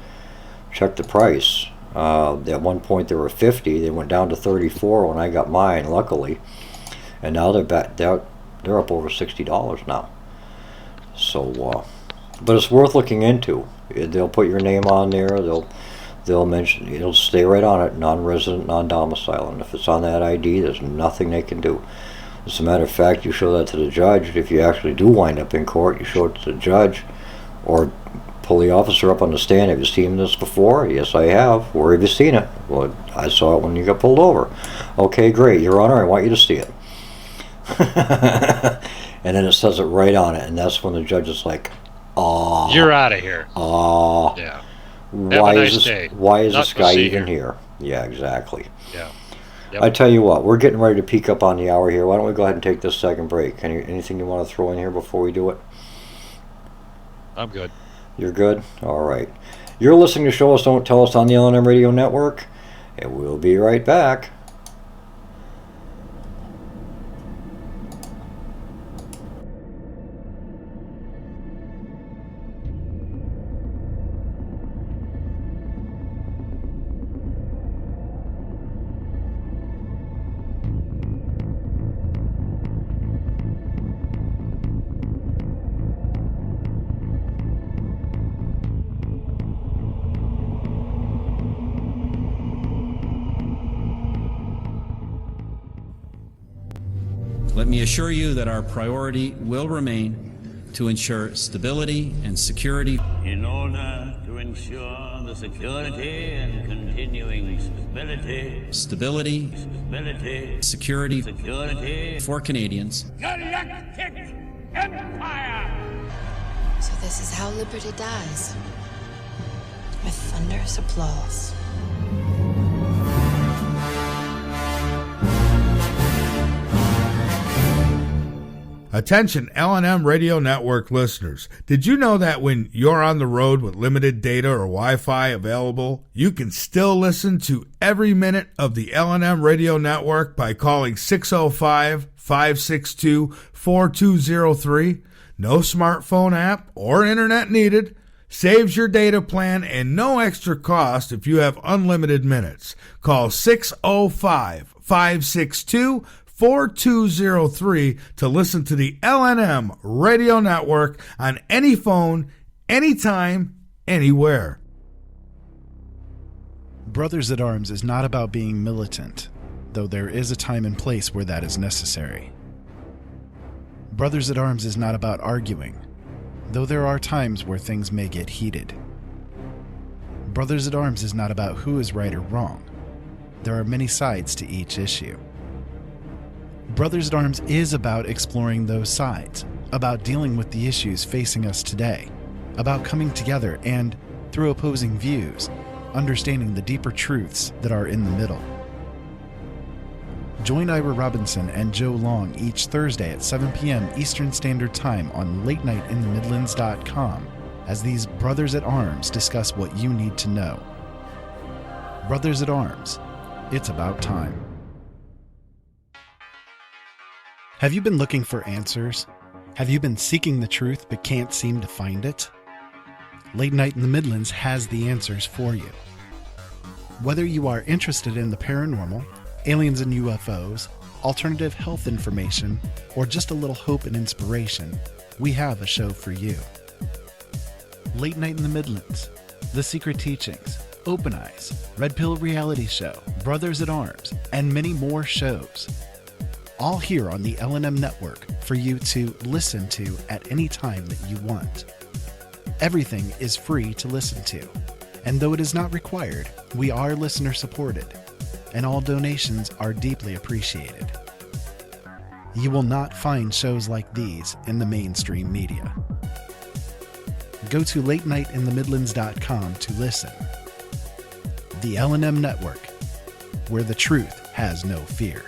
check the price. At one point they were 50, they went down to 34 when I got mine, luckily, and now they're up over $60 now. So, but it's worth looking into. They'll put your name on there. They'll mention, it'll stay right on it, non-resident, non-domicile, and if it's on that ID, there's nothing they can do. As a matter of fact, you show that to the judge. If you actually do wind up in court, you show it to the judge, or pull the officer up on the stand. Have you seen this before? Yes, I have. Where have you seen it? Well, I saw it when you got pulled over. Okay, great, Your Honor, I want you to see it. And then it says it right on it, and that's when the judge is like, "Aw, you're out of here." Aw, yeah. Why nice is this? day. Why is Not this guy to see even here? Yeah, exactly. Yeah. Yep. I tell you what, we're getting ready to peak up on the hour here. Why don't we go ahead and take this second break? Anything you want to throw in here before we do it? I'm good. You're good? All right. You're listening to Show Us, Don't Tell Us on the LNM Radio Network, and we'll be right back. Let me assure you that our priority will remain to ensure stability and security. In order to ensure the security and continuing stability, security for Canadians. Galactic Empire! So this is how liberty dies. With thunderous applause. Attention LNM Radio Network listeners. Did you know that when you're on the road with limited data or Wi-Fi available, you can still listen to every minute of the LNM Radio Network by calling 605-562-4203? No smartphone app or internet needed. Saves your data plan and no extra cost if you have unlimited minutes. Call 605-562-4203 to listen to the LNM Radio Network on any phone, anytime, anywhere. Brothers at Arms is not about being militant, though there is a time and place where that is necessary. Brothers at Arms is not about arguing, though there are times where things may get heated. Brothers at Arms is not about who is right or wrong. There are many sides to each issue. Brothers at Arms is about exploring those sides, about dealing with the issues facing us today, about coming together and, through opposing views, understanding the deeper truths that are in the middle. Join Ira Robinson and Joe Long each Thursday at 7 p.m. Eastern Standard Time on LateNightInTheMidlands.com as these Brothers at Arms discuss what you need to know. Brothers at Arms, it's about time. Have you been looking for answers? Have you been seeking the truth but can't seem to find it? Late Night in the Midlands has the answers for you. Whether you are interested in the paranormal, aliens and UFOs, alternative health information, or just a little hope and inspiration, we have a show for you. Late Night in the Midlands, The Secret Teachings, Open Eyes, Red Pill Reality Show, Brothers at Arms, and many more shows. All here on the L&M Network for you to listen to at any time that you want. Everything is free to listen to, and though it is not required, we are listener supported, and all donations are deeply appreciated. You will not find shows like these in the mainstream media. Go to latenightinthemidlands.com to listen. The L&M Network, where the truth has no fear.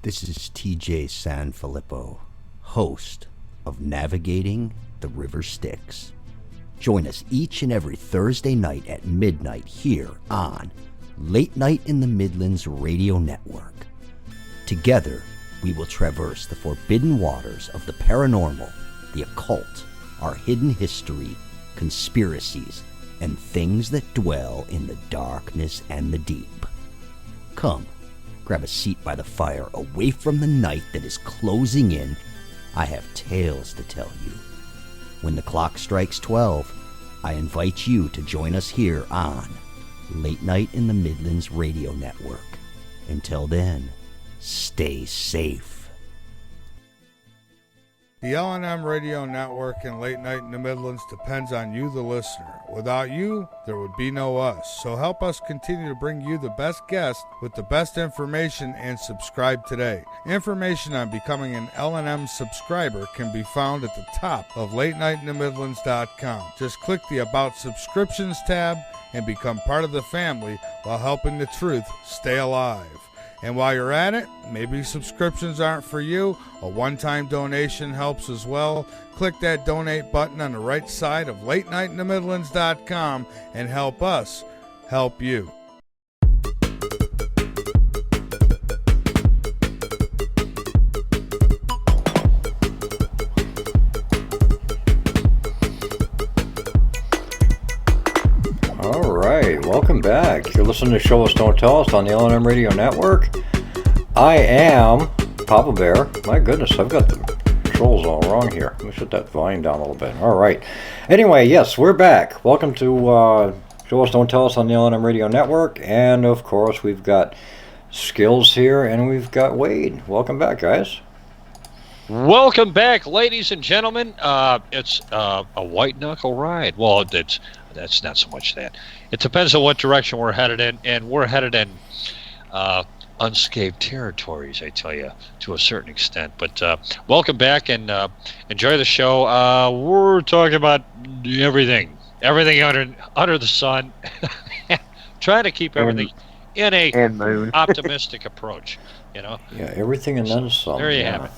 This is TJ Sanfilippo, host of Navigating the River Styx. Join us each and every Thursday night at midnight here on Late Night in the Midlands Radio Network. Together, we will traverse the forbidden waters of the paranormal, the occult, our hidden history, conspiracies, and things that dwell in the darkness and the deep. Come, grab a seat by the fire away from the night that is closing in. I have tales to tell you. When the clock strikes 12, I invite you to join us here on Late Night in the Midlands Radio Network. Until then, stay safe. The L&M Radio Network and Late Night in the Midlands depends on you, the listener. Without you, there would be no us. So help us continue to bring you the best guests with the best information and subscribe today. Information on becoming an L&M subscriber can be found at the top of latenightinthemidlands.com. Just click the About Subscriptions tab and become part of the family while helping the truth stay alive. And while you're at it, maybe subscriptions aren't for you. A one-time donation helps as well. Click that donate button on the right side of latenightinthemidlands.com and help us help you. All right, welcome back. You're listening to Show Us Don't Tell Us on the L&M Radio Network. I am Papa Bear. My goodness, I've got the controls all wrong here. Let me shut that volume down a little bit. All right. Anyway, yes, we're back. Welcome to Show Us Don't Tell Us on the L&M Radio Network. And, of course, we've got Skills here, and we've got Wade. Welcome back, guys. Welcome back, ladies and gentlemen. It's a white knuckle ride. Well, that's not so much that. It depends on what direction we're headed in, and we're headed in unscathed territories, I tell you, to a certain extent. But welcome back, and enjoy the show. We're talking about everything under the sun. Trying to keep everything in a optimistic approach, you know. Yeah, everything and then some. There you have it.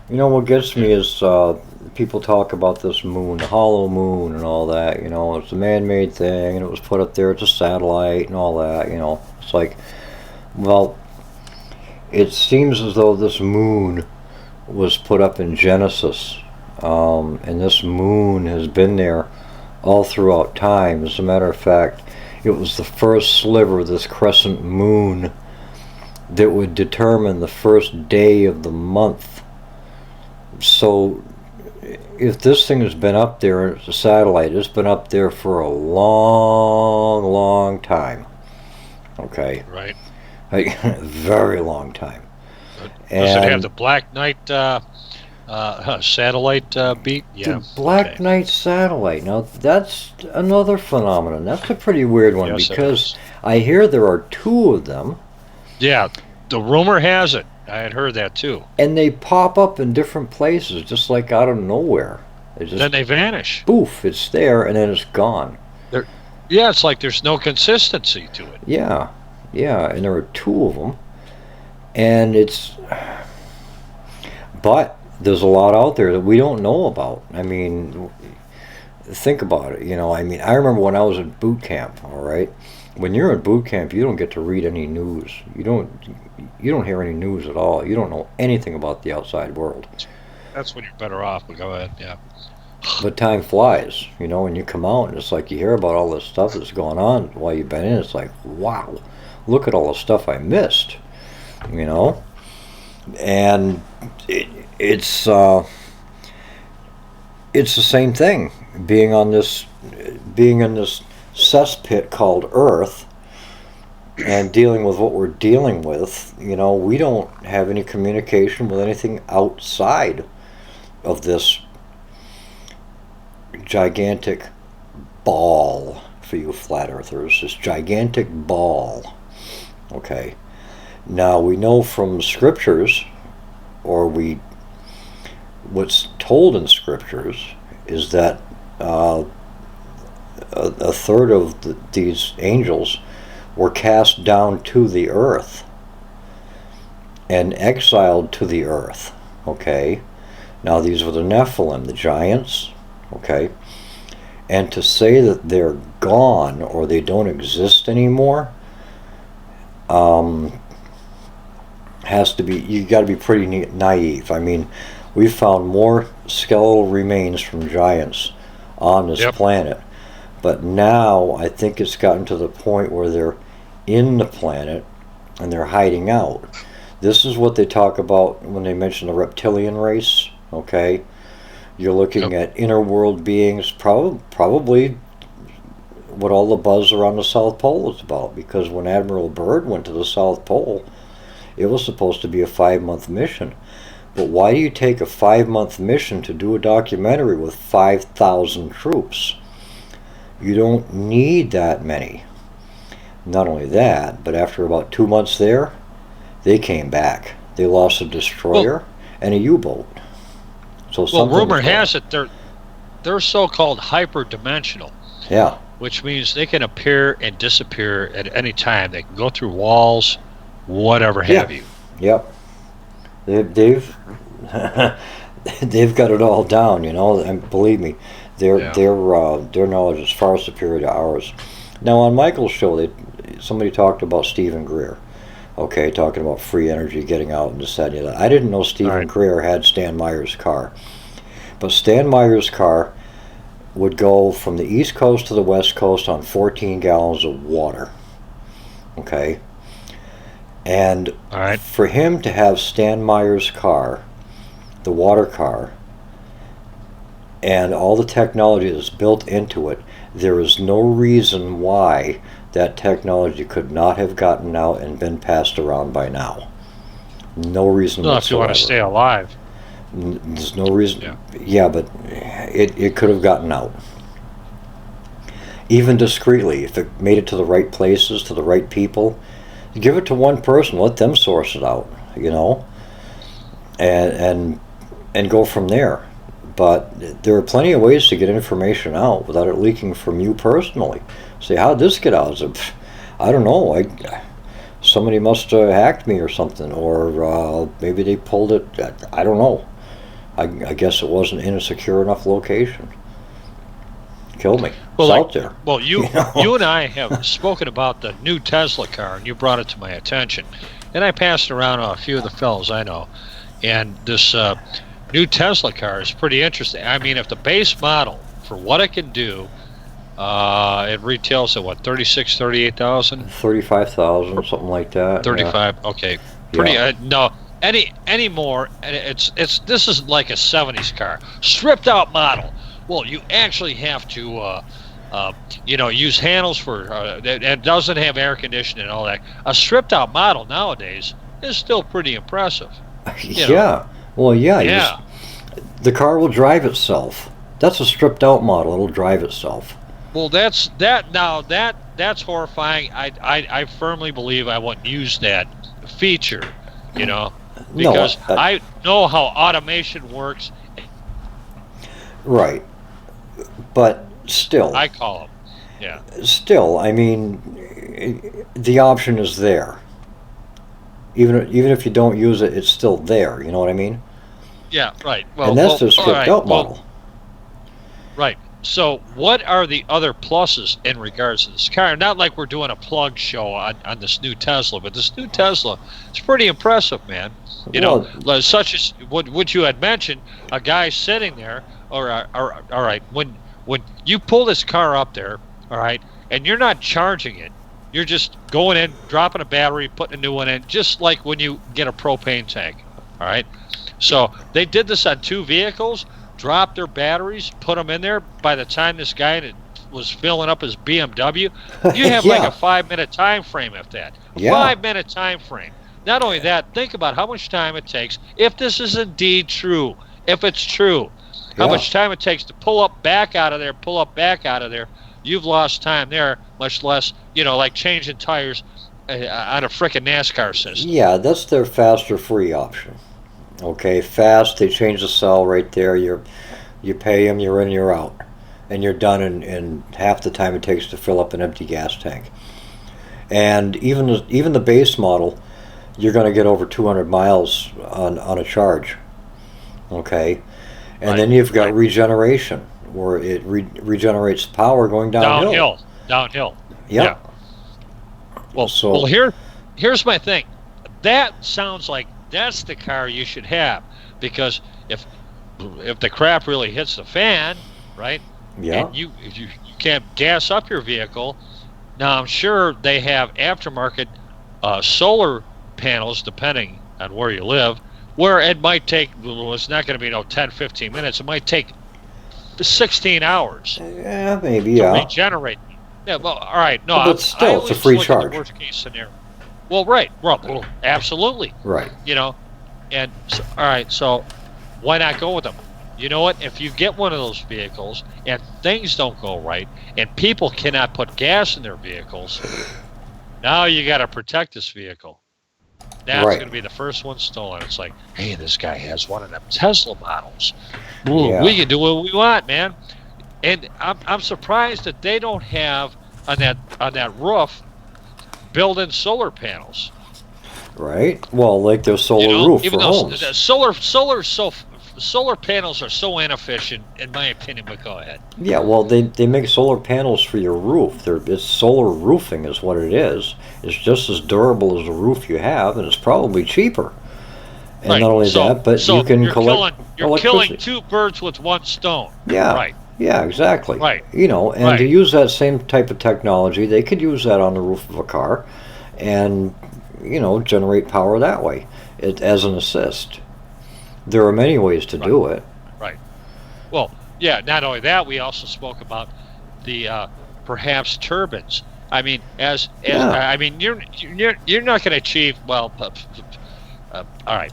You know, what gets me is people talk about this moon, the hollow moon and all that, you know, it's a man-made thing, and it was put up there, it's a satellite and all that, you know. It's like, well, it seems as though this moon was put up in Genesis, and this moon has been there all throughout time. As a matter of fact, it was the first sliver, this crescent moon, that would determine the first day of the month. So if this thing has been up there, it's a satellite, it's been up there for a long time. Okay? Right. Very long time. Does it have the Black Knight satellite beat? Yeah. The Black Knight satellite. Now, that's another phenomenon. That's a pretty weird one, yes, because I hear there are two of them. Yeah, the rumor has it. I had heard that too. And they pop up in different places, just like out of nowhere. Then they vanish. Poof, it's there, and then it's gone. Yeah, it's like there's no consistency to it. Yeah, and there are two of them. And but there's a lot out there that we don't know about. I mean, think about it, you know. I mean, I remember when I was at boot camp, all right, when you're in boot camp, you don't get to read any news. You don't hear any news at all. You don't know anything about the outside world. That's when you're better off. But go ahead, yeah. But time flies, you know, when you come out, and it's like you hear about all this stuff that's going on while you've been in. It's like, wow, look at all the stuff I missed, you know. And it's the same thing, being in this cesspit called Earth, and dealing with what we're dealing with. You know, we don't have any communication with anything outside of this gigantic ball, for you flat earthers, this gigantic ball. Okay, now we know from scriptures, or what's told in scriptures is that a third of these angels were cast down to the earth and exiled to the earth. Okay, now these were the Nephilim, the giants. Okay, and to say that they're gone or they don't exist anymore has to be, you got to be pretty naive. I mean, we found more skeletal remains from giants on this planet, but now I think it's gotten to the point where they're in the planet and they're hiding out. This is what they talk about when they mention the reptilian race. Okay, you're looking at inner world beings, probably what all the buzz around the South Pole is about, because when Admiral Byrd went to the South Pole, it was supposed to be a 5-month mission. But why do you take a 5-month mission to do a documentary with 5,000 troops? You don't need that many. Not only that, but after about 2 months there, they came back. They lost a destroyer and a U-boat. So rumor has it they're so-called hyperdimensional. Yeah. Which means they can appear and disappear at any time. They can go through walls, whatever have you. Yep. They've got it all down, you know. And believe me, their knowledge is far superior to ours. Now on Michael's show, somebody talked about Stephen Greer. Okay, talking about free energy, getting out and this, that, and that. I didn't know Stephen Greer had Stan Meyer's car. But Stan Meyer's car would go from the East Coast to the West Coast on 14 gallons of water. Okay? And for him to have Stan Meyer's car, the water car, and all the technology that's built into it, there is no reason why that technology could not have gotten out and been passed around by now. No reason whatsoever. If you want to stay alive. There's no reason. Yeah, but it could have gotten out. Even discreetly, if it made it to the right places, to the right people, give it to one person, let them source it out, you know, and go from there. But there are plenty of ways to get information out without it leaking from you personally. Say, how'd this get out? I don't know. Somebody must have hacked me or something, or maybe they pulled it. I don't know. I guess it wasn't in a secure enough location. Kill me. Well, it's out there. Well, you and I have spoken about the new Tesla car, and you brought it to my attention. And I passed it around to a few of the fellows I know. And this new Tesla car is pretty interesting. I mean, if the base model, for what it can do, it retails at what, 36, 38,000? 35,000, something like that. 35, yeah. Okay. Pretty, no. Any more, this is like a 70s car. Stripped out model. Well, you actually have to, use handles for, it doesn't have air conditioning and all that. A stripped out model nowadays is still pretty impressive. Yeah. Well, yeah. The car will drive itself. That's a stripped out model. It'll drive itself. Well, that's horrifying. I firmly believe I wouldn't use that feature, because I know how automation works. Right. But still. I call them. Yeah. Still, I mean, the option is there. Even if you don't use it, it's still there. You know what I mean? Yeah, right. Well, and that's the stripped out model. Right. So what are the other pluses in regards to this car? Not like we're doing a plug show on this new Tesla, but this new Tesla is pretty impressive, man. You know, such as what you had mentioned, a guy sitting there, all right, when you pull this car up there, all right, and you're not charging it, you're just going in, dropping a battery, putting a new one in, just like when you get a propane tank, all right? So they did this on 2 vehicles, dropped their batteries, put them in there. By the time this guy was filling up his BMW, you have like a 5-minute time frame of that. A 5-minute time frame. Not only that, think about how much time it takes, if this is indeed true, if it's true, how much time it takes to pull up back out of there. You've lost time there, much less, like changing tires on a frickin' NASCAR system. Yeah, that's their faster free option. Okay, fast, they change the cell right there. You pay them, you're in, you're out. And you're done in half the time it takes to fill up an empty gas tank. And even the base model, you're going to get over 200 miles on a charge. Okay? And then you've got regeneration, where it regenerates power going downhill. Downhill. Yeah. Well, here's my thing. That sounds like that's the car you should have, because if the crap really hits the fan, right? Yeah. And you can't gas up your vehicle. Now I'm sure they have aftermarket solar panels, depending on where you live, where it might take, it's not going to be 10-15 minutes. It might take 16 hours. Yeah, maybe. To regenerate. Yeah. Well, all right. No, but still, it's a free charge. The worst case scenario. Well, right. Well, absolutely. Right. And so, all right. So why not go with them? You know what? If you get one of those vehicles and things don't go right, and people cannot put gas in their vehicles, now you got to protect this vehicle. That's going to be the first one stolen. It's like, hey, this guy has one of them Tesla models. We can do what we want, man. And I'm surprised that they don't have on that roof built-in solar panels. Right. Well, like their solar roof even for though homes. Solar panels are so inefficient, in my opinion. But go ahead. Yeah. Well, they make solar panels for your roof. It's solar roofing is what it is. It's just as durable as the roof you have, and it's probably cheaper. And not only that, but you can collect You're killing 2 birds with 1 stone. Yeah. Right. Yeah, exactly. Right. And to use that same type of technology, they could use that on the roof of a car and, generate power that way as an assist. There are many ways to do it. Right. Well, yeah, not only that, we also spoke about the perhaps turbines. I mean, you're not going to achieve, all right.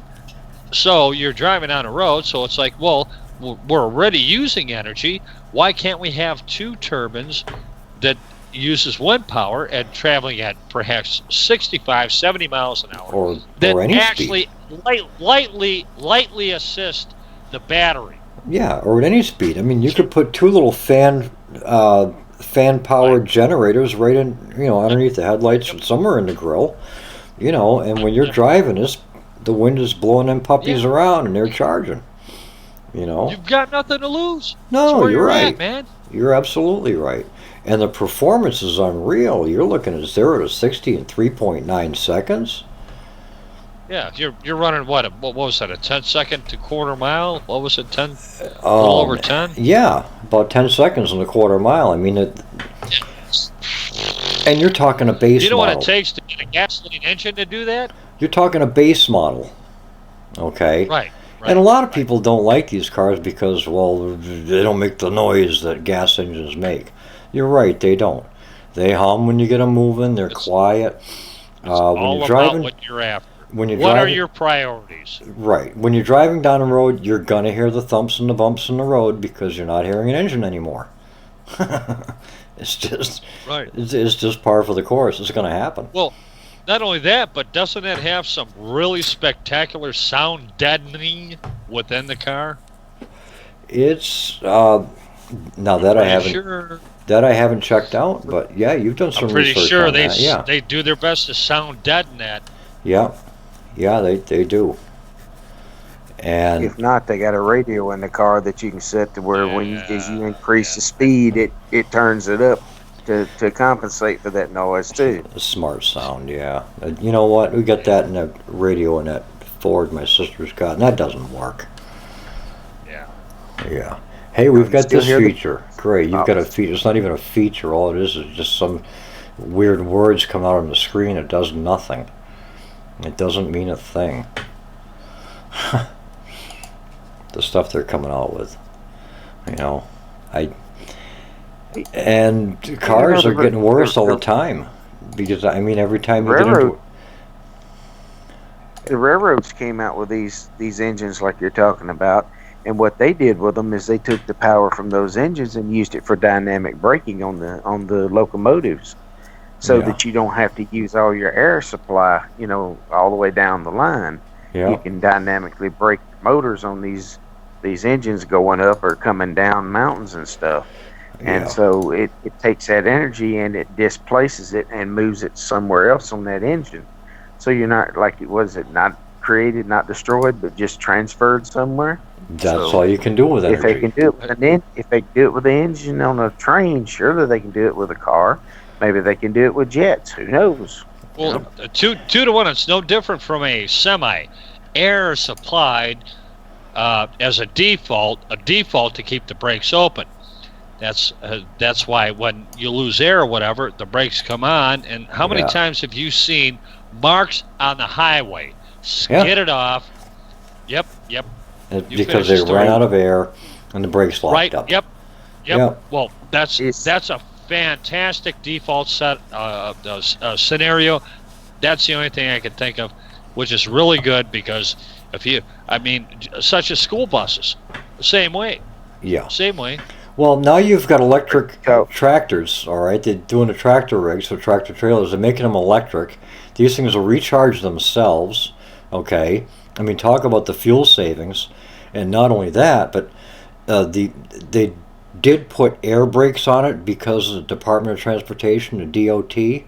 So you're driving on a road, so it's like, well, we're already using energy. Why can't we have 2 turbines that uses wind power and traveling at perhaps 65, 70 miles an hour or that any actually lightly assist the battery? Yeah, or at any speed. I mean, you could put 2 little fan-powered generators right in, underneath the headlights, somewhere in the grill, and when you're driving this, the wind is blowing them puppies around and they're charging. You've got nothing to lose. No, you're right, man. You're absolutely right. And the performance is unreal. You're looking at 0 to 60 in 3.9 seconds. Yeah, you're running what was that? A 10-second to quarter mile? What was it? 10? A little over 10? Yeah, about 10 seconds in a quarter mile. I mean, and you're talking a base model. You know what it takes to get a gasoline engine to do that? You're talking a base model. Okay. Right. And a lot of people don't like these cars because, well, they don't make the noise that gas engines make. You're right, they don't. They hum when you get them moving. They're quiet. It's all about what you're after. What are your priorities? Right. When you're driving down the road, you're going to hear the thumps and the bumps in the road because you're not hearing an engine anymore. It's just It's just par for the course. It's going to happen. Well, not only that, but doesn't it have some really spectacular sound deadening within the car? It's now that I haven't checked out, but yeah, you've done some research on that. Yeah, they do their best to sound deaden that. Yeah, they do. And if not, they got a radio in the car that you can set to where as you increase the speed, it turns it up to compensate for that noise too. Smart sound, yeah. You know what? We got that in that radio in that Ford my sister's got, and that doesn't work. Yeah. Yeah. Hey, we've got this hear the- feature. Great. You've got a feature. It's not even a feature. All it is just some weird words come out on the screen. It does nothing. It doesn't mean a thing. The stuff they're coming out with. You know, and cars are getting worse all the time. Because, I mean, every time you get into... The railroads came out with these engines like you're talking about, and what they did with them is they took the power from those engines and used it for dynamic braking on the locomotives, so that you don't have to use all your air supply, you know, all the way down the line. Yeah. You can dynamically brake the motors on these engines going up or coming down mountains and stuff. And so it takes that energy and it displaces it and moves it somewhere else on that engine. So you're not like not created, not destroyed, but just transferred somewhere. That's all you can do with energy. If they can do it with the engine on a train, surely they can do it with a car. Maybe they can do it with jets. Who knows? Well, 2 to 1. It's no different from a semi. Air supplied as a default to keep the brakes open. That's why when you lose air or whatever, the brakes come on. And how many times have you seen marks on the highway skidded off? Yep. Because they ran out of air and the brakes locked up. Yep. Well, that's a fantastic default scenario. That's the only thing I can think of, which is really good because such as school buses, the same way. Yeah. Same way. Well, now you've got electric tractors, all right? They're doing the tractor rigs, so tractor trailers. They're making them electric. These things will recharge themselves, okay? I mean, talk about the fuel savings. And not only that, but they did put air brakes on it because of the Department of Transportation, the DOT.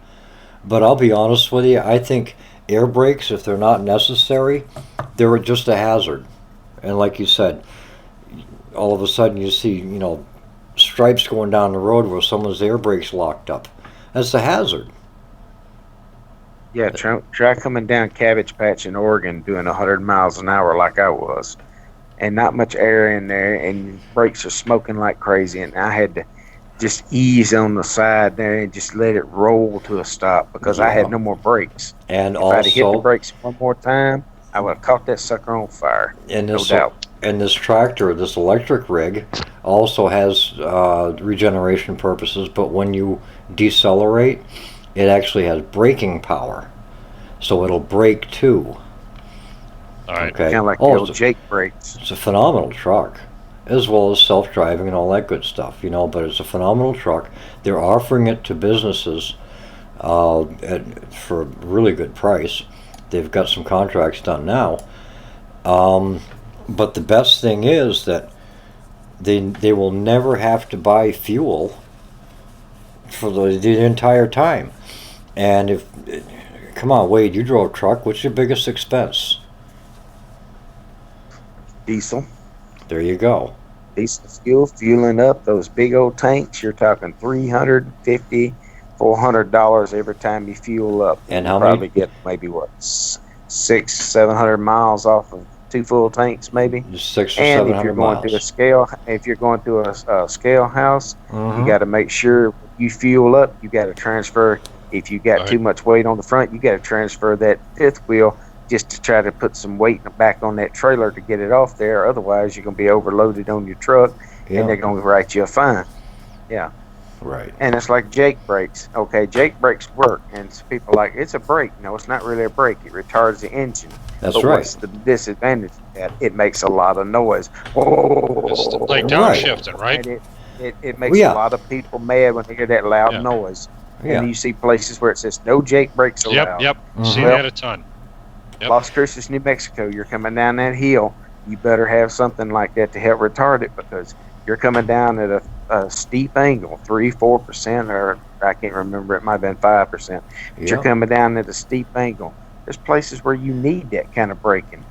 But I'll be honest with you, I think air brakes, if they're not necessary, they're just a hazard. And like you said, all of a sudden you see, you know, stripes going down the road where someone's air brakes locked up. That's a hazard. Yeah, try coming down Cabbage Patch in Oregon doing 100 miles an hour like I was. And not much air in there, and brakes are smoking like crazy, and I had to just ease on the side there and just let it roll to a stop because I had no more brakes. And if also, I'd hit the brakes one more time, I would have caught that sucker on fire. And no doubt. And this tractor, this electric rig, also has regeneration purposes, but when you decelerate, it actually has braking power. So it'll brake too. All right. Okay. Kind of like the old Jake brakes. It's a phenomenal truck, as well as self-driving and all that good stuff, you know, but it's a phenomenal truck. They're offering it to businesses for a really good price. They've got some contracts done now. But the best thing is that they will never have to buy fuel for the entire time. And come on, Wade, you drove a truck. What's your biggest expense? Diesel. There you go. Diesel fuel, fueling up those big old tanks. You're talking $350, $400 every time you fuel up. And you how probably many? get maybe 600-700 miles off of 2 full tanks, maybe. 600 or and 700 if you're going miles. to a scale house, Mhm. you got to make sure you fuel up. You got to transfer. If you got too much weight on the front, you got to transfer that fifth wheel just to try to put some weight back on that trailer to get it off there. Otherwise, you're going to be overloaded on your truck, and they're going to write you a fine. Yeah. Right. And it's like Jake brakes. Okay, Jake brakes work, and people are like, it's a brake. No, it's not really a brake. It retards the engine. That's but right. What's the disadvantage of that? It makes a lot of noise. Whoa. It's like downshifting, right? And it makes a lot of people mad when they hear that loud noise. Yeah. And you see places where it says no Jake brakes allowed. Yep. See Well, that a ton. Yep. Las Cruces, New Mexico, you're coming down that hill. You better have something like that to help retard it because you're coming down at a steep angle, 3-4%, or I can't remember, it might have been 5%. But you're coming down at a steep angle. There's places where you need that kind of braking.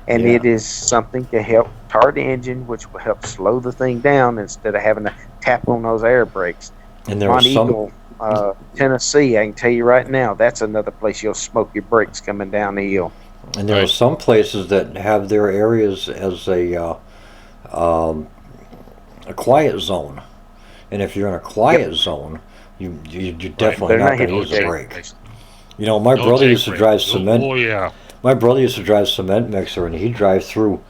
and it is something to help tar the engine, which will help slow the thing down instead of having to tap on those air brakes. And there on was some Eagle, Tennessee, I can tell you right now, that's another place you'll smoke your brakes coming down the hill. And there are some places that have their areas as a quiet zone. And if you're in a quiet zone, you're definitely not going to use a brake. You know, my brother used to drive cement. Oh, yeah. My brother used to drive cement mixer, and he'd drive through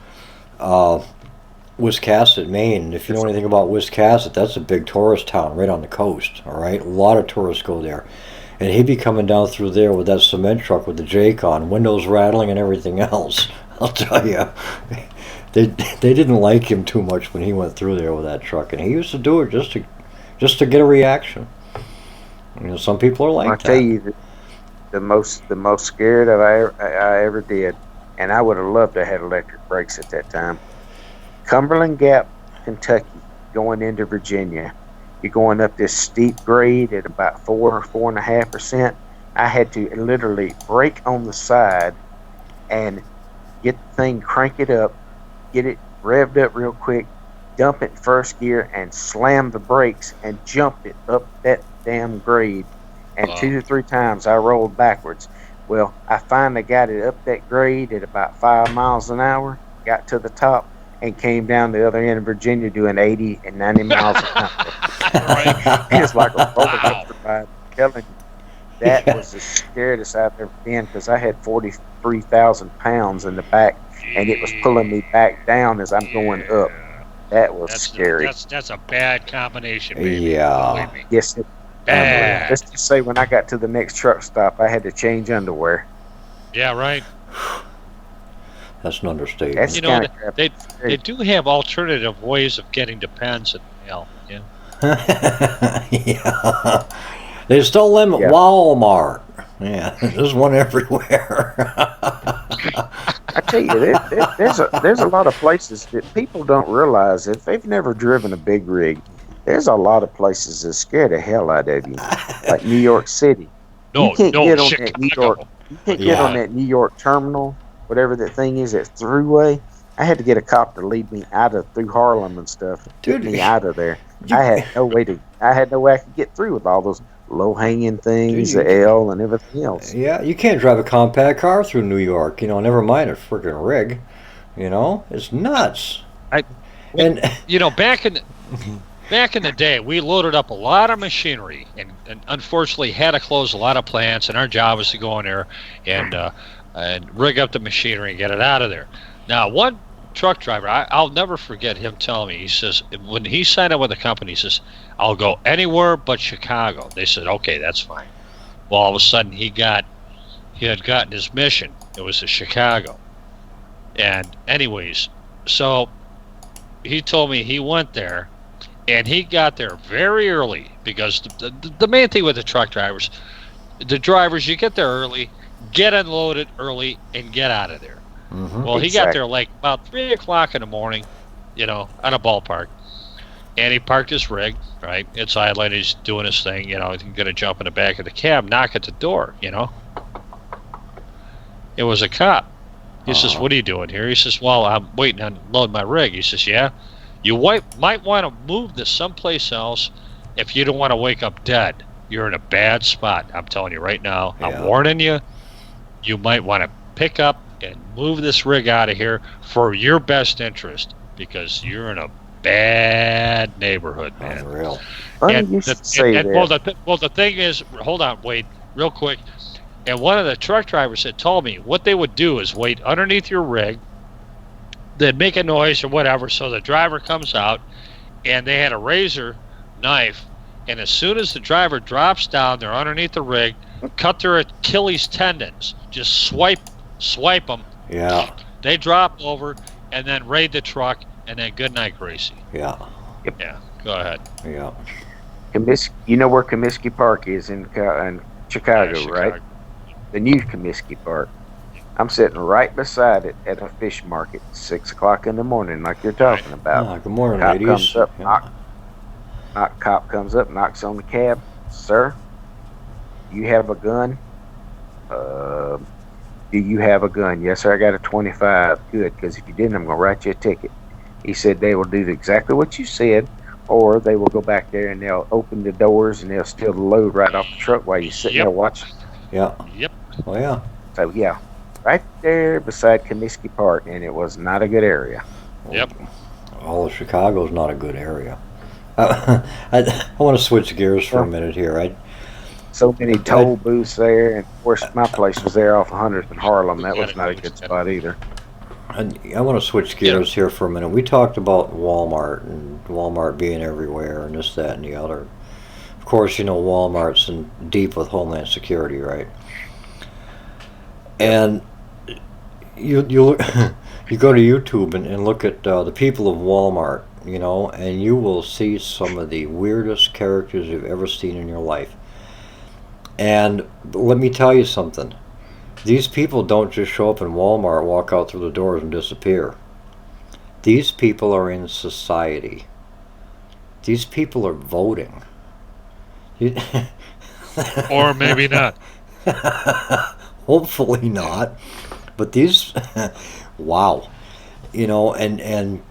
Wiscasset, Maine. And if you know anything about Wiscasset, that's a big tourist town right on the coast. All right, a lot of tourists go there. And he'd be coming down through there with that cement truck with the Jake on, windows rattling and everything else. I'll tell you, they didn't like him too much when he went through there with that truck, and he used to do it just to get a reaction. You know, some people are like that. I'll tell you, the most scared I ever did, and I would have loved to have had electric brakes at that time. Cumberland Gap, Kentucky, going into Virginia. You're going up this steep grade at about 4.5%. I had to literally brake on the side and get the thing, crank it up, get it revved up real quick, dump it in first gear, and slam the brakes and jump it up that damn grade. And 2 to 3 times I rolled backwards. Well, I finally got it up that grade at about 5 miles an hour, got to the top, and came down the other end of Virginia doing 80 and 90 miles an hour. It's like a roller coaster ride. I'm telling you, that was the scariest I've ever been, because I had 43,000 pounds in the back, and it was pulling me back down as I'm going up. That was scary. That's a bad combination, baby. Yeah. Yes, bad. Let's just say when I got to the next truck stop, I had to change underwear. Yeah, right. That's an understatement. That's You know, kinda they do have alternative ways of getting to pens and mail. Yeah. Yeah. They still limit Walmart. Yeah, there's one everywhere. I tell you, there's a lot of places that people don't realize if they've never driven a big rig. There's a lot of places that scare the hell out of you, like New York City. You can't get on that New York. You can't get on that New York terminal, whatever that thing is, that throughway. I had to get a cop to lead me through Harlem and stuff, get me out of there. I had no way I could get through with all those low-hanging things, the L and everything else. Yeah, you can't drive a compact car through New York. You know, never mind a freaking rig. You know, it's nuts. You know, back in the day, we loaded up a lot of machinery, and unfortunately had to close a lot of plants, and our job was to go in there and rig up the machinery and get it out of there. Now, one truck driver, I'll never forget him telling me, he says, when he signed up with the company, he says, I'll go anywhere but Chicago. They said, okay, that's fine. Well, all of a sudden, he had gotten his mission. It was to Chicago. And anyways, so he told me he went there, and he got there very early, because the main thing with the truck drivers, you get there early, get unloaded early, and get out of there. Mm-hmm. Well, he got there like about 3 o'clock in the morning, you know, at a ballpark. And he parked his rig, right? It's idling, he's doing his thing, you know, he's going to jump in the back of the cab, knock at the door, you know. It was a cop. He says, what are you doing here? He says, well, I'm waiting to unload my rig. He says, yeah. You might want to move this someplace else if you don't want to wake up dead. You're in a bad spot. I'm telling you right now. Yeah. I'm warning you. You might want to pick up and move this rig out of here for your best interest, because you're in a bad neighborhood, man. Unreal. Funny you should say that. Well, the thing is, hold on, Wade, real quick. And one of the truck drivers had told me what they would do is wait underneath your rig. They'd make a noise or whatever, so the driver comes out, and they had a razor knife, and as soon as the driver drops down, they're underneath the rig, cut their Achilles tendons, just swipe them. Yeah. They drop over and then raid the truck, and then good night, Gracie. Yeah. Yeah. Go ahead. Yeah. You know where Comiskey Park is in Chicago, right? The new Comiskey Park. I'm sitting right beside it at a fish market, 6 o'clock in the morning, like you're talking about. Good morning, cop ladies. Comes up, cop comes up, knocks on the cab. Sir, you have a gun? do you have a gun? Yes, sir, I got a 25. Good, because if you didn't, I'm going to write you a ticket. He said they will do exactly what you said, or they will go back there and they'll open the doors and they'll steal the load right off the truck while you're sitting there watching. Yeah. Yep. Oh, yeah. So, yeah, right there beside Comiskey Park, and it was not a good area. Yep. All of Chicago's not a good area. I want to switch gears for a minute here. So many toll booths there, and of course my place was there off 100th in Harlem. That was not a good spot either. I want to switch gears here for a minute. We talked about Walmart and Walmart being everywhere and this, that, and the other. Of course, you know Walmart's in deep with Homeland Security, right? And you look, you go to YouTube and look at the people of Walmart, you know, and you will see some of the weirdest characters you've ever seen in your life. And let me tell you something. These people don't just show up in Walmart, walk out through the doors, and disappear. These people are in society. These people are voting. Or maybe not. Hopefully not. But these, wow, you know, and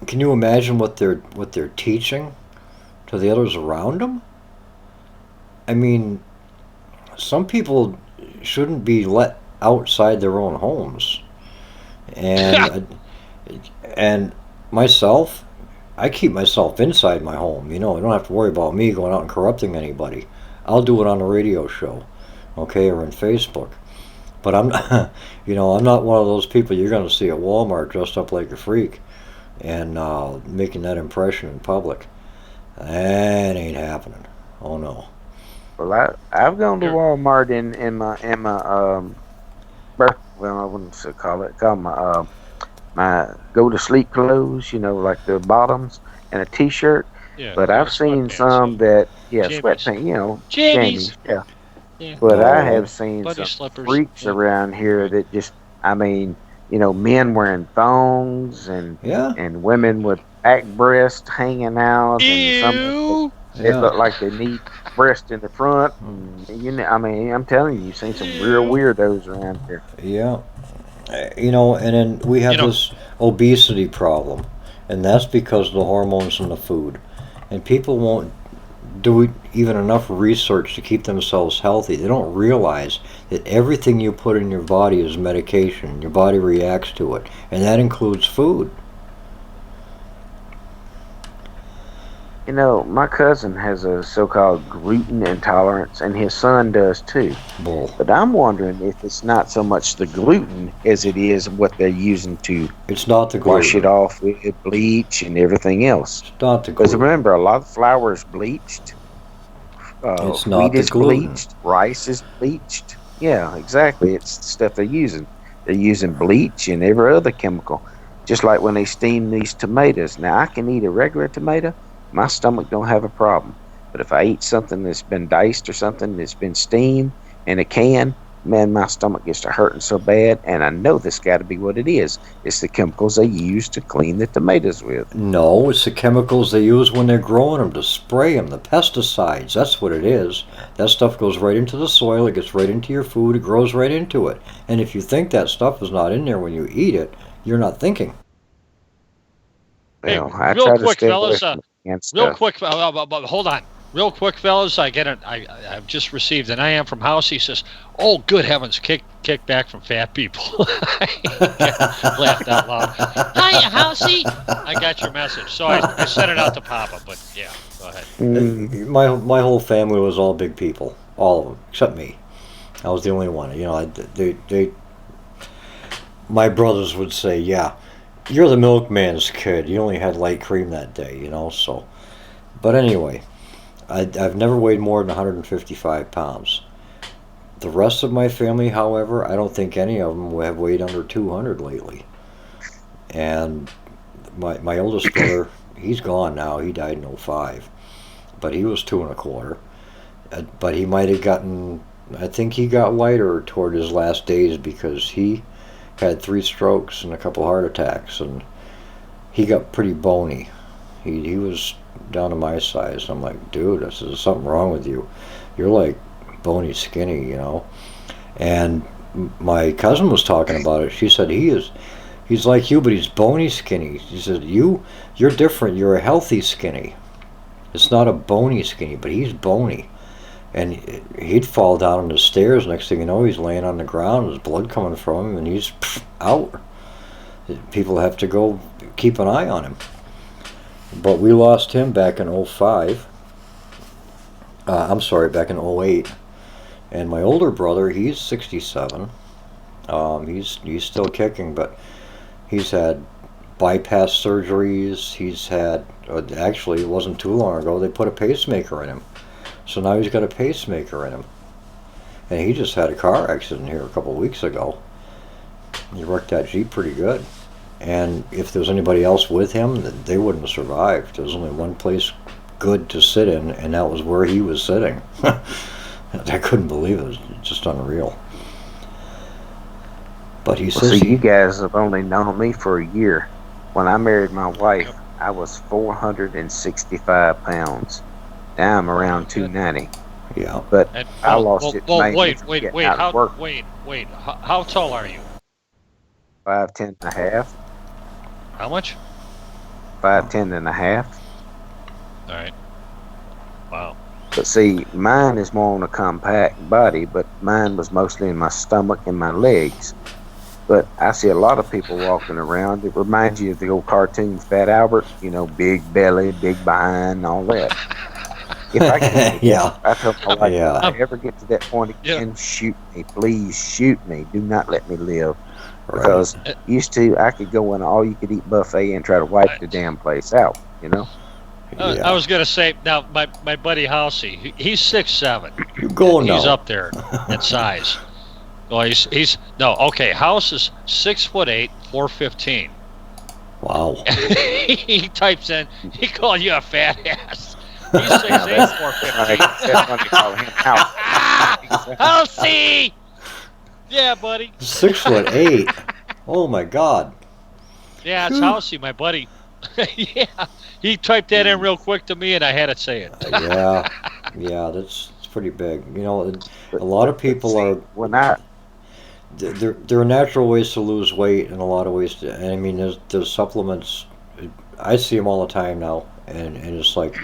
can you imagine what they're teaching to the others around them? I mean, some people shouldn't be let outside their own homes, and and myself, I keep myself inside my home. You know, I don't have to worry about me going out and corrupting anybody. I'll do it on a radio show, okay, or in Facebook. But I'm not, you know, I'm not one of those people you're going to see at Walmart dressed up like a freak and making that impression in public. That ain't happening. Oh no. Well, I've gone to Walmart in my birth. Well, I wouldn't call it. Call my go to sleep clothes. You know, like the bottoms and a T-shirt. Yeah, but I've seen some that sweatpants. You know, jammies. Yeah. Yeah. But I have seen Buddy some slippers. freaks around here that just, I mean, you know, men wearing thongs and women with back breasts hanging out. Ew. And some they look like they need breast in the front. And, you know, I mean, I'm telling you, you've seen some real weirdos around here. Yeah. You know, and then we have this obesity problem, and that's because of the hormones in the food. And people won't do even enough research to keep themselves healthy. They don't realize that everything you put in your body is medication. Your body reacts to it, and that includes food. You know, my cousin has a so-called gluten intolerance, and his son does too. Bull. But I'm wondering if it's not so much the gluten as it is what they're using to it's not the wash gluten. it off with bleach and everything else. It's not the Because gluten. remember, a lot of flour is bleached. It's not wheat the is gluten. bleached. Rice is bleached. Yeah, exactly. It's the stuff they're using. They're using bleach and every other chemical. Just like when they steam these tomatoes. Now, I can eat a regular tomato. My stomach don't have a problem. But if I eat something that's been diced or something that's been steamed in a can, man, my stomach gets to hurting so bad. And I know this got to be what it is. It's the chemicals they use to clean the tomatoes with. No, it's the chemicals they use when they're growing them to spray them, the pesticides. That's what it is. That stuff goes right into the soil. It gets right into your food. It grows right into it. And if you think that stuff is not in there when you eat it, you're not thinking. Hey, Well, I real try to quick, stay fellas. away from canned Real stuff. quick, but hold on. Real quick, fellas. I've just received an IM from House. He says, "Oh, good heavens, kick back from fat people." Laughed out loud. Hiya, Housey. I got your message, so I sent it out to Papa. But yeah, go ahead. My whole family was all big people, all of them except me. I was the only one. You know, my brothers would say, "Yeah, you're the milkman's kid. You only had light cream that day." You know, so. But anyway, I've never weighed more than 155 pounds. The rest of my family, however, I don't think any of them have weighed under 200 lately. And my oldest brother, he's gone now. He died in 2005. But he was 2 1/4. But he might have gotten, I think he got lighter toward his last days because he had 3 strokes and a couple heart attacks. And he got pretty bony. He was down to my size. I'm like, dude, there's something wrong with you. You're like bony skinny, you know. And my cousin was talking about it. She said he's like you, but he's bony skinny. She said you're different. You're a healthy skinny. It's not a bony skinny, but he's bony. And he'd fall down the stairs. Next thing you know, he's laying on the ground. There's blood coming from him, and he's out. People have to go keep an eye on him. But we lost him back in 05. Back in 08. And my older brother, he's 67. He's still kicking, but he's had bypass surgeries. He's had, actually, it wasn't too long ago, they put a pacemaker in him. So now he's got a pacemaker in him. And he just had a car accident here a couple of weeks ago. He wrecked that Jeep pretty good. And if there was anybody else with him, they wouldn't have survived. There was only one place good to sit in, and that was where he was sitting. I couldn't believe it. It was just unreal. But he says... So you guys have only known me for a year. When I married my wife, I was 465 pounds. Now I'm around 290. Yeah. But I lost it. Wait. How tall are you? 5'10" and a half. How much? 5'10" and a half. All right. Wow. But see, mine is more on a compact body, but mine was mostly in my stomach and my legs. But I see a lot of people walking around. It reminds you of the old cartoon Fat Albert, big belly, big behind, all that. If I can, I tell my wife, if I ever get to that point again, shoot me, please shoot me. Do not let me live. Because used to, I could go in an all-you-could-eat buffet and try to wipe the damn place out, I was going to say, now, my buddy Housey, he's 6'7". You're going He's up there in size. Well, House is 6'8", 415. Wow. He types in, he called you a fat ass. He's 6'8", 415. Housey! Yeah, buddy. 6'8". Oh my God. Yeah, it's Housey, my buddy. Yeah, he typed that in real quick to me, and I had to say it. Yeah, it's pretty big. A lot of people are. There are natural ways to lose weight, and a lot of ways to. And I mean, there's supplements. I see them all the time now, and it's like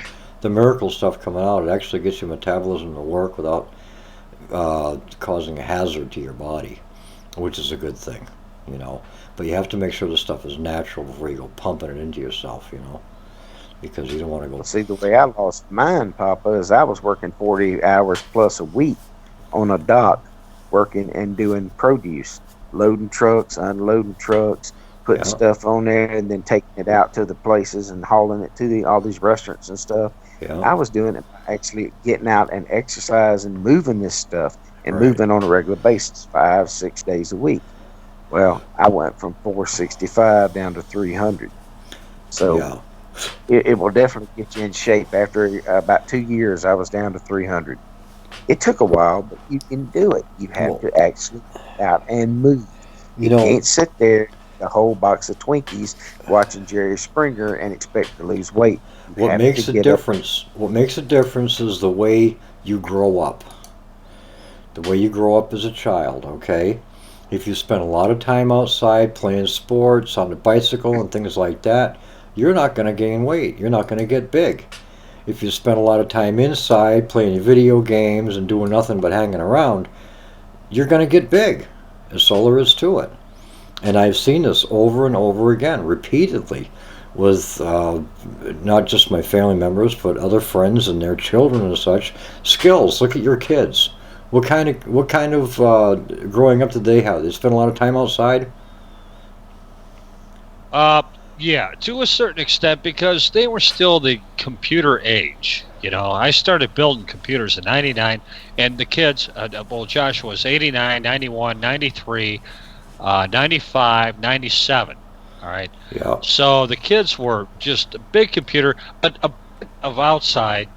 the miracle stuff coming out. It actually gets your metabolism to work without causing a hazard to your body, which is a good thing, But you have to make sure the stuff is natural before you go pumping it into yourself, because you don't want to go. See, the way I lost mine, Papa, is I was working 40 hours plus a week on a dock, working and doing produce, loading trucks, unloading trucks, putting stuff on there, and then taking it out to the places and hauling it to all these restaurants and stuff. Yeah. I was doing it by actually getting out and exercising, moving this stuff, and moving on a regular basis, 5-6 days a week. Well, I went from 465 down to 300. So it will definitely get you in shape. After about 2 years, I was down to 300. It took a while, but you can do it. You have to actually get out and move. You can't sit there, a whole box of Twinkies, watching Jerry Springer and expect to lose weight. What makes a difference is the way you grow up. The way you grow up as a child, okay? If you spend a lot of time outside playing sports, on the bicycle and things like that, you're not going to gain weight. You're not going to get big. If you spend a lot of time inside playing video games and doing nothing but hanging around, you're going to get big. That's all there is to it. And I've seen this over and over again, repeatedly, with not just my family members, but other friends and their children and such. Skills. Look at your kids. What kind of growing up did they have? They spend a lot of time outside? Yeah, to a certain extent, because they were still the computer age. I started building computers in 99, and the kids, Joshua was 89, 91, 93, 95, 97. All right. Yeah. So the kids were just a big computer, of outside,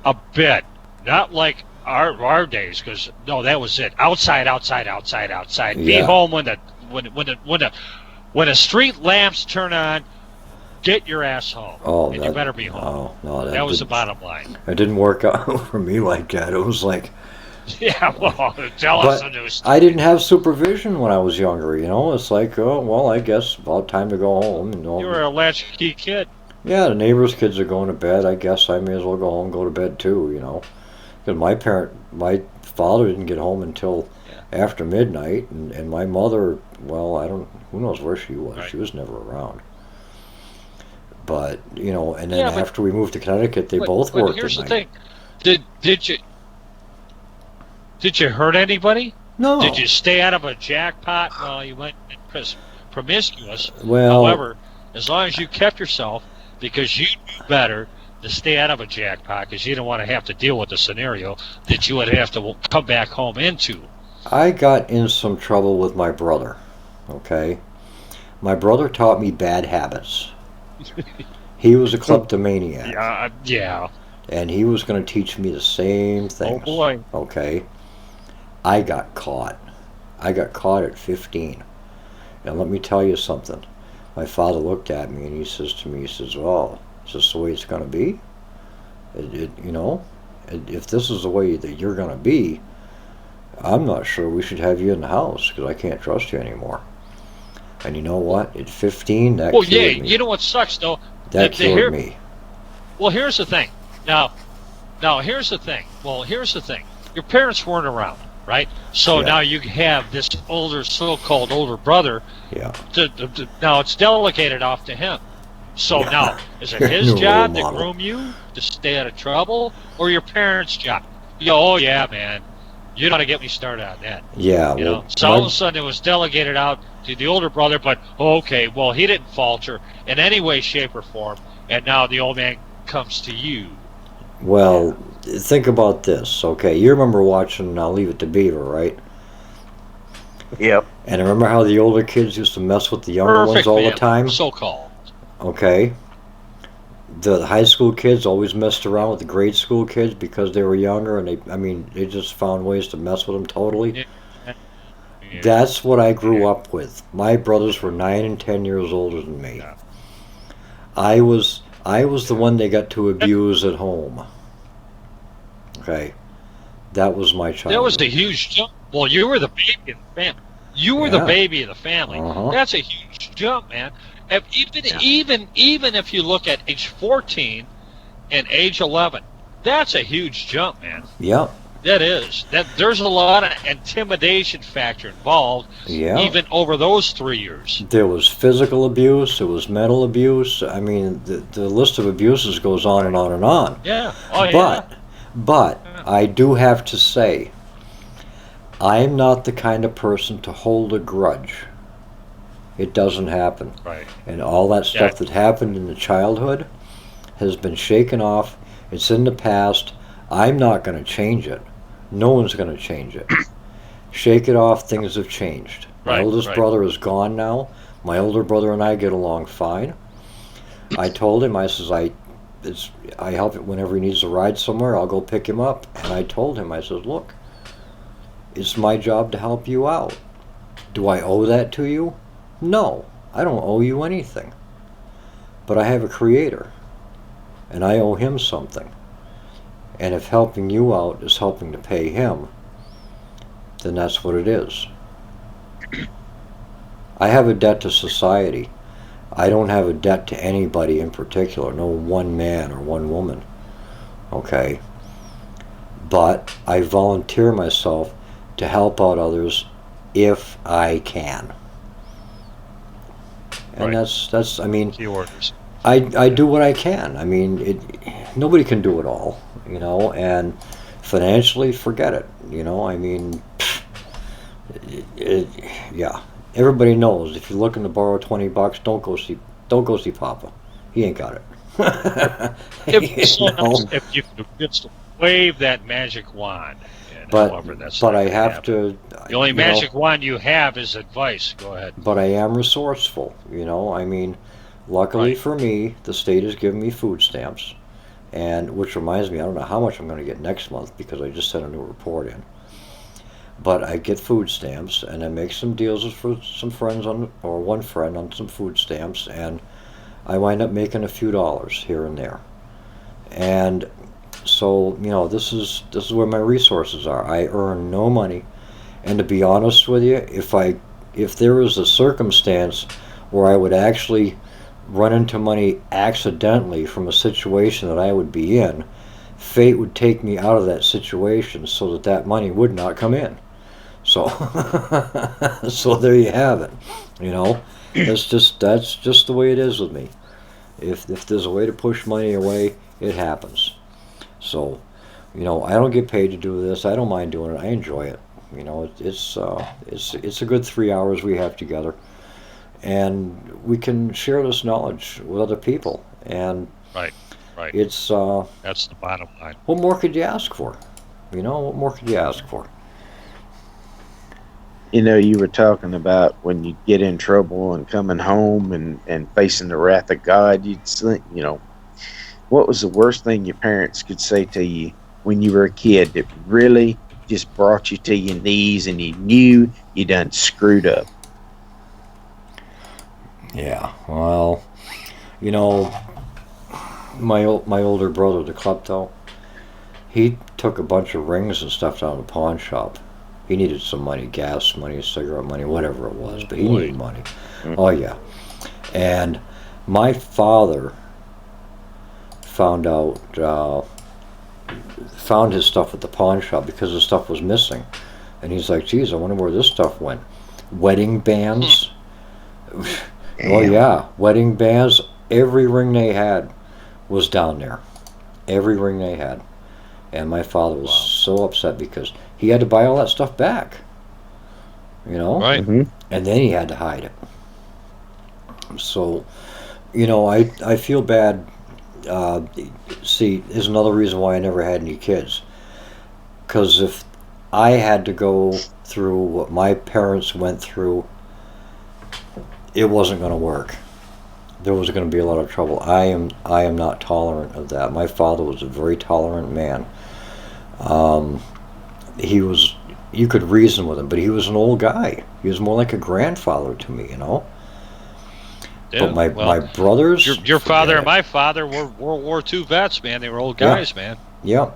a bit, not like our days, because that was it. Outside. Yeah. Be home when the street lamps turn on. Get your ass home, and you better be home. No, that was the bottom line. It didn't work out for me like that. It was like Yeah, well, tell us the news. I didn't have supervision when I was younger, you know. It's like, oh, well, I guess about time to go home. You know. You were a latchkey kid. Yeah, the neighbors' kids are going to bed. I guess I may as well go home and go to bed too, you know. Because my father didn't get home until after midnight, and my mother, well, who knows where she was. Right. She was never around. But, you know, and then after we moved to Connecticut, they both worked at night. Here's the thing. Did you hurt anybody? No. Did you stay out of a jackpot? Well, you went promiscuous. Well, however, as long as you kept yourself, because you knew better to stay out of a jackpot, because you didn't want to have to deal with the scenario that you would have to come back home into. I got in some trouble with my brother, okay? My brother taught me bad habits. He was a kleptomaniac. Yeah. And he was going to teach me the same things. Oh, boy. Okay? I got caught. I got caught at 15. And let me tell you something. My father looked at me and he says to me, he says, well, is this the way it's going to be? You know, if this is the way that you're going to be, I'm not sure we should have you in the house because I can't trust you anymore. And you know what? At 15, that killed me. You know what sucks, though? That killed me. Well, here's the thing. Now, here's the thing. Well, here's the thing. Your parents weren't around, right? So now you have this so-called older brother. Yeah. Now it's delegated off to him. So now, is it his job to groom you to stay out of trouble, or your parents' job? Oh yeah, man. You don't get me started on that. Yeah. You know. So all of a sudden it was delegated out to the older brother, but okay, well he didn't falter in any way, shape, or form, and now the old man comes to you. Well, think about this, okay? You remember watching Leave It to Beaver, right? Yep. And remember how the older kids used to mess with the younger ones all the time? So-called. Okay. The high school kids always messed around with the grade school kids because they were younger, and they just found ways to mess with them totally. Yeah. That's what I grew up with. My brothers were 9 and 10 years older than me. Yeah. I was the one they got to abuse at home. Okay. That was my childhood. That was a huge jump. Well, you were the baby of the family. You were the baby of the family. Uh-huh. That's a huge jump, man. Even if you look at age 14 and age 11, that's a huge jump, man. Yeah. That is. There's a lot of intimidation factor involved, even over those 3 years. There was physical abuse, there was mental abuse. I mean, the list of abuses goes on and on and on. Yeah. But I do have to say, I'm not the kind of person to hold a grudge. It doesn't happen. Right. And all that stuff that happened in the childhood has been shaken off. It's in the past. I'm not going to change it. No one's going to change it. Shake it off. Things have changed. My oldest brother is gone now. My older brother and I get along fine. I told him, I help him whenever he needs to ride somewhere. I'll go pick him up. And I told him, I said, look, it's my job to help you out. Do I owe that to you? No, I don't owe you anything. But I have a creator, and I owe him something. And if helping you out is helping to pay him, then that's what it is. I have a debt to society. I don't have a debt to anybody in particular, no one man or one woman. Okay? But I volunteer myself to help out others if I can. And that's I mean, I do what I can. I mean, nobody can do it all, you know, and financially, forget it, you know. I mean, yeah. Everybody knows if you're looking to borrow $20, don't go see Papa. He ain't got it. If you could just wave that magic wand. But I have to. The only magic wand you have is advice. Go ahead. But I am resourceful, you know. I mean, luckily for me, the state has given me food stamps, and which reminds me, I don't know how much I'm going to get next month because I just sent a new report in. But I get food stamps, and I make some deals with some friends or one friend on some food stamps, and I wind up making a few dollars here and there. And So, this is where my resources are. I earn no money, and to be honest with you, if there was a circumstance where I would actually run into money accidentally from a situation that I would be in, fate would take me out of that situation so that money would not come in. So, so there you have it. That's just the way it is with me. If there's a way to push money away, it happens. So, I don't get paid to do this. I don't mind doing it. I enjoy it. It's a good 3 hours we have together, and we can share this knowledge with other people. And right. It's that's the bottom line. What more could you ask for? What more could you ask for? You were talking about when you get in trouble and coming home and facing the wrath of God. You'd think, what was the worst thing your parents could say to you when you were a kid that really just brought you to your knees and you knew you done screwed up? Yeah, well, my older brother, the klepto, he took a bunch of rings and stuff down to the pawn shop. He needed some money, gas money, cigarette money, whatever it was, but he needed money. Oh, yeah. And my father found his stuff at the pawn shop because the stuff was missing. And he's like, geez, I wonder where this stuff went. Wedding bands. Oh, yeah. Wedding bands. Every ring they had was down there. Every ring they had. And my father was so upset because he had to buy all that stuff back. Right. And then he had to hide it. So, I feel bad. See, there's another reason why I never had any kids. Because if I had to go through what my parents went through, it wasn't going to work. There was going to be a lot of trouble. I am not tolerant of that. My father was a very tolerant man. You could reason with him, but he was an old guy. He was more like a grandfather to me, Yeah, but my brothers... Your father and my father were World War II vets, man. They were old guys, man. Yeah.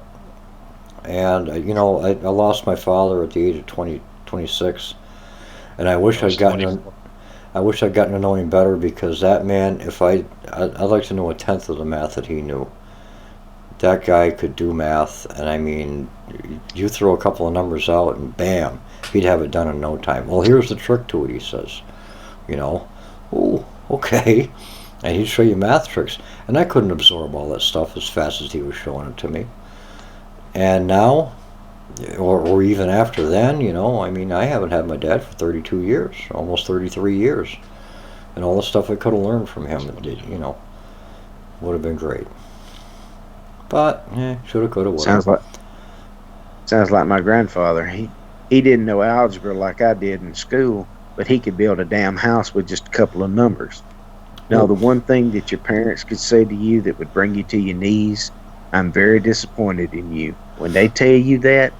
And, I lost my father at the age of 26. And I wish I'd gotten to know him better, because that man, I'd like to know a tenth of the math that he knew. That guy could do math, and I mean, you throw a couple of numbers out and bam, he'd have it done in no time. Well, here's the trick to it, he says. Oh, okay. And he'd show you math tricks. And I couldn't absorb all that stuff as fast as he was showing it to me. And now, or even after then, I haven't had my dad for 32 years, almost 33 years. And all the stuff I could have learned from him, would have been great. But, shoulda, coulda, woulda. Sounds like my grandfather. He didn't know algebra like I did in school, but he could build a damn house with just a couple of numbers. Now, the one thing that your parents could say to you that would bring you to your knees, I'm very disappointed in you. When they tell you that,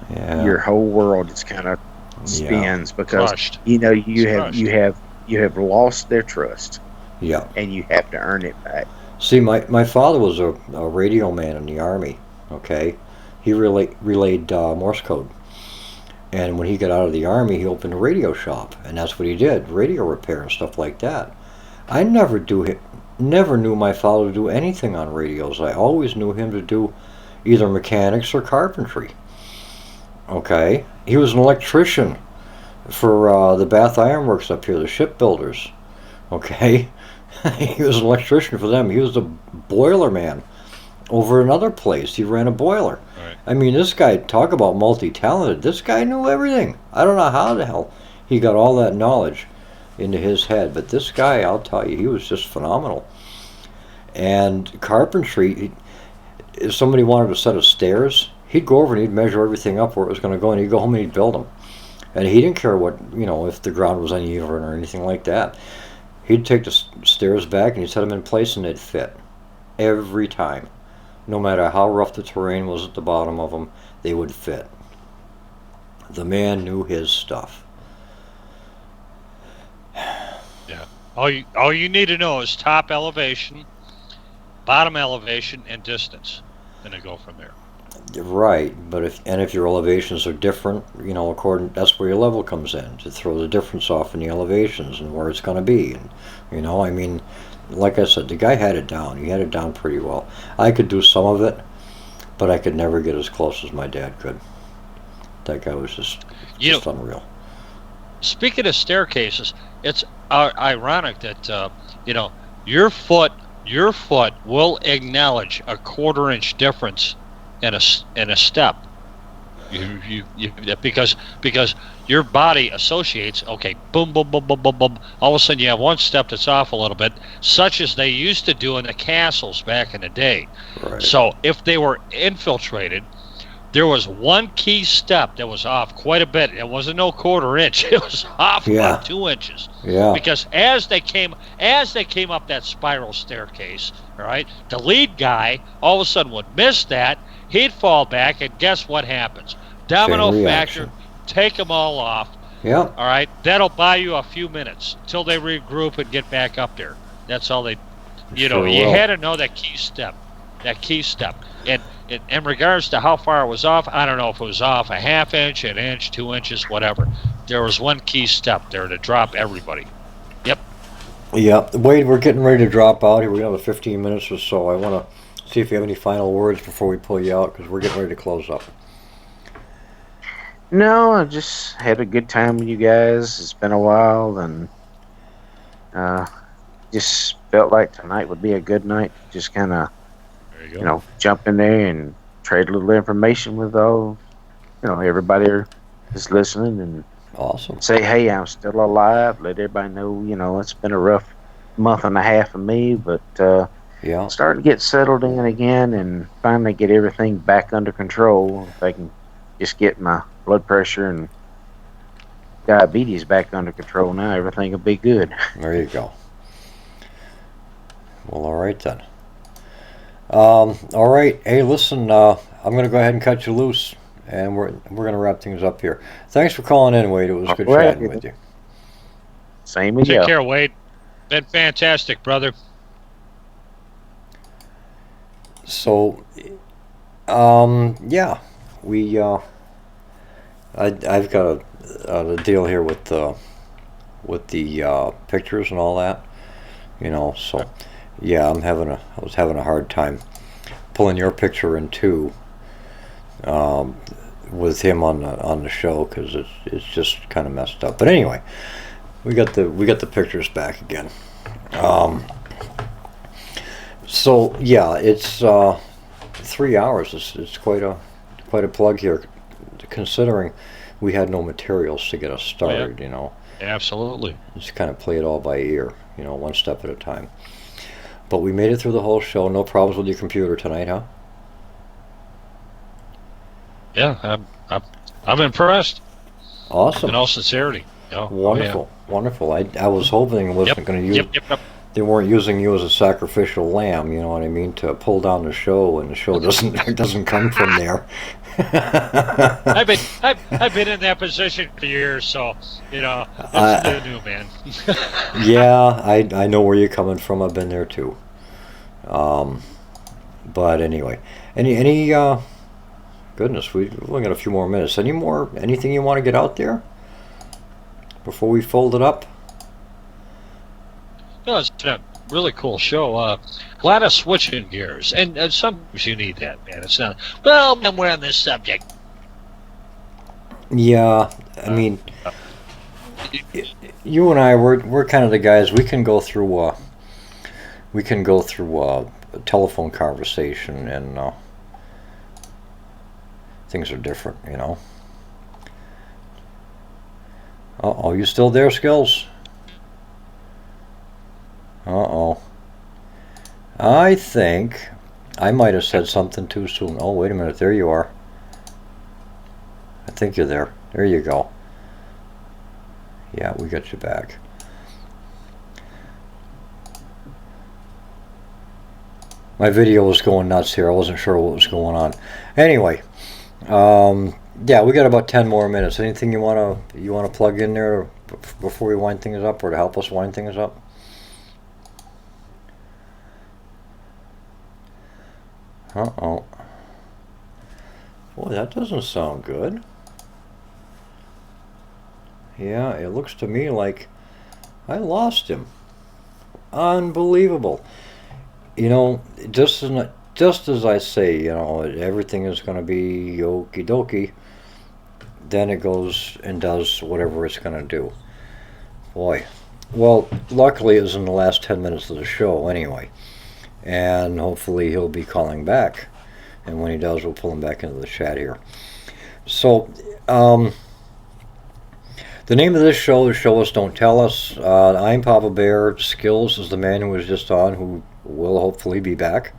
your whole world just kind of spins, because Crushed. you have lost their trust. Yeah. And you have to earn it back. See, my father was a radio man in the Army, okay? He relayed Morse code. And when he got out of the Army, he opened a radio shop, and that's what he did, radio repair and stuff like that. I never knew my father to do anything on radios. I always knew him to do either mechanics or carpentry, okay? He was an electrician for the Bath Iron Works up here, the shipbuilders, okay? He was an electrician for them. He was the boiler man over another place. He ran a boiler. Right. I mean, this guy, talk about multi-talented. This guy knew everything. I don't know how the hell he got all that knowledge into his head, but this guy, I'll tell you, he was just phenomenal. And carpentry, if somebody wanted a set of stairs, he'd go over and he'd measure everything up where it was going to go, and he'd go home and he'd build them. And he didn't care what, if the ground was uneven or anything like that. He'd take the stairs back and he'd set them in place, and they'd fit every time. No matter how rough the terrain was at the bottom of them, they would fit. The man knew his stuff. Yeah. All you need to know is top elevation, bottom elevation, and distance. and then go from there. Right, but if your elevations are different, that's where your level comes in, to throw the difference off in the elevations and where it's going to be. And like I said, the guy had it down. He had it down pretty well. I could do some of it, but I could never get as close as my dad could. That guy was just unreal. Speaking of staircases, it's ironic that your foot will acknowledge a 1/4 inch difference in a step. Because your body associates, okay, boom, boom, boom, boom, boom, boom. All of a sudden you have one step that's off a little bit, such as they used to do in the castles back in the day. Right. So if they were infiltrated, there was one key step that was off quite a bit. It wasn't no 1/4 inch. It was off about 2 inches. Yeah. Because as they came up that spiral staircase, all right, the lead guy all of a sudden would miss that. He'd fall back, and guess what happens? Domino factor, take them all off. Yeah. All right, that'll buy you a few minutes till they regroup and get back up there. That's all they. You had to know that key step. And in regards to how far it was off, I don't know if it was off a 1/2 inch, 1 inch, 2 inches, whatever. There was one key step there to drop everybody. Yep. Yeah. Wade, we're getting ready to drop out here. We have 15 minutes or so. I want to see if you have any final words before we pull you out, because we're getting ready to close up. No, I just had a good time with you guys. It's been a while, and just felt like tonight would be a good night. Just kind of, jump in there and trade a little information with everybody that's listening, and awesome. Say, hey, I'm still alive. Let everybody know, it's been a rough month and a half for me, but starting to get settled in again and finally get everything back under control. If I can just get my blood pressure and diabetes back under control now, everything will be good. There you go. Well, all right then. All right. Hey, listen, I'm going to go ahead and cut you loose, and we're going to wrap things up here. Thanks for calling in, Wade. It was good chatting with you. Same with you. Take care, Wade. Been fantastic, brother. So, I've got a deal here with the pictures and all that, So, yeah, I was having a hard time pulling your picture in too, with him on the show, because it's just kind of messed up. But anyway, we got the pictures back again. So yeah, it's 3 hours. It's quite a plug here, considering we had no materials to get us started. Absolutely. Just kind of play it all by ear, one step at a time. But we made it through the whole show. No problems with your computer tonight, huh? Yeah, I'm impressed. Awesome. In all sincerity. Wonderful, wonderful. I was hoping it wasn't going to use. Yep. They weren't using you as a sacrificial lamb, you know what I mean, to pull down the show, and the show doesn't come from there. I've been in that position for years, so it's new, man. Yeah, I know where you're coming from. I've been there too. But anyway, any goodness, we've only got a few more minutes. Anything you want to get out there before we fold it up? No, it's been a really cool show. Glad of switching gears, and sometimes you need that, man. It's not. Well, when we're on this subject. Yeah, I mean, you and I, we're kind of the guys. We can go through a telephone conversation, and things are different, Uh-oh, you still there, Skills? Uh-oh. I think I might have said something too soon. Oh, wait a minute. There you are. I think you're there. There you go. Yeah, we got you back. My video was going nuts here. I wasn't sure what was going on. Anyway, yeah, we got about 10 more minutes. Anything you wanna plug in there before we wind things up, or to help us wind things up? Uh-oh. Boy, that doesn't sound good. Yeah, it looks to me like I lost him. Unbelievable. You know, just as I say, you know, everything is going to be okie dokie, then it goes and does whatever it's going to do. Boy. Well, luckily it was in the last 10 minutes of the show anyway. And hopefully he'll be calling back. And when he does, we'll pull him back into the chat here. So, the name of this show is Show Us, Don't Tell Us. I'm Papa Bear. Skills is the man who was just on, who will hopefully be back.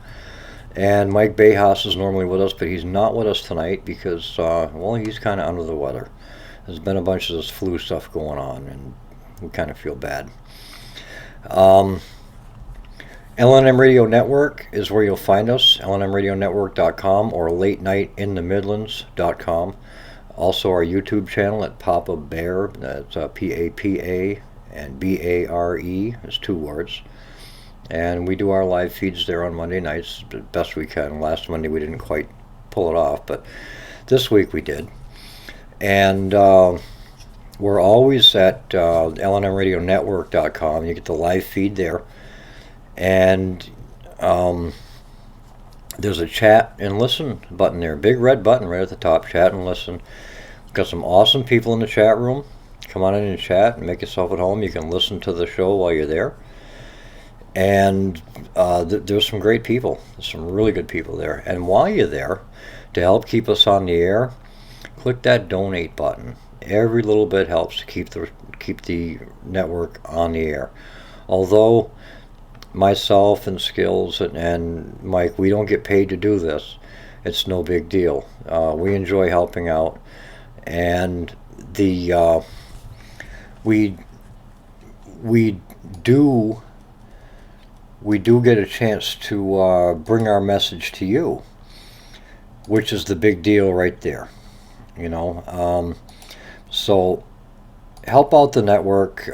And Mike Bayhouse is normally with us, but he's not with us tonight because, well, he's kind of under the weather. There's been a bunch of this flu stuff going on, and we kind of feel bad. LNM Radio Network is where you'll find us, lnmradionetwork.com or latenightinthemidlands.com. Also our YouTube channel at Papa Bear, that's P-A-P-A and B-A-R-E, is 2 words. And we do our live feeds there on Monday nights the best we can. Last Monday we didn't quite pull it off, but this week we did. And we're always at lnmradionetwork.com. You get the live feed there. And there's a chat and listen button there. Big red button right at the top, chat and listen. We've got some awesome people in the chat room. Come on in and chat and make yourself at home. You can listen to the show while you're there. And there's some great people. There's some really good people there. And while you're there, to help keep us on the air, click that donate button. Every little bit helps to keep the network on the air. Although myself and Skills and Mike, we don't get paid to do this. It's no big deal. We enjoy helping out, and we do get a chance to bring our message to you, which is the big deal right there. You know, so help out the network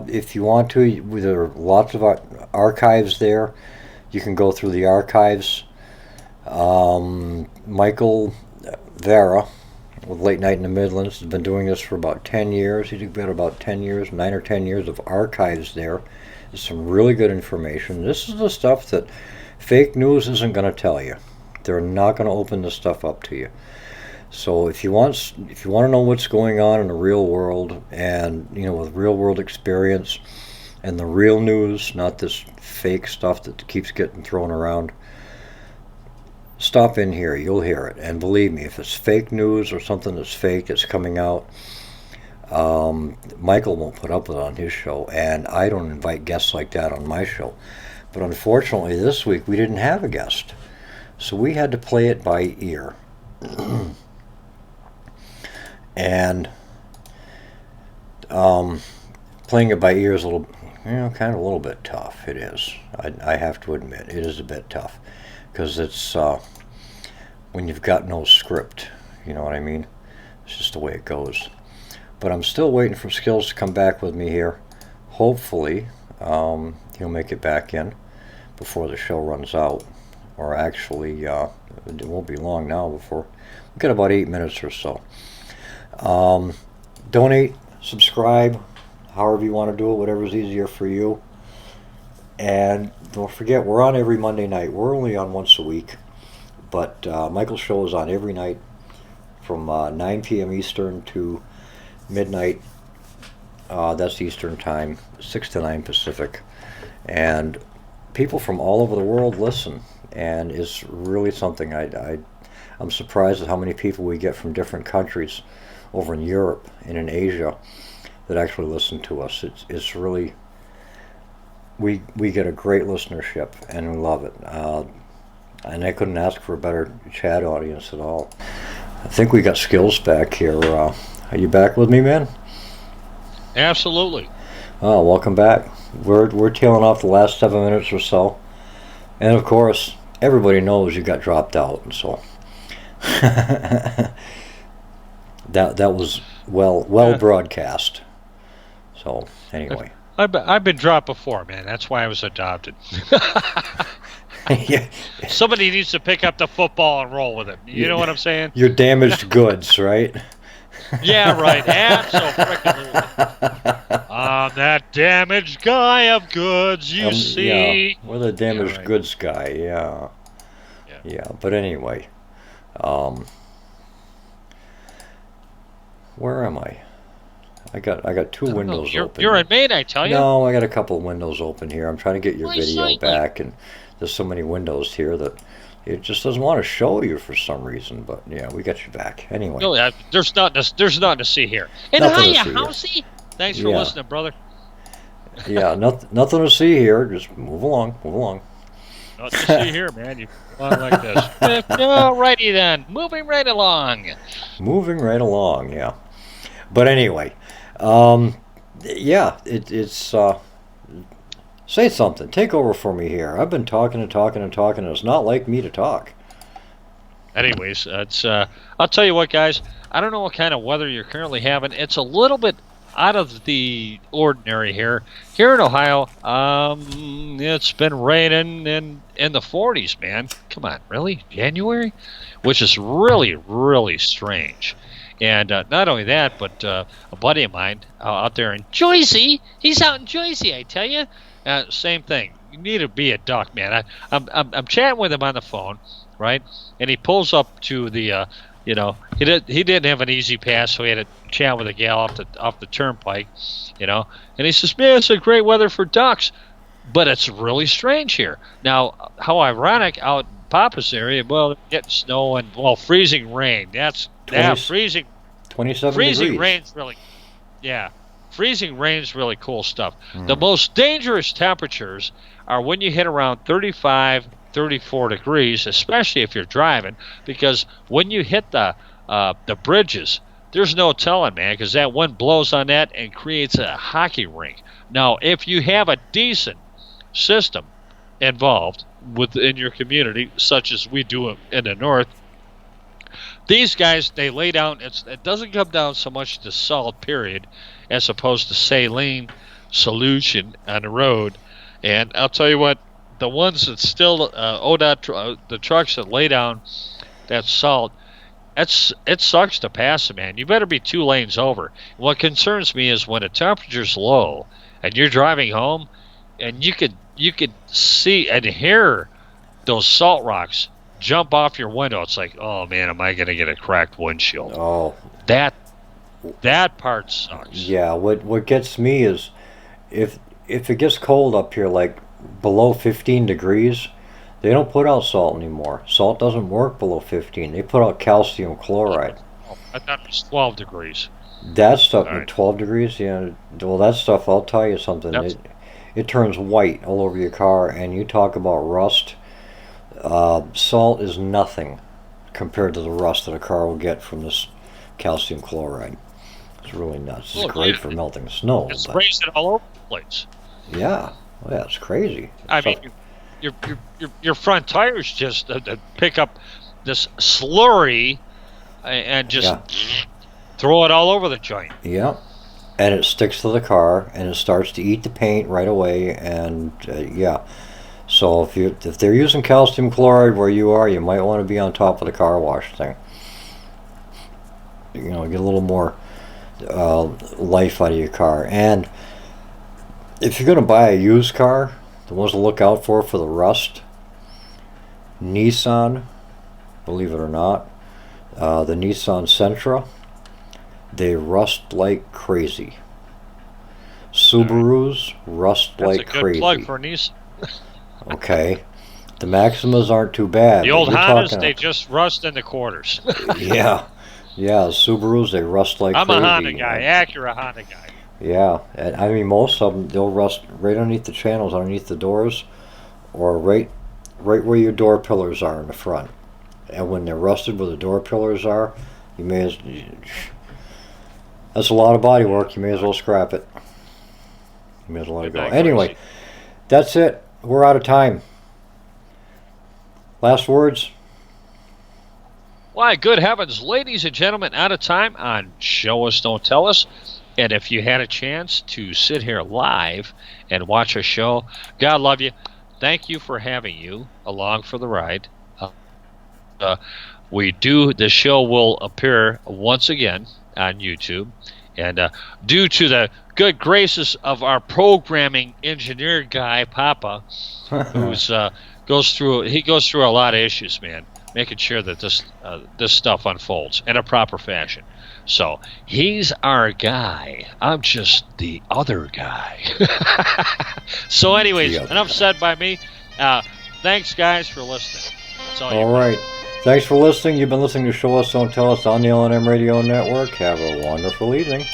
if you want to. There are lots of archives there. You can go through the archives. Michael Vera with Late Night in the Midlands has been doing this for about 10 years. He's got about 10 years, 9 or 10 years of archives there. There's some really good information. This is the stuff that fake news isn't going to tell you. They're not going to open this stuff up to you. So if you want to know what's going on in the real world, and with real world experience and the real news, not this fake stuff that keeps getting thrown around, stop in here. You'll hear it. And believe me, if it's fake news or something that's fake that's coming out, Michael won't put up with it on his show, and I don't invite guests like that on my show. But unfortunately this week we didn't have a guest, so we had to play it by ear. And playing it by ear is a little, kind of a little bit tough. It is. I have to admit, it is a bit tough, because it's when you've got no script. You know what I mean? It's just the way it goes. But I'm still waiting for Skills to come back with me here. Hopefully, he'll make it back in before the show runs out. Or actually, it won't be long now before. We've got about 8 minutes or so. Donate, subscribe, however you want to do it, whatever's easier for you. And don't forget, we're on every Monday night. We're only on once a week, but Michael's show is on every night from 9 p.m. Eastern to midnight. That's Eastern time, 6 to 9 Pacific. And people from all over the world listen, and it's really something. I'm surprised at how many people we get from different countries over in Europe and in Asia that actually listen to us. It's really, we get a great listenership, and we love it. And I couldn't ask for a better chat audience at all. I think we got Skills back here. Are you back with me, man? Absolutely. Oh, welcome back. We're tailing off the last 7 minutes or so, and of course everybody knows you got dropped out, and so that was well broadcast. So anyway, I've been dropped before, man. That's why I was adopted. Yeah. Somebody needs to pick up the football and roll with it. You know what I'm saying? Your damaged goods, right? Yeah, right. Absolutely. That damaged guy of goods, you see. Yeah, we're the damaged goods guy. Yeah. But anyway, where am I? I got two windows open. You're in Maine, I tell you. No, I got a couple of windows open here. I'm trying to get your video back, and there's so many windows here that it just doesn't want to show you for some reason. But yeah, we got you back anyway. No, there's nothing to see here. And hiya, Housey. Thanks for listening, brother. Yeah, nothing to see here. Just move along. Nothing to see here, man. You want like this. Alrighty then. Moving right along, yeah. But anyway, it's say something. Take over for me here. I've been talking. It's not like me to talk. Anyways, it's I'll tell you what, guys. I don't know what kind of weather you're currently having. It's a little bit out of the ordinary here in Ohio. It's been raining in the 40s, man. Come on, really? January? Which is really, really strange. And not only that, but a buddy of mine out there in Jersey, he's out in Jersey, I tell you. Same thing. You need to be a duck, man. I'm chatting with him on the phone, right? And he pulls up to the, he didn't have an easy pass, so he had to chat with a gal off the turnpike, And he says, man, it's a great weather for ducks, but it's really strange here. Now, how ironic out in Papa's area, well, getting snow and, freezing rain. Freezing 27 freezing degrees. rain's really, freezing rain's really cool stuff. The most dangerous temperatures are when you hit around 35, 34 degrees, especially if you're driving, because when you hit the bridges, there's no telling, man, because that wind blows on that and creates a hockey rink. Now, if you have a decent system involved within your community, such as we do in the north, these guys, they lay down, it doesn't come down so much to salt, period, as opposed to saline solution on the road. And I'll tell you what, the ones that still, the trucks that lay down that salt, it sucks to pass it, man. You better be 2 lanes over. What concerns me is when the temperature's low and you're driving home, and you could see and hear those salt rocks jump off your window. It's like, oh man, am I going to get a cracked windshield? Oh, that part sucks. Yeah, what gets me is if it gets cold up here, like below 15 degrees, they don't put out salt anymore. Salt doesn't work below 15. They put out calcium chloride. I thought it was 12 degrees. That stuff, Right. 12 degrees, yeah. Well, that stuff, I'll tell you something. It turns white all over your car, and you talk about rust. Salt is nothing compared to the rust that a car will get from this calcium chloride. It's really nuts. It's great for melting snow. It's but spraying all over the place. yeah, it's crazy. I mean, your front tires just pick up this slurry and just throw it all over the joint. Yeah, and it sticks to the car, and it starts to eat the paint right away, and So if they're using calcium chloride where you are, you might want to be on top of the car wash thing. Get a little more life out of your car. And if you're going to buy a used car, the ones to look out for the rust, Nissan, believe it or not, the Nissan Sentra, they rust like crazy. Subarus rust like crazy. That's a good plug for Nissan. Okay, the Maximas aren't too bad. The old Hondas, they just rust in the quarters. yeah, Subarus, they rust like crazy. I'm a Honda guy, Acura Honda guy. Yeah, and I mean most of them, they'll rust right underneath the channels, underneath the doors, or right where your door pillars are in the front. And when they're rusted where the door pillars are, that's a lot of body work. You may as well scrap it. You may as well let it go. Anyway, that's it. We're out of time. Last words? Why, good heavens, ladies and gentlemen, out of time on Show Us, Don't Tell Us. And if you had a chance to sit here live and watch a show, God love you. thank you for having you along for the ride. The show will appear once again on YouTube, and due to the good graces of our programming engineer guy, Papa, who's goes through a lot of issues, man, making sure that this stuff unfolds in a proper fashion. So he's our guy. I'm just the other guy. So, anyways, enough said by me. Thanks, guys, for listening. All right. Thanks for listening. You've been listening to Show Us, Don't Tell Us on the LNM Radio Network. Have a wonderful evening.